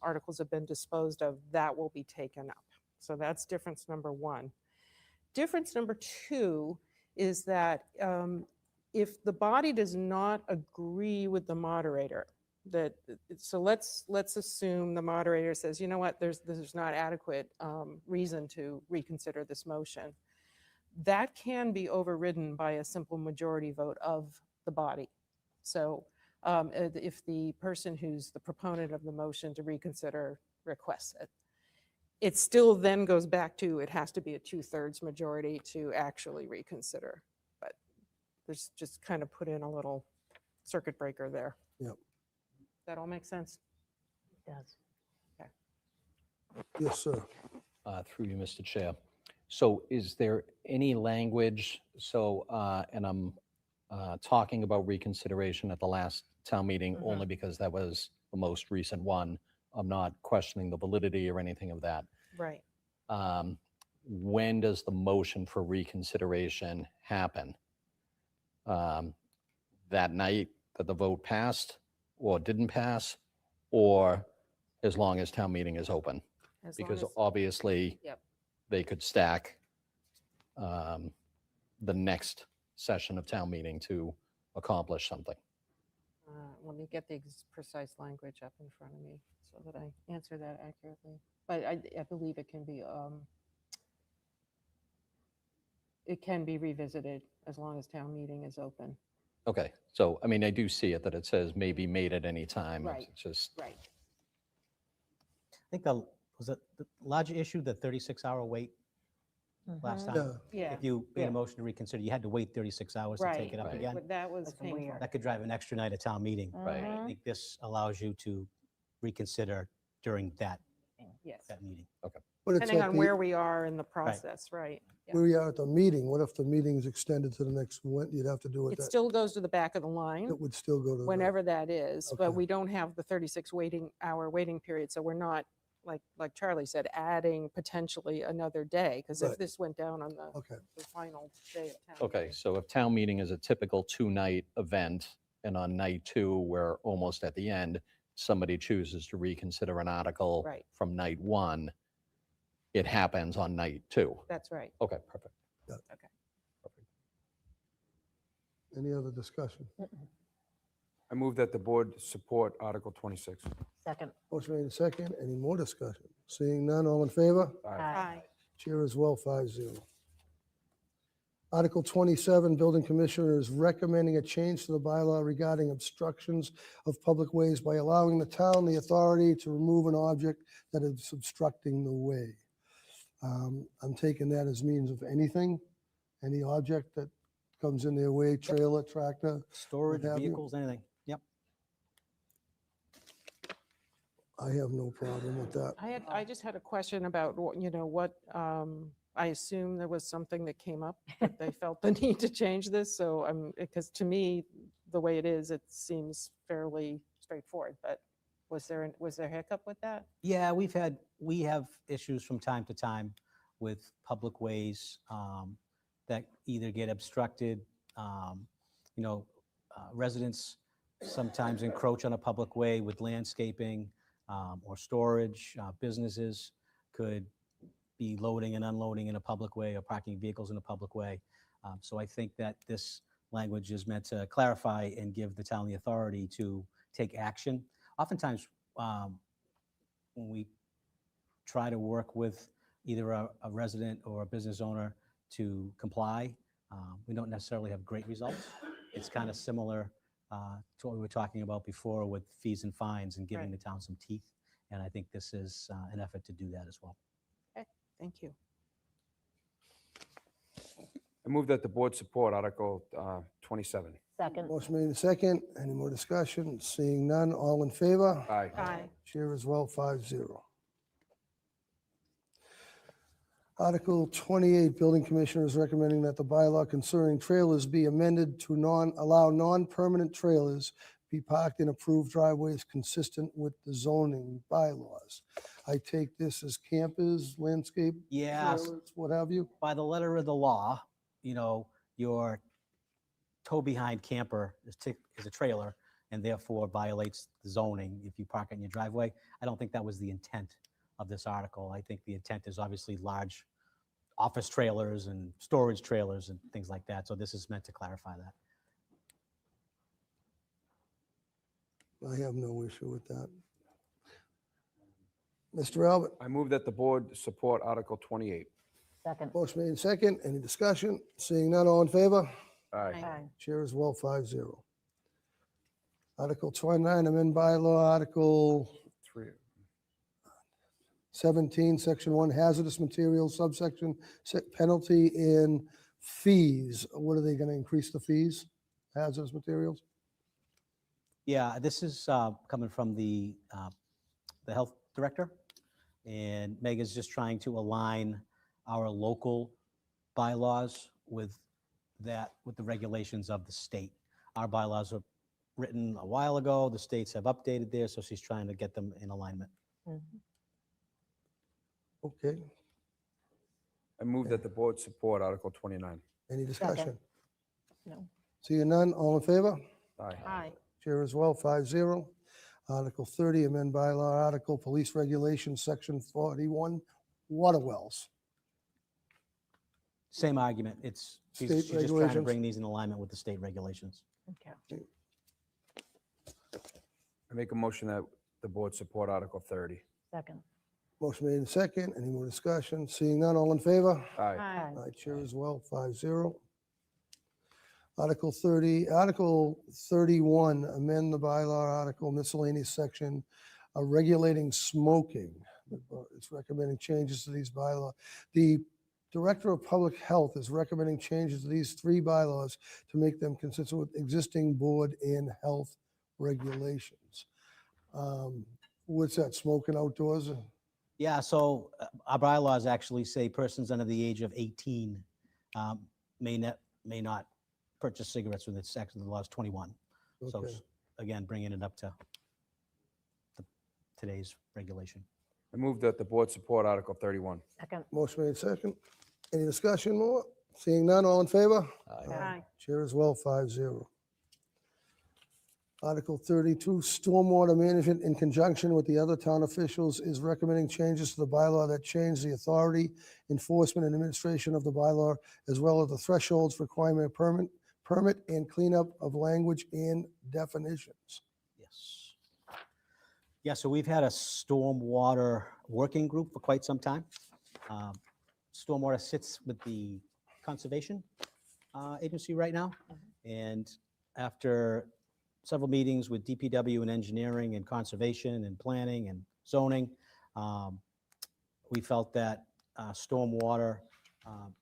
Speaker 15: articles have been disposed of, that will be taken up. So that's difference number one. Difference number two is that if the body does not agree with the moderator, so let's assume the moderator says, you know what, there's not adequate reason to reconsider this motion. That can be overridden by a simple majority vote of the body. So if the person who's the proponent of the motion to reconsider requests it, it still then goes back to, it has to be a 2/3 majority to actually reconsider. But there's just kind of put in a little circuit breaker there.
Speaker 1: Yep.
Speaker 15: That all make sense?
Speaker 8: It does.
Speaker 15: Okay.
Speaker 1: Yes, sir.
Speaker 13: Through you, Mr. Chair. So is there any language, so, and I'm talking about reconsideration at the last town meeting only because that was the most recent one. I'm not questioning the validity or anything of that.
Speaker 15: Right.
Speaker 13: When does the motion for reconsideration happen? That night that the vote passed or didn't pass, or as long as town meeting is open?
Speaker 15: As long
Speaker 13: Because
Speaker 15: as-
Speaker 13: obviously
Speaker 15: Yep.
Speaker 13: they could stack the next session of town meeting to accomplish something.
Speaker 15: Let me get the precise language up in front of me so that I answer that accurately. But I believe it can be revisited as long as town meeting is open.
Speaker 13: Okay, so, I mean, I do see it that it says may be made at any time.
Speaker 15: Right.
Speaker 13: It's just,
Speaker 15: Right.
Speaker 9: I think was it the larger issue, the 36-hour wait last time?
Speaker 1: Yeah.
Speaker 15: Yeah.
Speaker 9: If you made
Speaker 15: yeah.
Speaker 9: a motion to reconsider, you had to wait 36 hours to
Speaker 15: Right.
Speaker 9: take it up
Speaker 13: Right.
Speaker 9: again.
Speaker 15: But that was
Speaker 8: That's
Speaker 15: painful.
Speaker 8: weird.
Speaker 9: That could drive an extra night at town meeting.
Speaker 13: Right.
Speaker 9: I think this allows you to reconsider during that
Speaker 15: Yes.
Speaker 9: meeting.
Speaker 1: But it's
Speaker 15: Depending
Speaker 1: at
Speaker 15: on
Speaker 1: the-
Speaker 15: where we are in the process, right? Yeah.
Speaker 1: where we are at the meeting. What if the meeting is extended to the next one? You'd have to do it
Speaker 15: It
Speaker 1: that,
Speaker 15: still goes to the back of the line.
Speaker 1: it would still go to. the-
Speaker 15: Whenever that is,
Speaker 1: Okay.
Speaker 15: but we don't have the 36-hour waiting period, so we're not, like Charlie said, adding potentially another day, because if
Speaker 1: Right.
Speaker 15: this went down on
Speaker 1: Okay.
Speaker 15: the final day of town.
Speaker 13: okay,
Speaker 15: meeting.
Speaker 13: so if town meeting is a typical 2-night event, and on night 2, we're almost at the end, somebody chooses to reconsider an article
Speaker 15: Right.
Speaker 13: from night 1, it happens on night 2.
Speaker 15: That's right.
Speaker 13: Okay, perfect.
Speaker 15: Okay.
Speaker 1: Any other discussion?
Speaker 6: I move that the board support Article 26.
Speaker 8: Second.
Speaker 1: Motion made in second. Any more discussion? Seeing none, all in favor?
Speaker 15: Aye.
Speaker 1: Chair as well, 5-0. Article 27, Building Commissioner is recommending a change to the bylaw regarding obstructions of public ways by allowing the town the authority to remove an object that is obstructing the way. I'm taking that as means of anything, any object that comes in their way, trailer, tractor.
Speaker 9: Storage,
Speaker 1: have you?
Speaker 9: vehicles, anything. Yep.
Speaker 1: I have no problem with that.
Speaker 15: I just had a question about, what, I assume there was something that came up that they felt the need to change this. So because to me, the way it is, it seems fairly straightforward, but was there a hiccup with that?
Speaker 9: Yeah, we have issues from time to time with public ways that either get obstructed. You know, residents sometimes encroach on a public way with landscaping or storage. Businesses could be loading and unloading in a public way or parking vehicles in a public way. So I think that this language is meant to clarify and give the town the authority to take action. Oftentimes, when we try to work with either a resident or a business owner to comply, we don't necessarily have great results. It's kind of similar to what we were talking about before with fees and fines and giving the town some teeth. And I think this is an effort to do that as well.
Speaker 15: Okay, thank you.
Speaker 6: I move that the board support Article 27.
Speaker 8: Second.
Speaker 1: Motion made in second. Any more discussion? Seeing none, all in favor?
Speaker 6: Aye.
Speaker 15: Aye.
Speaker 1: Chair as well, 5-0. Article 28, Building Commissioner is recommending that the bylaw concerning trailers be amended to allow non-permanent trailers be parked in approved driveways consistent with the zoning bylaws. I take this as campers, landscape
Speaker 9: Yes.
Speaker 1: trailers, what have you?
Speaker 9: By the letter of the law, your tow behind camper is a trailer and therefore violates the zoning if you park it in your driveway. I don't think that was the intent of this article. I think the intent is obviously large office trailers and storage trailers and things like that. So this is meant to clarify that.
Speaker 1: I have no issue with that. Mr. Albert?
Speaker 6: I move that the board support Article 28.
Speaker 8: Second.
Speaker 1: Motion made in second. Any discussion? Seeing none, all in favor?
Speaker 6: Aye.
Speaker 1: Chair as well, 5-0. Article 29, amend bylaw, Article 17, Section 1, hazardous materials, subsection, penalty and fees. What are they going to increase the fees? Hazardous materials?
Speaker 9: Yeah, this is coming from the health director. And Meg is just trying to align our local bylaws with the regulations of the state. Our bylaws were written a while ago. The states have updated theirs, so she's trying to get them in alignment.
Speaker 1: Okay.
Speaker 6: I move that the board support Article 29.
Speaker 1: Any discussion?
Speaker 8: No.
Speaker 1: Seeing none, all in favor?
Speaker 6: Aye.
Speaker 15: Aye.
Speaker 1: Chair as well, 5-0. Article 30, amend bylaw article, police regulations, Section 41, water wells.
Speaker 9: Same argument. She's just trying to
Speaker 1: regulations.
Speaker 9: bring these in alignment with the state regulations.
Speaker 8: Okay.
Speaker 6: I make a motion that the board support Article 30.
Speaker 8: Second.
Speaker 1: Motion made in second. Any more discussion? Seeing none, all in favor?
Speaker 6: Aye.
Speaker 1: Aye, chair as well, 5-0. Article 30, Article 31, amend the bylaw article miscellaneous section regulating smoking. It's recommending changes to these bylaws. The Director of Public Health is recommending changes to these three bylaws to make them consistent with existing board and health regulations. What's that, smoking outdoors?
Speaker 9: Yeah, so our bylaws actually say persons under the age of 18 may not purchase cigarettes when it's actually the law is 21. So
Speaker 1: Okay.
Speaker 9: again, bringing it up to today's regulation.
Speaker 6: I move that the board support Article 31.
Speaker 8: Second.
Speaker 1: Motion made second. Any discussion more? Seeing none, all in favor?
Speaker 15: Aye.
Speaker 1: Chair as well, 5-0. Article 32, stormwater management in conjunction with the other town officials is recommending changes to the bylaw that change the authority, enforcement, and administration of the bylaw, as well as the thresholds for requirement of permit and cleanup of language and definitions.
Speaker 9: Yes. Yeah, so we've had a stormwater working group for quite some time. Stormwater sits with the conservation agency right now. And after several meetings with DPW and engineering and conservation and planning and zoning, we felt that stormwater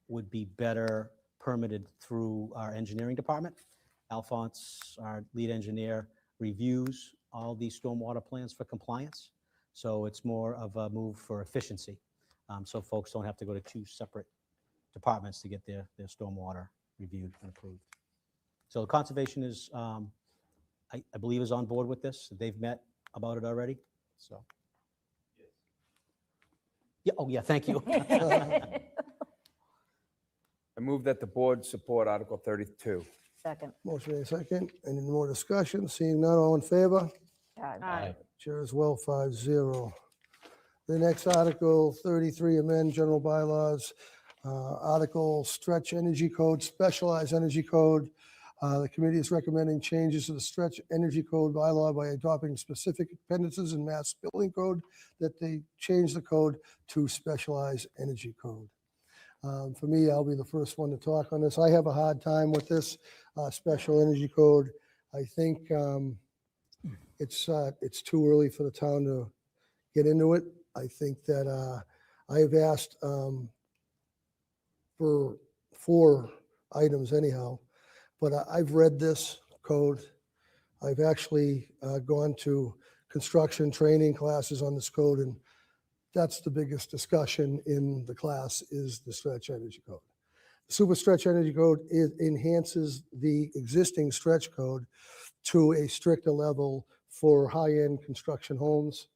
Speaker 9: would be better permitted through our engineering department. Alphonse, our lead engineer, reviews all these stormwater plans for compliance. So it's more of a move for efficiency. So folks don't have to go to two separate departments to get their stormwater reviewed and approved. So conservation is, I believe, is on board with this. They've met about it already, so. Yeah, oh yeah, thank you.
Speaker 6: I move that the board support Article 32.
Speaker 8: Second.
Speaker 1: Motion made second. Any more discussion? Seeing none, all in favor?
Speaker 8: Aye.
Speaker 1: Chair as well, 5-0. The next Article 33, amend general bylaws. Article Stretch Energy Code, Specialized Energy Code. The committee is recommending changes to the Stretch Energy Code bylaw by adopting specific appendices in Mass Building Code, that they change the code to Specialized Energy Code. For me, I'll be the first one to talk on this. I have a hard time with this special energy code. I think it's too early for the town to get into it. I think that I have asked for 4 items anyhow, but I've read this code. I've actually gone to construction training classes on this code, and that's the biggest discussion in the class is the stretch energy code. The super stretch energy code enhances the existing stretch code to a stricter level for high-end construction homes,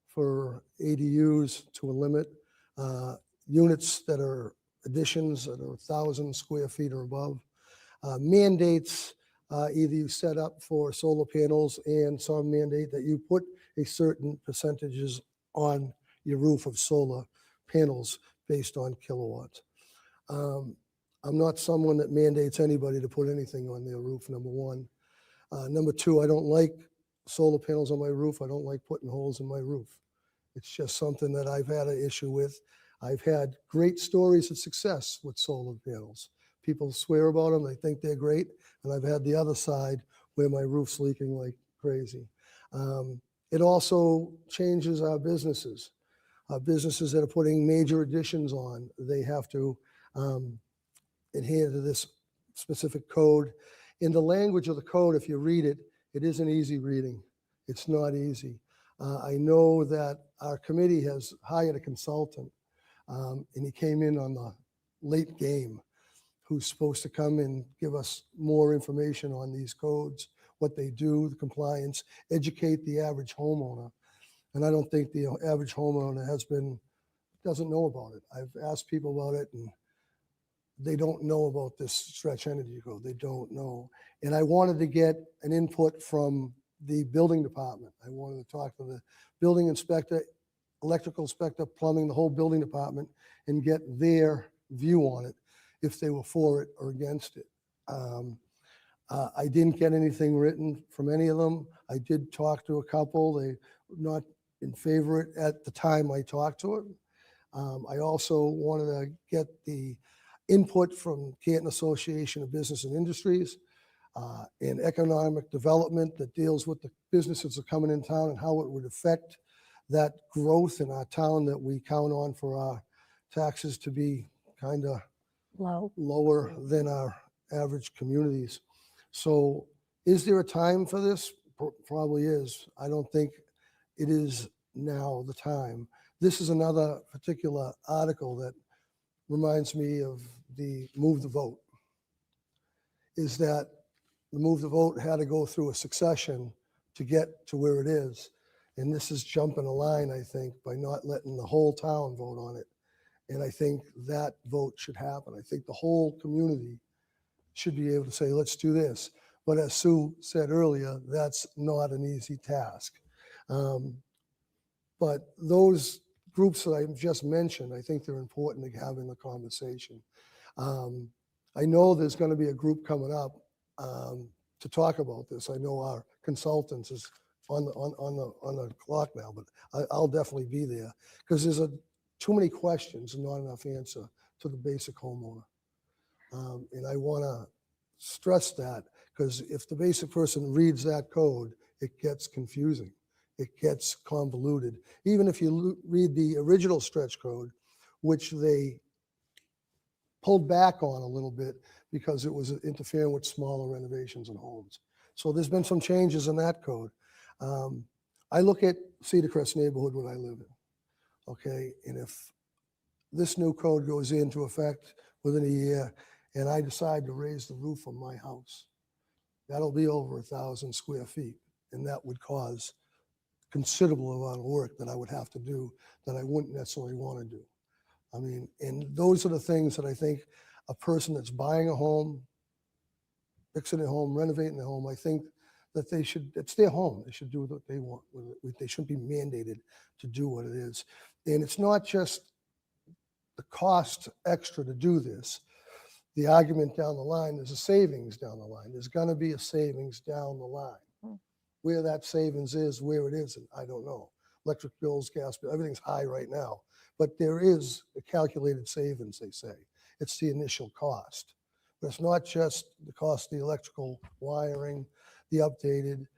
Speaker 1: for ADUs to a limit, units that are additions that are 1,000 square feet or above, mandates either you set up for solar panels, and some mandate that you put a certain percentages on your roof of solar panels based on kilowatts. I'm not someone that mandates anybody to put anything on their roof, number one. Number two, I don't like solar panels on my roof. I don't like putting holes in my roof. It's just something that I've had an issue with. I've had great stories of success with solar panels. People swear about them, they think they're great, and I've had the other side where my roof's leaking like crazy. It also changes our businesses. Businesses that are putting major additions on, they have to adhere to this specific code. In the language of the code, if you read it, it isn't easy reading. It's not easy. I know that our committee has hired a consultant, and he came in on the late game, who's supposed to come and give us more information on these codes, what they do, the compliance, educate the average homeowner. And I don't think the average homeowner doesn't know about it. I've asked people about it, and they don't know about this stretch energy code. They don't know. And I wanted to get an input from the building department. I wanted to talk to the building inspector, electrical inspector, plumbing, the whole building department, and get their view on it, if they were for it or against it. I didn't get anything written from any of them. I did talk to a couple. They were not in favor of it at the time I talked to it. I also wanted to get the input from Canton Association of Business and Industries and economic development that deals with the businesses that are coming in town and how it would affect that growth in our town that we count on for our taxes to be kind of lower than our average communities. So is there a time for this? Probably is. I don't think it is now the time. This is another particular article that reminds me of the move the vote. Is that the move the vote had to go through a succession to get to where it is. And this is jumping a line, I think, by not letting the whole town vote on it. And I think that vote should happen. I think the whole community should be able to say, let's do this. But as Sue said earlier, that's not an easy task. But those groups that I've just mentioned, I think they're important to have in the conversation. I know there's going to be a group coming up to talk about this. I know our consultants is on the clock now, but I'll definitely be there because there's too many questions and not enough answer to the basic homeowner. And I want to stress that because if the basic person reads that code, it gets confusing. It gets convoluted. Even if you read the original stretch code, which they pulled back on a little bit because it was interfering with smaller renovations and homes. So there's been some changes in that code. I look at Cedar Crest neighborhood when I live in, okay? And if this new code goes into effect within a year and I decide to raise the roof on my house, that'll be over 1,000 square feet. And that would cause considerable amount of work that I would have to do that I wouldn't necessarily want to do. I mean, and those are the things that I think a person that's buying a home, fixing a home, renovating a home, I think that they should, it's their home. They should do what they want with it. They shouldn't be mandated to do what it is. And it's not just the cost extra to do this. The argument down the line, there's a savings down the line. There's gonna be a savings down the line. Where that savings is, where it isn't, I don't know. Electric bills, gas bills, everything's high right now. But there is a calculated savings, they say. It's the initial cost. But it's not just the cost of the electrical wiring, the updated.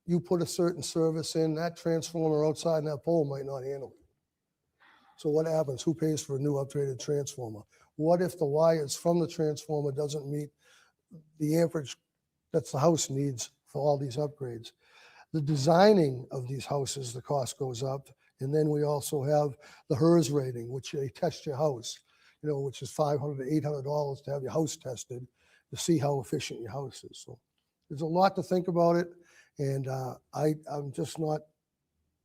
Speaker 1: You put a certain service in, that transformer outside in that pole might not handle it. So what happens? Who pays for a new upgraded transformer? What if the wires from the transformer doesn't meet the amperage that the house needs for all these upgrades? The designing of these houses, the cost goes up. And then we also have the HERS rating, which they test your house, you know, which is $500 to $800 to have your house tested to see how efficient your house is. So there's a lot to think about it. And I'm just not,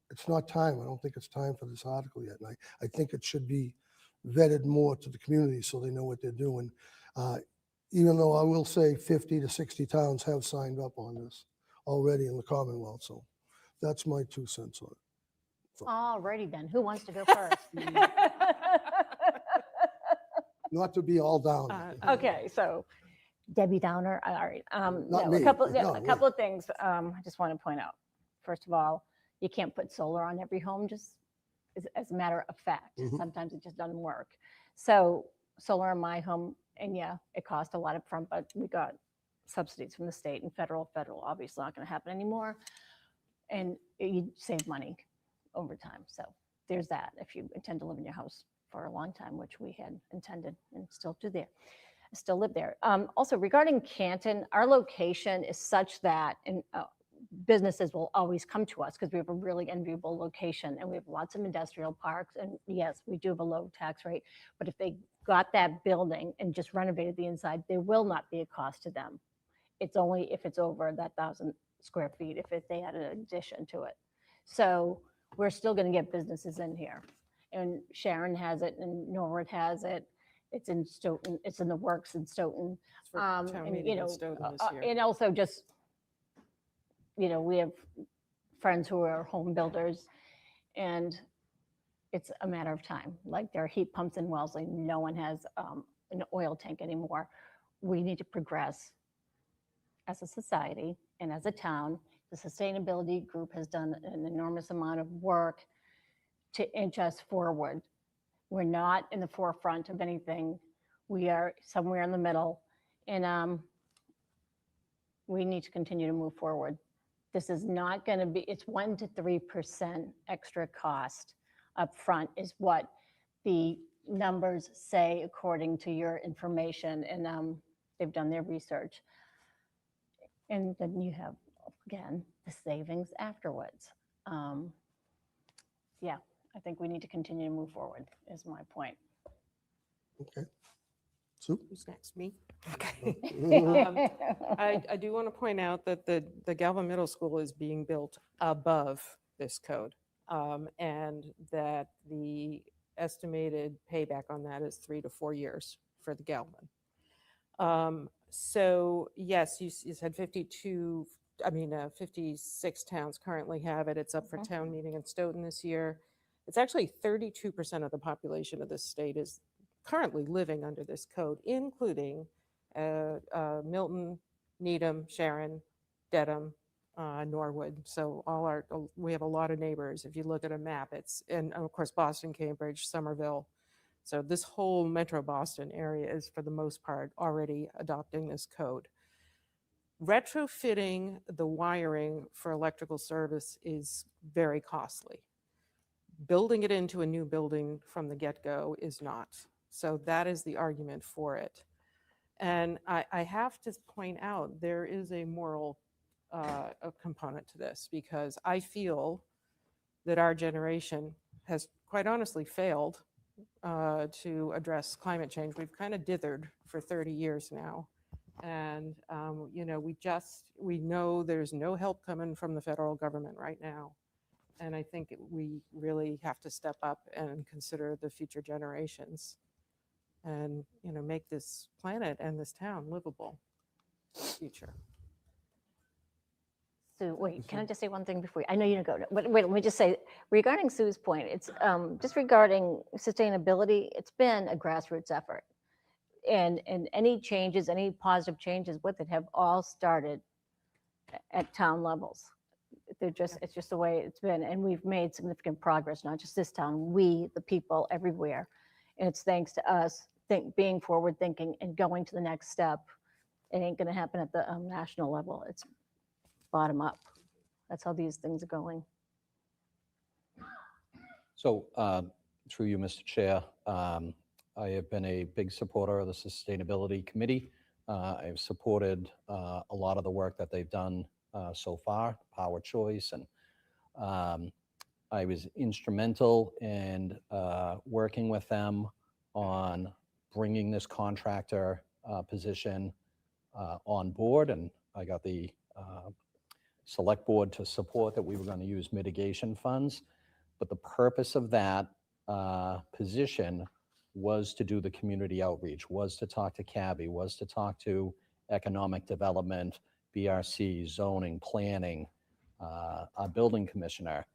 Speaker 1: it's not time. I don't think it's time for this article yet. And I think it should be vetted more to the community so they know what they're doing. Even though I will say 50 to 60 towns have signed up on this already in the Commonwealth. So that's my 2 cents on it.
Speaker 8: Alrighty then, who wants to go first?
Speaker 1: Not to be all down.
Speaker 8: Okay, so Debbie Downer, all right.
Speaker 1: Not
Speaker 8: No,
Speaker 1: me,
Speaker 8: a couple,
Speaker 1: no,
Speaker 8: a couple of things I just want to point out. First of all, you can't put solar on every home, just as a matter of fact.
Speaker 1: Mhm.
Speaker 8: Sometimes it just doesn't work. So solar in my home, and yeah, it cost a lot up front, but we got subsidies from the state and federal. Federal obviously not going to happen anymore. And you save money over time. So there's that if you intend to live in your house for a long time, which we had intended and still live there. Also regarding Canton, our location is such that businesses will always come to us because we have a really enviable location and we have lots of industrial parks. And yes, we do have a low tax rate, but if they got that building and just renovated the inside, there will not be a cost to them. It's only if it's over that 1,000 square feet, if they had an addition to it. So we're still going to get businesses in here. And Sharon has it and Norwood has it. It's in Stoughton, it's in the works in Stoughton.
Speaker 15: It's for town
Speaker 8: And,
Speaker 15: meeting
Speaker 8: you know,
Speaker 15: in Stoughton this year.
Speaker 8: and also just, you know, we have friends who are home builders and it's a matter of time. Like there are heat pumps in Wellesley. No one has an oil tank anymore. We need to progress as a society and as a town. The sustainability group has done an enormous amount of work to inch us forward. We're not in the forefront of anything. We are somewhere in the middle, and we need to continue to move forward. This is not going to be, it's 1% to 3% extra cost up front is what the numbers say according to your information, and they've done their research. And then you have, again, the savings afterwards. Yeah, I think we need to continue to move forward is my point.
Speaker 1: Okay. Sue?
Speaker 15: Who's next? Me? Okay. I do want to point out that the Galvin Middle School is being built above this code, and that the estimated payback on that is 3 to 4 years for the Galvin. So yes, you said 56 towns currently have it. It's up for town meeting in Stoughton this year. It's actually 32% of the population of this state is currently living under this code, including Milton, Needham, Sharon, Dedham, Norwood. So we have a lot of neighbors. If you look at a map, and of course, Boston, Cambridge, Somerville. So this whole Metro Boston area is for the most part already adopting this code. Retrofitting the wiring for electrical service is very costly. Building it into a new building from the get-go is not. So that is the argument for it. And I have to point out, there is a moral a component to this, because I feel that our generation has quite honestly failed to address climate change. We've kind of dithered for 30 years now. And, we know there's no help coming from the federal government right now. And I think we really have to step up and consider the future generations and, make this planet and this town livable future.
Speaker 8: Sue, wait, can I just say one thing before, I know you don't go, but wait, let me just say, regarding Sue's point, it's just regarding sustainability, it's been a grassroots effort. And any changes, any positive changes with it have all started at town levels. It's just the way it's been. And we've made significant progress, not just this town, we, the people everywhere. And it's thanks to us being forward thinking and going to the next step. It ain't gonna happen at the national level. It's bottom up. That's how these things are going.
Speaker 13: So through you, Mr. Chair, I have been a big supporter of the Sustainability Committee. I've supported a lot of the work that they've done so far, Power Choice, and I was instrumental in working with them on bringing this contractor position on board, and I got the select board to support that we were going to use mitigation funds. But the purpose of that position was to do the community outreach, was to talk to CABI, was to talk to economic development, BRC, zoning, planning, our building commissioner.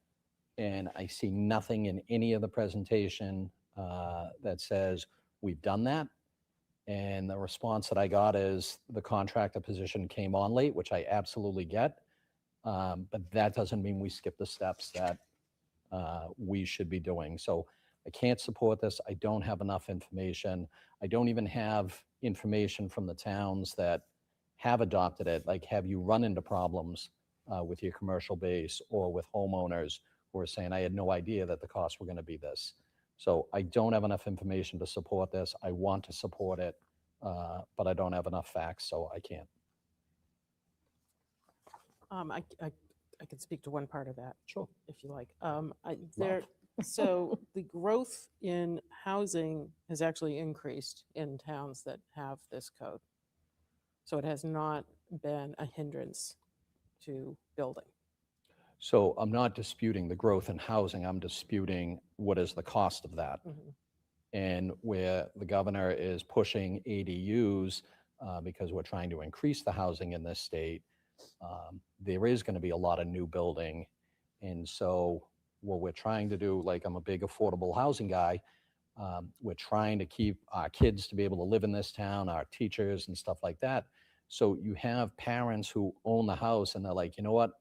Speaker 13: And I see nothing in any of the presentation that says we've done that. And the response that I got is the contractor position came on late, which I absolutely get. But that doesn't mean we skip the steps that we should be doing. So I can't support this. I don't have enough information. I don't even have information from the towns that have adopted it. Like, have you run into problems with your commercial base or with homeowners who are saying, I had no idea that the costs were going to be this. So I don't have enough information to support this. I want to support it, but I don't have enough facts, so I can't.
Speaker 15: I can speak to one part of that.
Speaker 13: Sure.
Speaker 15: If you like. So the growth in housing has actually increased in towns that have this code. So it has not been a hindrance to building.
Speaker 13: So I'm not disputing the growth in housing. I'm disputing what is the cost of that.
Speaker 15: Mm-hmm.
Speaker 13: And where the governor is pushing ADUs because we're trying to increase the housing in this state, there is going to be a lot of new building. And so what we're trying to do, like, I'm a big affordable housing guy, we're trying to keep our kids to be able to live in this town, our teachers and stuff like that. So you have parents who own the house and they're like, you know what,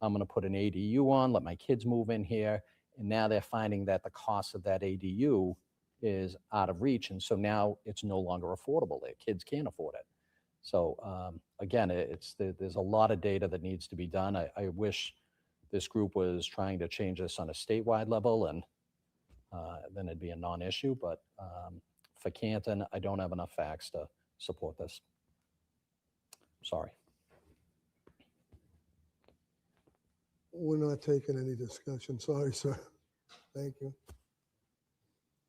Speaker 13: I'm going to put an ADU on, let my kids move in here. And now they're finding that the cost of that ADU is out of reach. And so now it's no longer affordable. Their kids can't afford it. So again, there's a lot of data that needs to be done. I wish this group was trying to change this on a statewide level, and then it'd be a non-issue. But for Canton, I don't have enough facts to support this. Sorry.
Speaker 1: We're not taking any discussion. Sorry, sir. Thank you.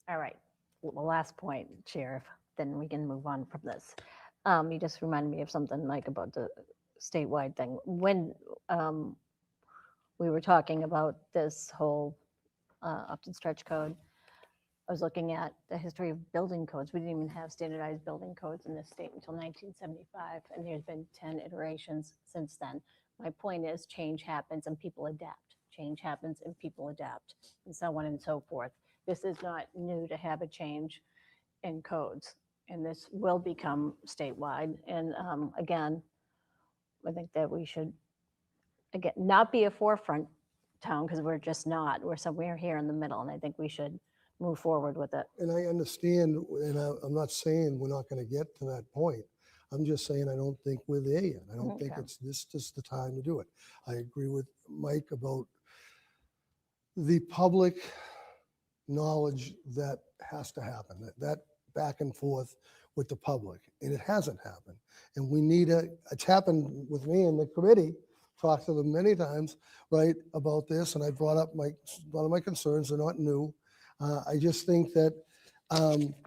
Speaker 8: All right, well, last point, Sheriff, then we can move on from this. You just reminded me of something, Mike, about the statewide thing. When we were talking about this whole Upton stretch code, I was looking at the history of building codes. We didn't even have standardized building codes in this state until 1975, and there's been 10 iterations since then. My point is, change happens and people adapt. Change happens and people adapt, and so on and so forth. This is not new to have a change in codes, and this will become statewide. And again, I think that we should, again, not be a forefront town, because we're just not. We're somewhere here in the middle, and I think we should move forward with it.
Speaker 1: And I understand, and I'm not saying we're not going to get to that point. I'm just saying I don't think we're there yet. I don't think it's just the time to do it. I agree with Mike about the public knowledge that has to happen, that back and forth with the public, and it hasn't happened. And we need it's happened with me in the committee talked to them many times, right, about this, and I brought up a lot of my concerns. They're not new. I just think that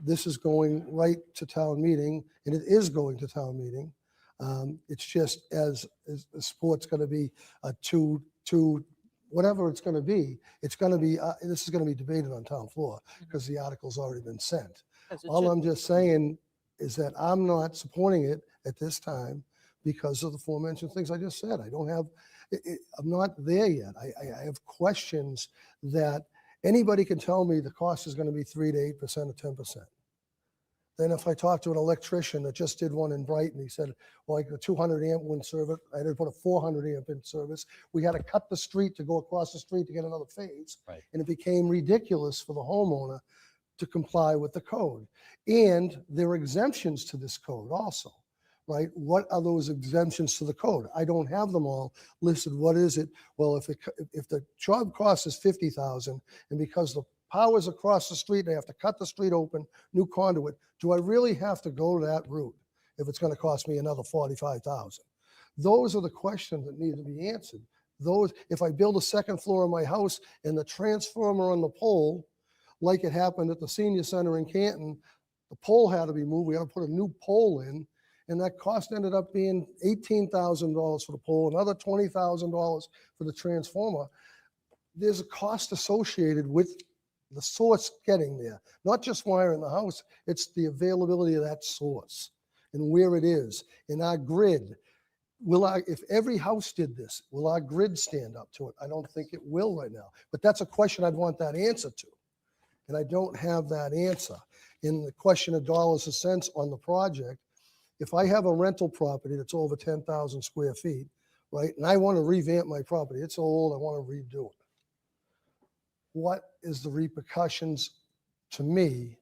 Speaker 1: this is going right to town meeting, and it is going to town meeting. It's just as the sport's going to be a two, whatever it's going to be, this is going to be debated on town floor because the article's already been sent. All I'm just saying is that I'm not supporting it at this time because of the aforementioned things I just said. I don't have, I'm not there yet. I have questions that anybody can tell me the cost is going to be 3 to 8% or 10%. Then if I talk to an electrician that just did one in Brighton, he said, well, like a 200 amp wouldn't serve it. I had to put a 400 amp in service. We had to cut the street to go across the street to get another phase.
Speaker 13: Right.
Speaker 1: And it became ridiculous for the homeowner to comply with the code. And there are exemptions to this code also, right? What are those exemptions to the code? I don't have them all listed. What is it? Well, if the job cost is $50,000 and because the power's across the street, they have to cut the street open, new conduit, do I really have to go that route if it's going to cost me another $45,000? Those are the questions that need to be answered. If I build a second floor in my house and the transformer on the pole, like it happened at the senior center in Canton, the pole had to be moved. We had to put a new pole in, and that cost ended up being $18,000 for the pole, another $20,000 for the transformer. There's a cost associated with the source getting there, not just wiring the house, it's the availability of that source and where it is in our grid. If every house did this, will our grid stand up to it? I don't think it will right now, but that's a question I'd want that answer to. And I don't have that answer. In the question of dollars and cents on the project, if I have a rental property that's over 10,000 square feet, right, and I want to revamp my property, it's old, I want to redo it. What is the repercussions to me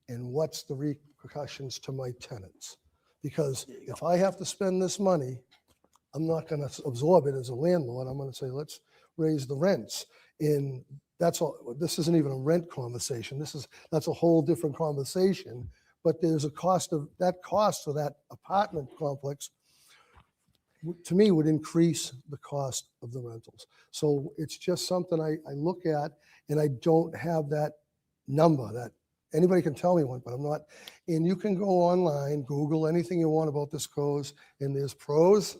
Speaker 1: and what's the repercussions to my tenants? Because if I have to spend this money, I'm not going to absorb it as a landlord. I'm going to say, let's raise the rents. And that's all. This isn't even a rent conversation. That's a whole different conversation. But there's a cost of that cost for that apartment complex, to me, would increase the cost of the rentals. So it's just something I look at, and I don't have that number that anybody can tell me one, but I'm not. And you can go online, Google anything you want about this code, and there's pros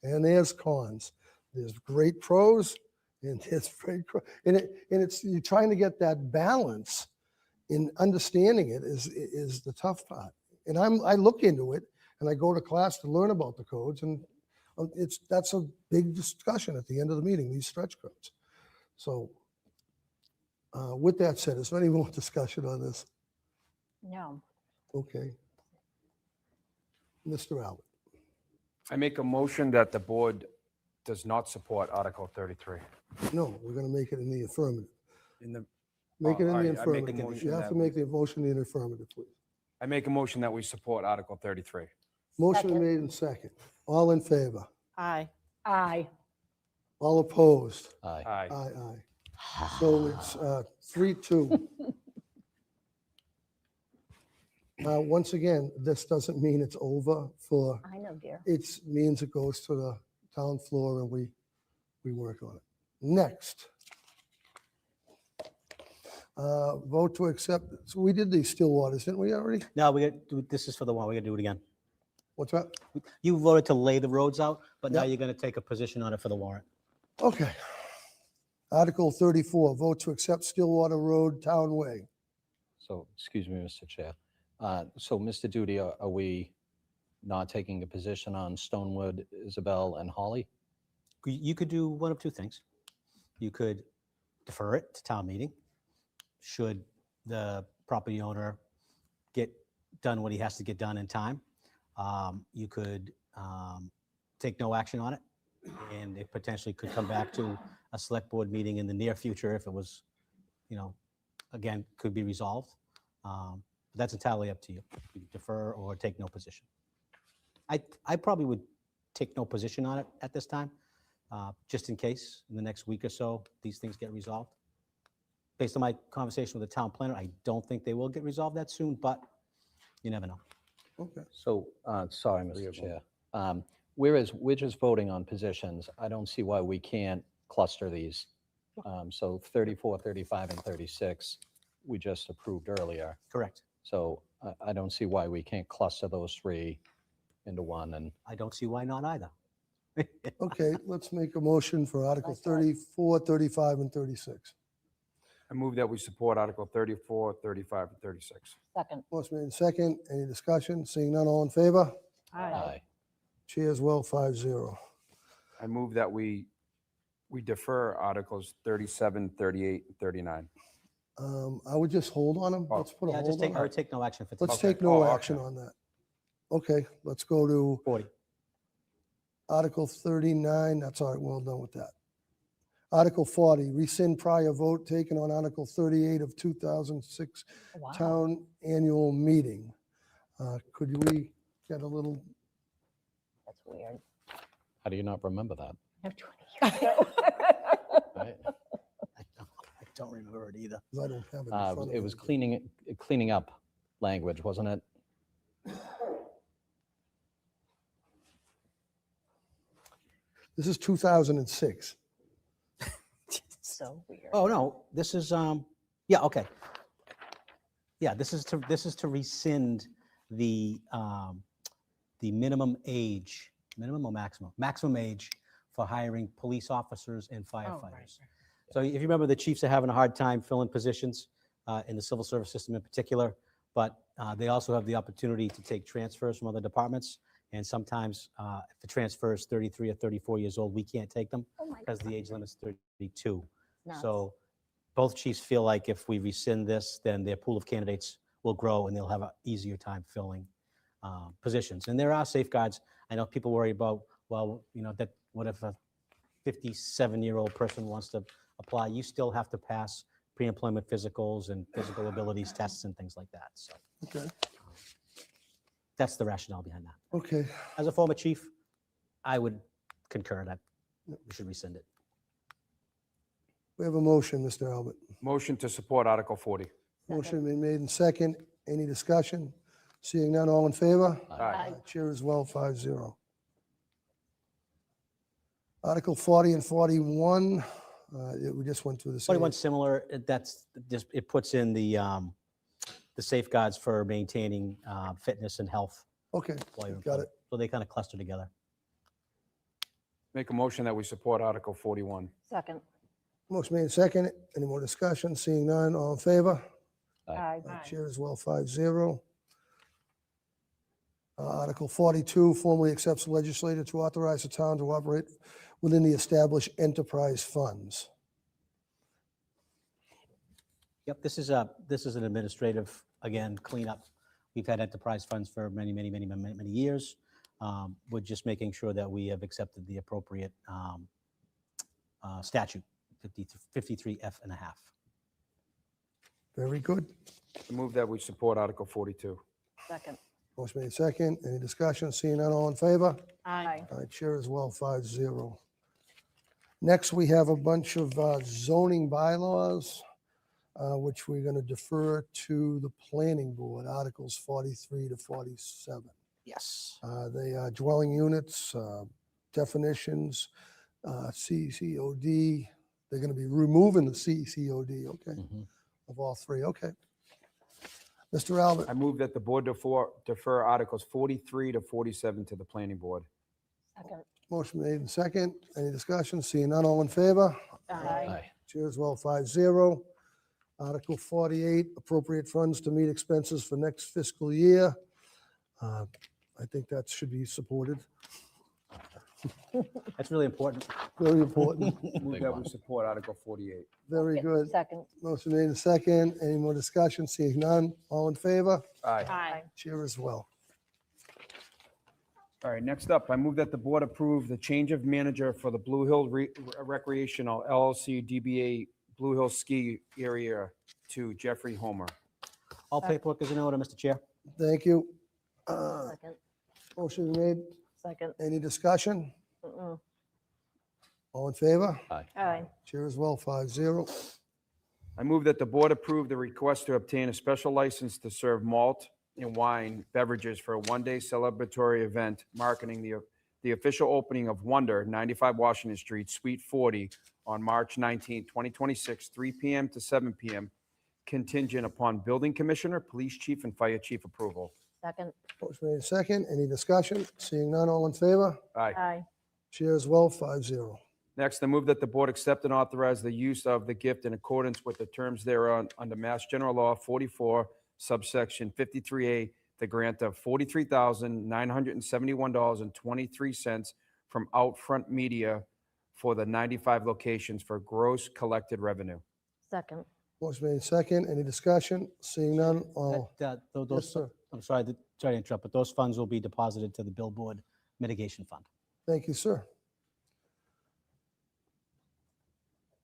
Speaker 1: and there's cons. There's great pros and there's great cons. And it's you're trying to get that balance in understanding it is the tough part. And I look into it and I go to class to learn about the codes, and that's a big discussion at the end of the meeting, these stretch codes. So with that said, is there any more discussion on this?
Speaker 8: No.
Speaker 1: Okay. Mr. Albert.
Speaker 6: I make a motion that the board does not support Article 33.
Speaker 1: No, we're going to make it in the affirmative. Make
Speaker 6: Oh,
Speaker 1: it in
Speaker 6: all
Speaker 1: the
Speaker 6: right, I make a
Speaker 1: affirmative.
Speaker 6: motion
Speaker 1: You have
Speaker 6: that
Speaker 1: to make the motion in the affirmative, please.
Speaker 6: I make a motion that we support Article 33.
Speaker 1: Motion
Speaker 8: Second.
Speaker 1: made in second. All in favor?
Speaker 15: Aye.
Speaker 8: Aye.
Speaker 1: All opposed?
Speaker 13: Aye.
Speaker 6: Aye.
Speaker 1: Aye. So it's 3-2. Once again, this doesn't mean it's over for,
Speaker 8: I know, dear.
Speaker 1: it means it goes to the town floor and we work on it. Next. Vote to accept, so we did these still waters, didn't we already?
Speaker 9: No, this is for the one, we're gonna do it again.
Speaker 1: What's that?
Speaker 9: You voted to lay the roads out, but now
Speaker 1: Yep.
Speaker 9: you're gonna take a position on it for the warrant.
Speaker 1: Okay. Article 34, vote to accept Stillwater Road Town Way.
Speaker 13: So, excuse me, Mr. Chair. So, Mr. Duty, are we not taking a position on Stonewood, Isabel, and Holly?
Speaker 9: You could do one of two things. You could defer it to town meeting. Should the property owner get done what he has to get done in time, you could take no action on it, and it potentially could come back to a select board meeting in the near future if it was, again, could be resolved. But that's entirely up to you. You can defer or take no position. I probably would take no position on it at this time, just in case in the next week or so these things get resolved. Based on my conversation with the town planner, I don't think they will get resolved that soon, but you never know.
Speaker 1: Okay.
Speaker 13: So, sorry, Mr. Chair. Whereas we're just voting on positions, I don't see why we can't cluster these. So 34, 35, and 36, we just approved earlier.
Speaker 9: Correct.
Speaker 13: So I don't see why we can't cluster those three into one. And
Speaker 9: I don't see why not either.
Speaker 1: Okay, let's make a motion for Article
Speaker 8: Like that.
Speaker 1: 34, 35, and 36.
Speaker 6: I move that we support Article 34, 35, and 36.
Speaker 8: Second.
Speaker 1: Motion made second. Any discussion? Seeing none, all in favor?
Speaker 13: aye.
Speaker 1: Chair as well, 5-0.
Speaker 6: I move that we defer Articles 37, 38, and 39.
Speaker 1: I would just hold on them.
Speaker 6: Oh.
Speaker 1: Let's put a
Speaker 9: Yeah,
Speaker 1: hold
Speaker 9: just take,
Speaker 1: on
Speaker 9: I
Speaker 1: it.
Speaker 9: would take no action for
Speaker 1: Let's
Speaker 9: today.
Speaker 1: take no
Speaker 6: Oh,
Speaker 1: action
Speaker 6: okay.
Speaker 1: on that. Okay, let's go to
Speaker 9: 40.
Speaker 1: Article 39. That's all right, well done with that. Article 40, rescind prior vote taken on Article 38 of 2006
Speaker 8: Wow.
Speaker 1: Town Annual Meeting. Could we get a little,
Speaker 8: That's weird.
Speaker 13: How do you not remember that?
Speaker 8: I have 20 years ago.
Speaker 13: Right?
Speaker 9: I don't remember it either.
Speaker 1: 'cause I don't have it in front of me.
Speaker 13: It was cleaning up language, wasn't it?
Speaker 1: This is 2006.
Speaker 8: So weird.
Speaker 9: Oh, no, this is, yeah, okay. Yeah, this is to rescind the minimum age, minimum or maximum? Maximum age for hiring police officers and firefighters. So if you remember, the chiefs are having a hard time filling positions in the civil service system in particular, but they also have the opportunity to take transfers from other departments. And sometimes if the transfer is 33 or 34 years old, we can't take them
Speaker 8: Oh my
Speaker 9: because the age limit is 32.
Speaker 8: Nuts.
Speaker 9: So both chiefs feel like if we rescind this, then their pool of candidates will grow and they'll have an easier time filling positions. And there are safeguards. I know people worry about, well, you know, that what if a 57-year-old person wants to apply? You still have to pass pre-employment physicals and physical abilities tests and things like that. So
Speaker 1: Okay,
Speaker 9: that's the rationale behind that.
Speaker 1: okay.
Speaker 9: As a former chief, I would concur that we should rescind it.
Speaker 1: We have a motion, Mr. Albert.
Speaker 6: Motion to support Article 40.
Speaker 1: Motion been made in second. Any discussion? Seeing none, all in favor?
Speaker 6: Aye.
Speaker 1: Chair as well, 5-0. Article 40 and 41, we just went through the same.
Speaker 9: 41 similar, that's just, it puts in the safeguards for maintaining fitness and health.
Speaker 1: Okay,
Speaker 9: while you're in
Speaker 1: got
Speaker 9: public. So they kind of cluster together.
Speaker 6: Make a motion that we support Article 41.
Speaker 8: Second.
Speaker 1: motion made in second. Any more discussion? Seeing none, all in favor?
Speaker 8: Aye.
Speaker 1: Chair as well, 5-0. Article 42, formally accepts the legislator to authorize the town to operate within the established enterprise funds.
Speaker 9: Yep, this is an administrative, again, cleanup. We've had enterprise funds for many years. We're just making sure that we have accepted the appropriate statute, 53F and a half.
Speaker 1: Very good.
Speaker 6: I move that we support Article 42.
Speaker 8: Second.
Speaker 1: Motion made second. Any discussion? Seeing none, all in favor?
Speaker 8: Aye.
Speaker 1: Chair as well, 5-0. Next, we have a bunch of zoning bylaws, which we're going to defer to the planning board, Articles 43 to 47.
Speaker 9: Yes.
Speaker 1: They are dwelling units, definitions, CCOD. They're going to be removing the CCOD, okay,
Speaker 9: Mhm.
Speaker 1: of all three, okay. Mr. Albert,
Speaker 6: I move that the board defer Articles 43 to 47 to the planning board.
Speaker 8: Second.
Speaker 1: motion made in second. Any discussion? Seeing none, all in favor?
Speaker 8: Aye.
Speaker 1: Chair as well, 5-0. Article 48, appropriate funds to meet expenses for next fiscal year. I think that should be supported.
Speaker 9: That's really important.
Speaker 1: Very important.
Speaker 6: Move that we support Article 48.
Speaker 1: Very good.
Speaker 8: Second.
Speaker 1: Motion made in second. Any more discussion? Seeing none, all in favor?
Speaker 6: Aye.
Speaker 8: Aye.
Speaker 1: Chair as well.
Speaker 6: All right, next up, I move that the board approve the change of manager for the Blue Hill Recreational LLC DBA Blue Hill Ski Area to Jeffrey Homer.
Speaker 9: All paperwork is in order, Mr. Chair.
Speaker 1: Thank you.
Speaker 8: Second.
Speaker 1: Motion made.
Speaker 8: Second.
Speaker 1: Any discussion?
Speaker 8: Mm-mm.
Speaker 1: All in favor?
Speaker 8: Aye.
Speaker 1: Chair as well, 5-0.
Speaker 6: I move that the board approve the request to obtain a special license to serve malt and wine beverages for a one-day celebratory event marketing the the official opening of Wonder, 95 Washington Street, Suite 40, on March 19, 2026, 3 p.m. to 7 p.m., contingent upon building commissioner, police chief, and fire chief approval.
Speaker 8: Second.
Speaker 1: Motion made second. Any discussion? Seeing none, all in favor?
Speaker 6: Aye.
Speaker 8: Aye.
Speaker 1: Chair as well, 5-0.
Speaker 6: Next, I move that the board accept and authorize the use of the gift in accordance with the terms thereon under Mass General Law 44, subsection 53A, the grant of $43,971.23 from Outfront Media for the 95 locations for gross collected revenue.
Speaker 8: Second.
Speaker 1: Motion made second. Any discussion? Seeing none, all.
Speaker 9: Those,
Speaker 1: Yes, sir.
Speaker 9: I'm sorry to interrupt, but those funds will be deposited to the billboard mitigation fund.
Speaker 1: Thank you, sir.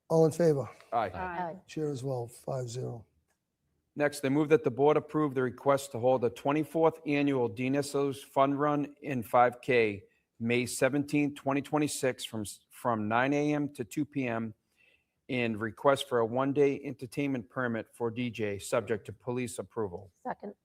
Speaker 1: All in favor?
Speaker 6: Aye.
Speaker 8: Aye.
Speaker 1: Chair as well, 5-0.
Speaker 6: Next, I move that the board approve the request to hold the 24th annual Dinesso's Fund Run in 5K, May 17, 2026, from 9 a.m. to 2 p.m., and request for a one-day entertainment permit for DJ, subject to police approval.
Speaker 8: Second.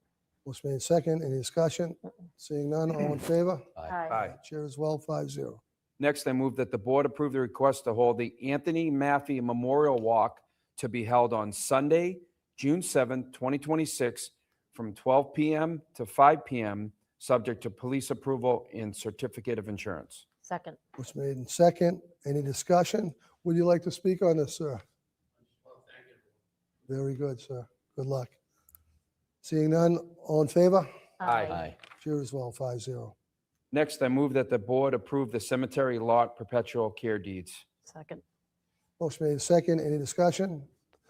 Speaker 1: Motion made second. Any discussion? Seeing none, all in favor?
Speaker 8: Aye.
Speaker 1: Chair as well, 5-0.
Speaker 6: Next, I move that the board approve the request to hold the Anthony Maffey Memorial Walk to be held on Sunday, June 7th, 2026, from 12 p.m. to 5 p.m., subject to police approval and certificate of insurance.
Speaker 8: Second.
Speaker 1: Motion made in second. Any discussion? Would you like to speak on this, sir? Very good, sir. Good luck. Seeing none, all in favor?
Speaker 6: Aye.
Speaker 1: Chair as well, 5-0.
Speaker 6: Next, I move that the board approve the cemetery lot perpetual care deeds.
Speaker 8: Second.
Speaker 1: Motion made second. Any discussion?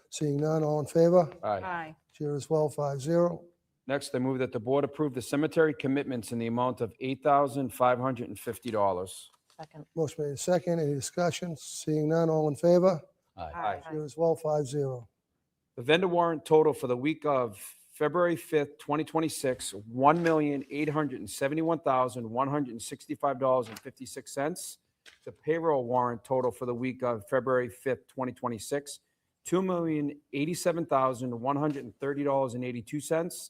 Speaker 1: Seeing none, all in favor?
Speaker 15: Aye.
Speaker 1: Chair as well, 5-0.
Speaker 6: Next, I move that the board approve the cemetery commitments in the amount of $8,550.
Speaker 8: Second.
Speaker 1: Motion made second. Any discussion? Seeing none, all in favor?
Speaker 6: Aye.
Speaker 1: Chair as well, 5-0.
Speaker 6: The vendor warrant total for the week of February 5th, 2026, $1,871,165.56. The payroll warrant total for the week of February 5th, 2026, $2,087,130.82.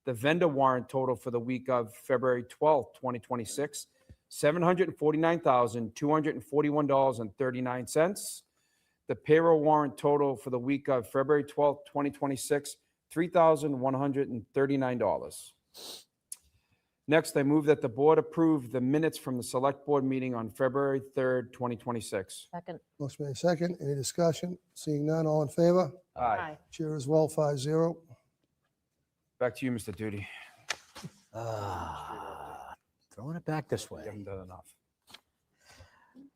Speaker 6: The vendor warrant total for the week of February 12th, 2026, $749,241.39. The payroll warrant total for the week of February 12th, 2026, $3,139. Next, I move that the board approve the minutes from the select board meeting on February 3rd, 2026.
Speaker 8: Second.
Speaker 1: Motion made second. Any discussion? Seeing none, all in favor?
Speaker 15: Aye.
Speaker 1: Chair as well, 5-0.
Speaker 6: Back to you, Mr. Duty.
Speaker 9: Throwing it back this way.
Speaker 6: You haven't done enough.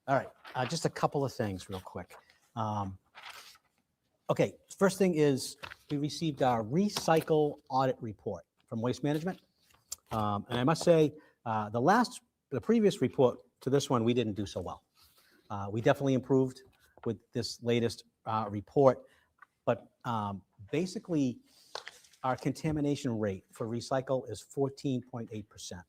Speaker 9: All right, just a couple of things real quick. Okay, first thing is we received our recycle audit report from Waste Management. And I must say, the previous report to this one, we didn't do so well. We definitely improved with this latest report, but basically our contamination rate for recycle is 14.8%.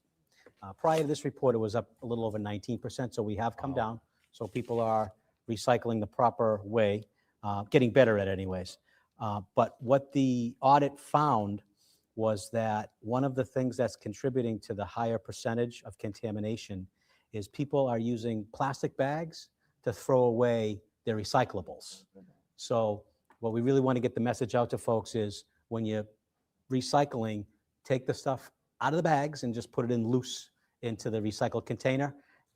Speaker 9: Prior to this report, it was up a little over 19%, so we have come down. So people are recycling the proper way, getting better at it anyways. But what the audit found was that one of the things that's contributing to the higher percentage of contamination is people are using plastic bags to throw away their recyclables. So what we really want to get the message out to folks is when you're recycling, take the stuff out of the bags and just put it in loose into the recycled container,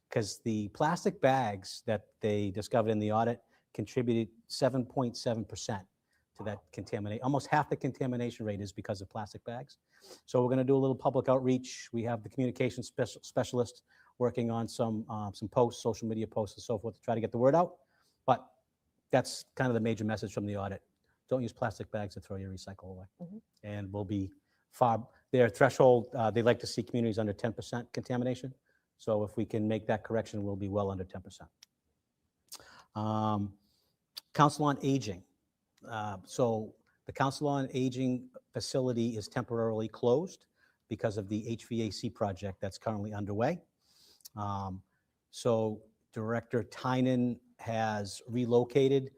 Speaker 9: because the plastic bags that they discovered in the audit contributed 7.7% to that contamination. Almost half the contamination rate is because of plastic bags. So we're going to do a little public outreach. We have the communication specialist working on some posts, social media posts and so forth to try to get the word out. But that's kind of the major message from the audit. Don't use plastic bags to throw your recycle away. And we'll be far, their threshold, they like to see communities under 10% contamination. So if we can make that correction, we'll be well under 10%. Council on Aging. So the Council on Aging facility is temporarily closed because of the HVAC project that's currently underway. So Director Tynan has relocated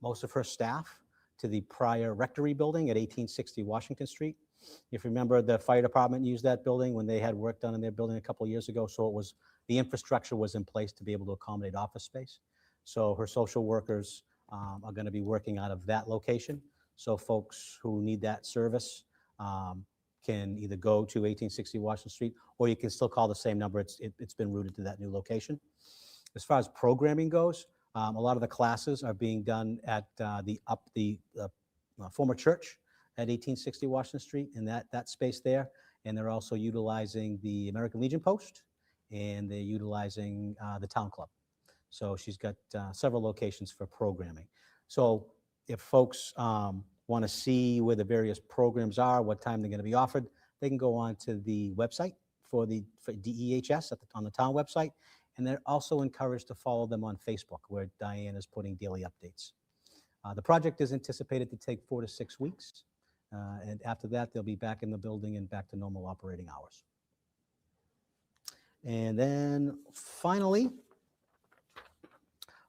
Speaker 9: most of her staff to the prior rectory building at 1860 Washington Street. If you remember, the fire department used that building when they had work done in their building a couple of years ago. So it was the infrastructure was in place to be able to accommodate office space. So her social workers are going to be working out of that location. So folks who need that service can either go to 1860 Washington Street, or you can still call the same number. It's been routed to that new location. As far as programming goes, a lot of the classes are being done at the former church at 1860 Washington Street, in that space there. And they're also utilizing the American Legion Post, and they're utilizing the Town Club. So she's got several locations for programming. So if folks want to see where the various programs are, what time they're going to be offered, they can go on to the website for DEHS on the town website. And they're also encouraged to follow them on Facebook, where Diane is putting daily updates. The project is anticipated to take 4 to 6 weeks. And after that, they'll be back in the building and back to normal operating hours. And then finally,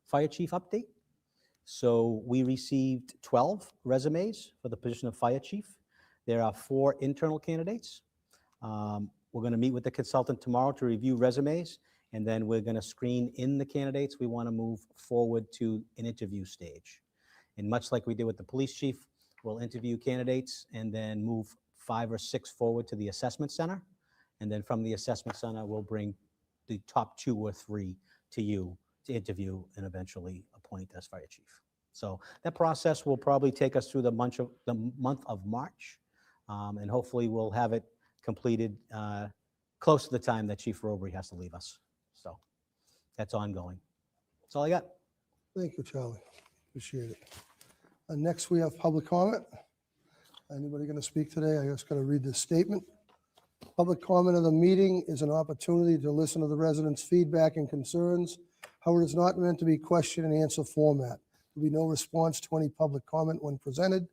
Speaker 9: fire chief update. So we received 12 resumes for the position of fire chief. There are 4 internal candidates. We're going to meet with the consultant tomorrow to review resumes, and then we're going to screen in the candidates we want to move forward to an interview stage. And much like we did with the police chief, we'll interview candidates and then move 5 or 6 forward to the assessment center. And then from the assessment center, we'll bring the top 2 or 3 to you to interview and eventually appoint as fire chief. So that process will probably take us through the month of March. And hopefully we'll have it completed close to the time that Chief Robry has to leave us. So that's ongoing. That's all I got.
Speaker 1: Thank you, Charlie. Appreciate it. Next, we have public comment. Anybody going to speak today? I just got to read this statement. Public comment of the meeting is an opportunity to listen to the residents' feedback and concerns. However, it's not meant to be question and answer format. There will be no response to any public comment when presented.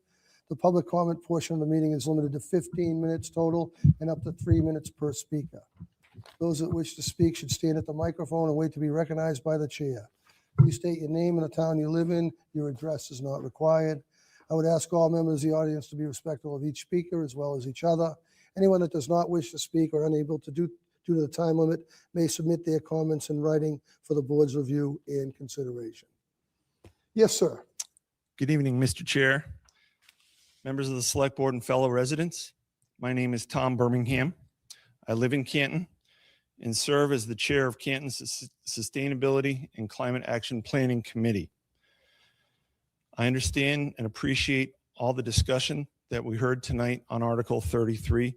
Speaker 1: The public comment portion of the meeting is limited to 15 minutes total and up to 3 minutes per speaker. Those that wish to speak should stand at the microphone and wait to be recognized by the chair. Please state your name and the town you live in. Your address is not required. I would ask all members of the audience to be respectful of each speaker as well as each other. Anyone that does not wish to speak or unable to due to the time limit may submit their comments in writing for the board's review and consideration. Yes, sir.
Speaker 16: Good evening, Mr. Chair, members of the Select Board and fellow residents. My name is Tom Birmingham. I live in Canton and serve as the chair of Canton's Sustainability and Climate Action Planning Committee. I understand and appreciate all the discussion that we heard tonight on Article 33.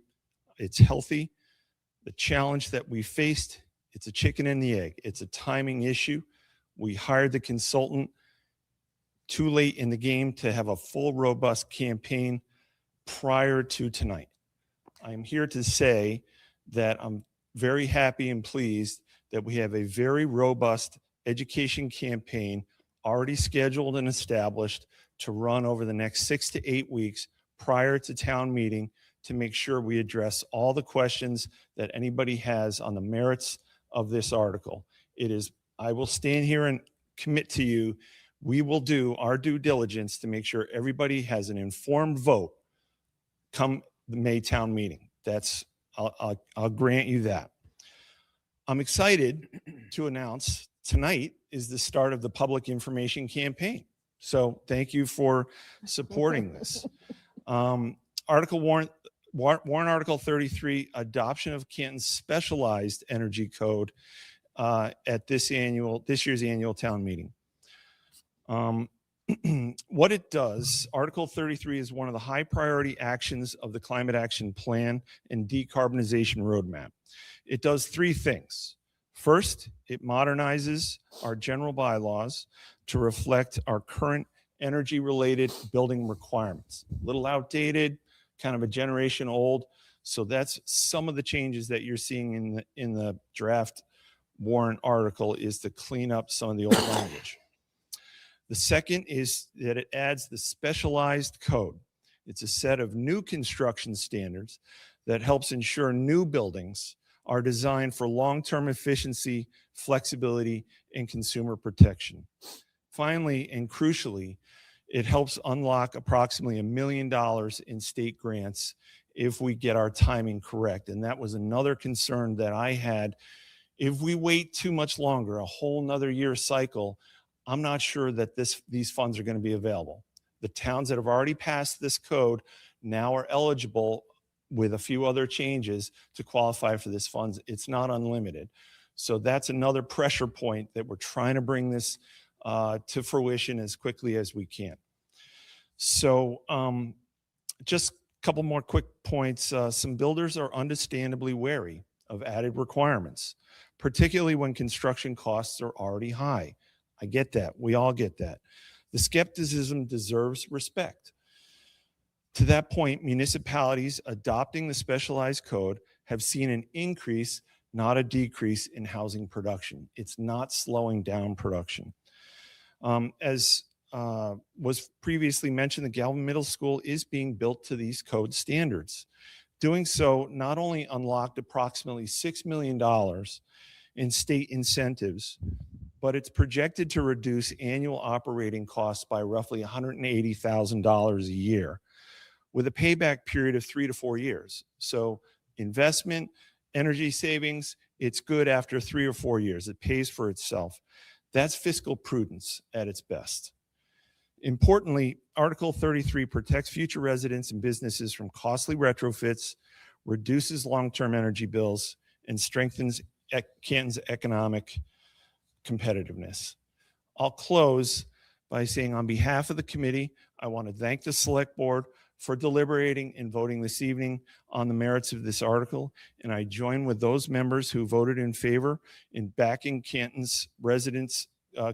Speaker 16: It's healthy. The challenge that we faced, it's a chicken and the egg. It's a timing issue. We hired the consultant too late in the game to have a full, robust campaign prior to tonight. I'm here to say that I'm very happy and pleased that we have a very robust education campaign already scheduled and established to run over the next 6 to 8 weeks prior to town meeting to make sure we address all the questions that anybody has on the merits of this article. I will stand here and commit to you, we will do our due diligence to make sure everybody has an informed vote come the May town meeting. I'll grant you that. I'm excited to announce tonight is the start of the public information campaign. So thank you for supporting this. Warrant Article 33, adoption of Canton's specialized energy code at this year's annual town meeting. What it does, Article 33 is one of the high priority actions of the Climate Action Plan and Decarbonization Roadmap. It does 3 things. First, it modernizes our general bylaws to reflect our current energy-related building requirements. A little outdated, kind of a generation old. So that's some of the changes that you're seeing in the draft warrant article, is to clean up some of the old language. The second is that it adds the specialized code. It's a set of new construction standards that helps ensure new buildings are designed for long-term efficiency, flexibility, and consumer protection. Finally, and crucially, it helps unlock approximately $1 million in state grants if we get our timing correct. And that was another concern that I had If we wait too much longer, a whole nother year cycle, I'm not sure that these funds are going to be available. The towns that have already passed this code now are eligible with a few other changes to qualify for this funds. It's not unlimited. So that's another pressure point that we're trying to bring this to fruition as quickly as we can. So just a couple more quick points. Some builders are understandably wary of added requirements, particularly when construction costs are already high. I get that. We all get that. The skepticism deserves respect. To that point, municipalities adopting the specialized code have seen an increase, not a decrease in housing production. It's not slowing down production. As was previously mentioned, the Galvin Middle School is being built to these code standards. Doing so not only unlocked approximately $6 million in state incentives, but it's projected to reduce annual operating costs by roughly $180,000 a year, with a payback period of 3 to 4 years. So investment, energy savings, it's good after 3 or 4 years. It pays for itself. That's fiscal prudence at its best. Importantly, Article 33 protects future residents and businesses from costly retrofits, reduces long-term energy bills, and strengthens Canton's economic competitiveness. I'll close by saying on behalf of the committee, I want to thank the Select Board for deliberating and voting this evening on the merits of this article, and I join with those members who voted in favor in backing Canton's residents'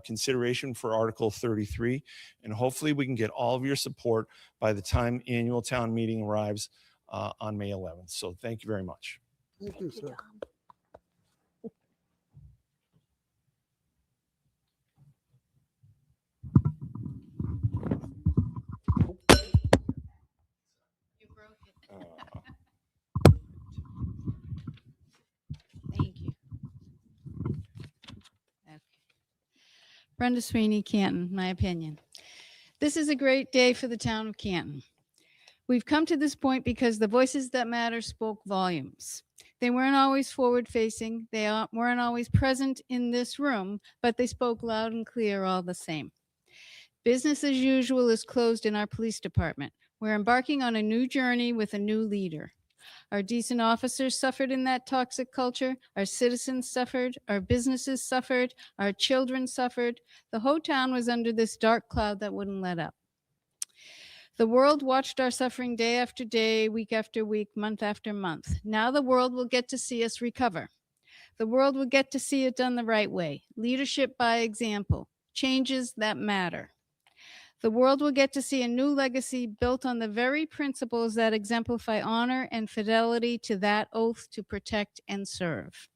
Speaker 16: consideration for Article 33, and hopefully we can get all of your support by the time annual town meeting arrives on May 11th. So thank you very much.
Speaker 1: Thank you, sir.
Speaker 17: Thank you. Okay. Brenda Sweeney, Canton, my opinion. This is a great day for the town of Canton. We've come to this point because the voices that matter spoke volumes. They weren't always forward-facing, they weren't always present in this room, but they spoke loud and clear all the same. Business as usual is closed in our police department. We're embarking on a new journey with a new leader. Our decent officers suffered in that toxic culture. Our citizens suffered. Our businesses suffered. Our children suffered. The whole town was under this dark cloud that wouldn't let up. The world watched our suffering day after day, week after week, month after month. Now the world will get to see us recover. The world will get to see it done the right way. Leadership by example. Changes that matter. The world will get to see a new legacy built on the very principles that exemplify honor and fidelity to that oath to protect and serve.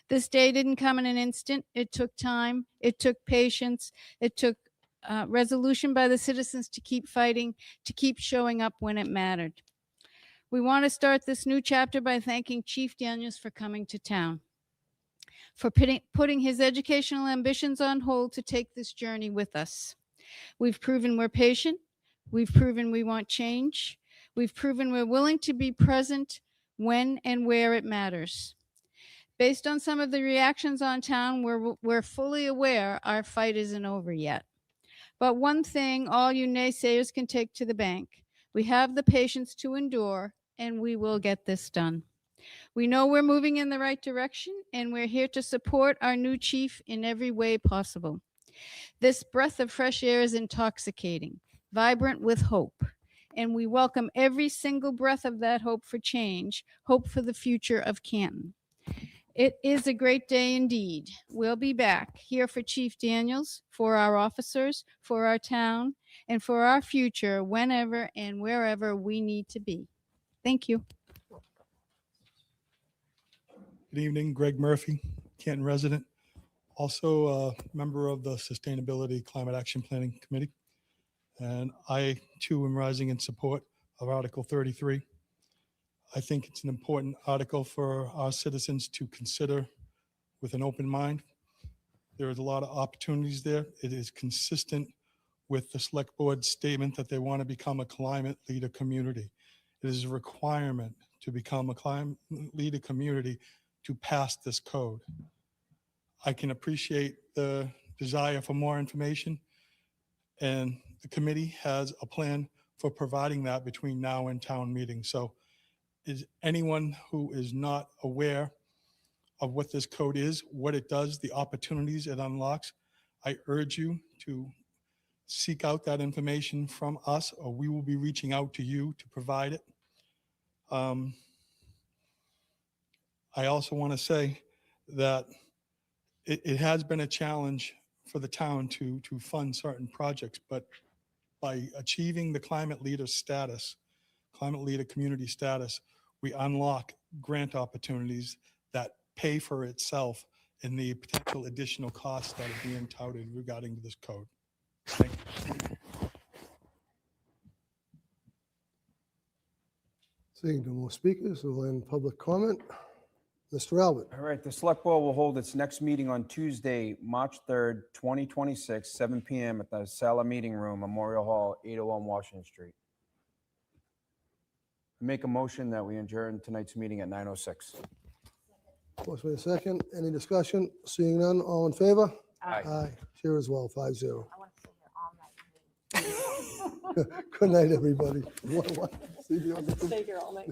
Speaker 17: This day didn't come in an instant. It took time. It took patience. It took resolution by the citizens to keep fighting, to keep showing up when it mattered. We want to start this new chapter by thanking Chief Daniels for coming to town, for putting his educational ambitions on hold to take this journey with us. We've proven we're patient. We've proven we want change. We've proven we're willing to be present when and where it matters. Based on some of the reactions on town, we're fully aware our fight isn't over yet. But one thing all you naysayers can take to the bank, we have the patience to endure, and we will get this done. We know we're moving in the right direction, and we're here to support our new chief in every way possible. This breath of fresh air is intoxicating, vibrant with hope, and we welcome every single breath of that hope for change, hope for the future of Canton. It is a great day indeed. We'll be back here for Chief Daniels, for our officers, for our town, and for our future whenever and wherever we need to be. Thank you.
Speaker 18: Good evening, Greg Murphy, Canton resident, also a member of the Sustainability Climate Action Planning Committee. And I too am rising in support of Article 33. I think it's an important article for our citizens to consider with an open mind. There is a lot of opportunities there. It is consistent with the Select Board's statement that they want to become a climate leader community. It is a requirement to become a climate leader community to pass this code. I can appreciate the desire for more information, and the committee has a plan for providing that between now and town meeting. So is anyone who is not aware of what this code is, what it does, the opportunities it unlocks, I urge you to seek out that information from us, or we will be reaching out to you to provide it. I also want to say that it has been a challenge for the town to fund certain projects, but by achieving the climate leader status, climate leader community status, we unlock grant opportunities that pay for itself in the potential additional costs that are being touted regarding this code. Thank you.
Speaker 1: Seeing no more speakers, we'll end public comment. Mr. Albert.
Speaker 6: All right, the Select Board will hold its next meeting on Tuesday, March 3rd, 2026, 7 PM at the Sala Meeting Room, Memorial Hall, 801 Washington Street. Make a motion that we adjourn tonight's meeting at 9:06.
Speaker 1: Motion made second. Any discussion? Seeing none, all in favor?
Speaker 6: Aye.
Speaker 1: Aye. Chair as well, 5-0.
Speaker 8: I want to stay here all night.
Speaker 1: Good night, everybody. See you on the-
Speaker 5: Stay here all night.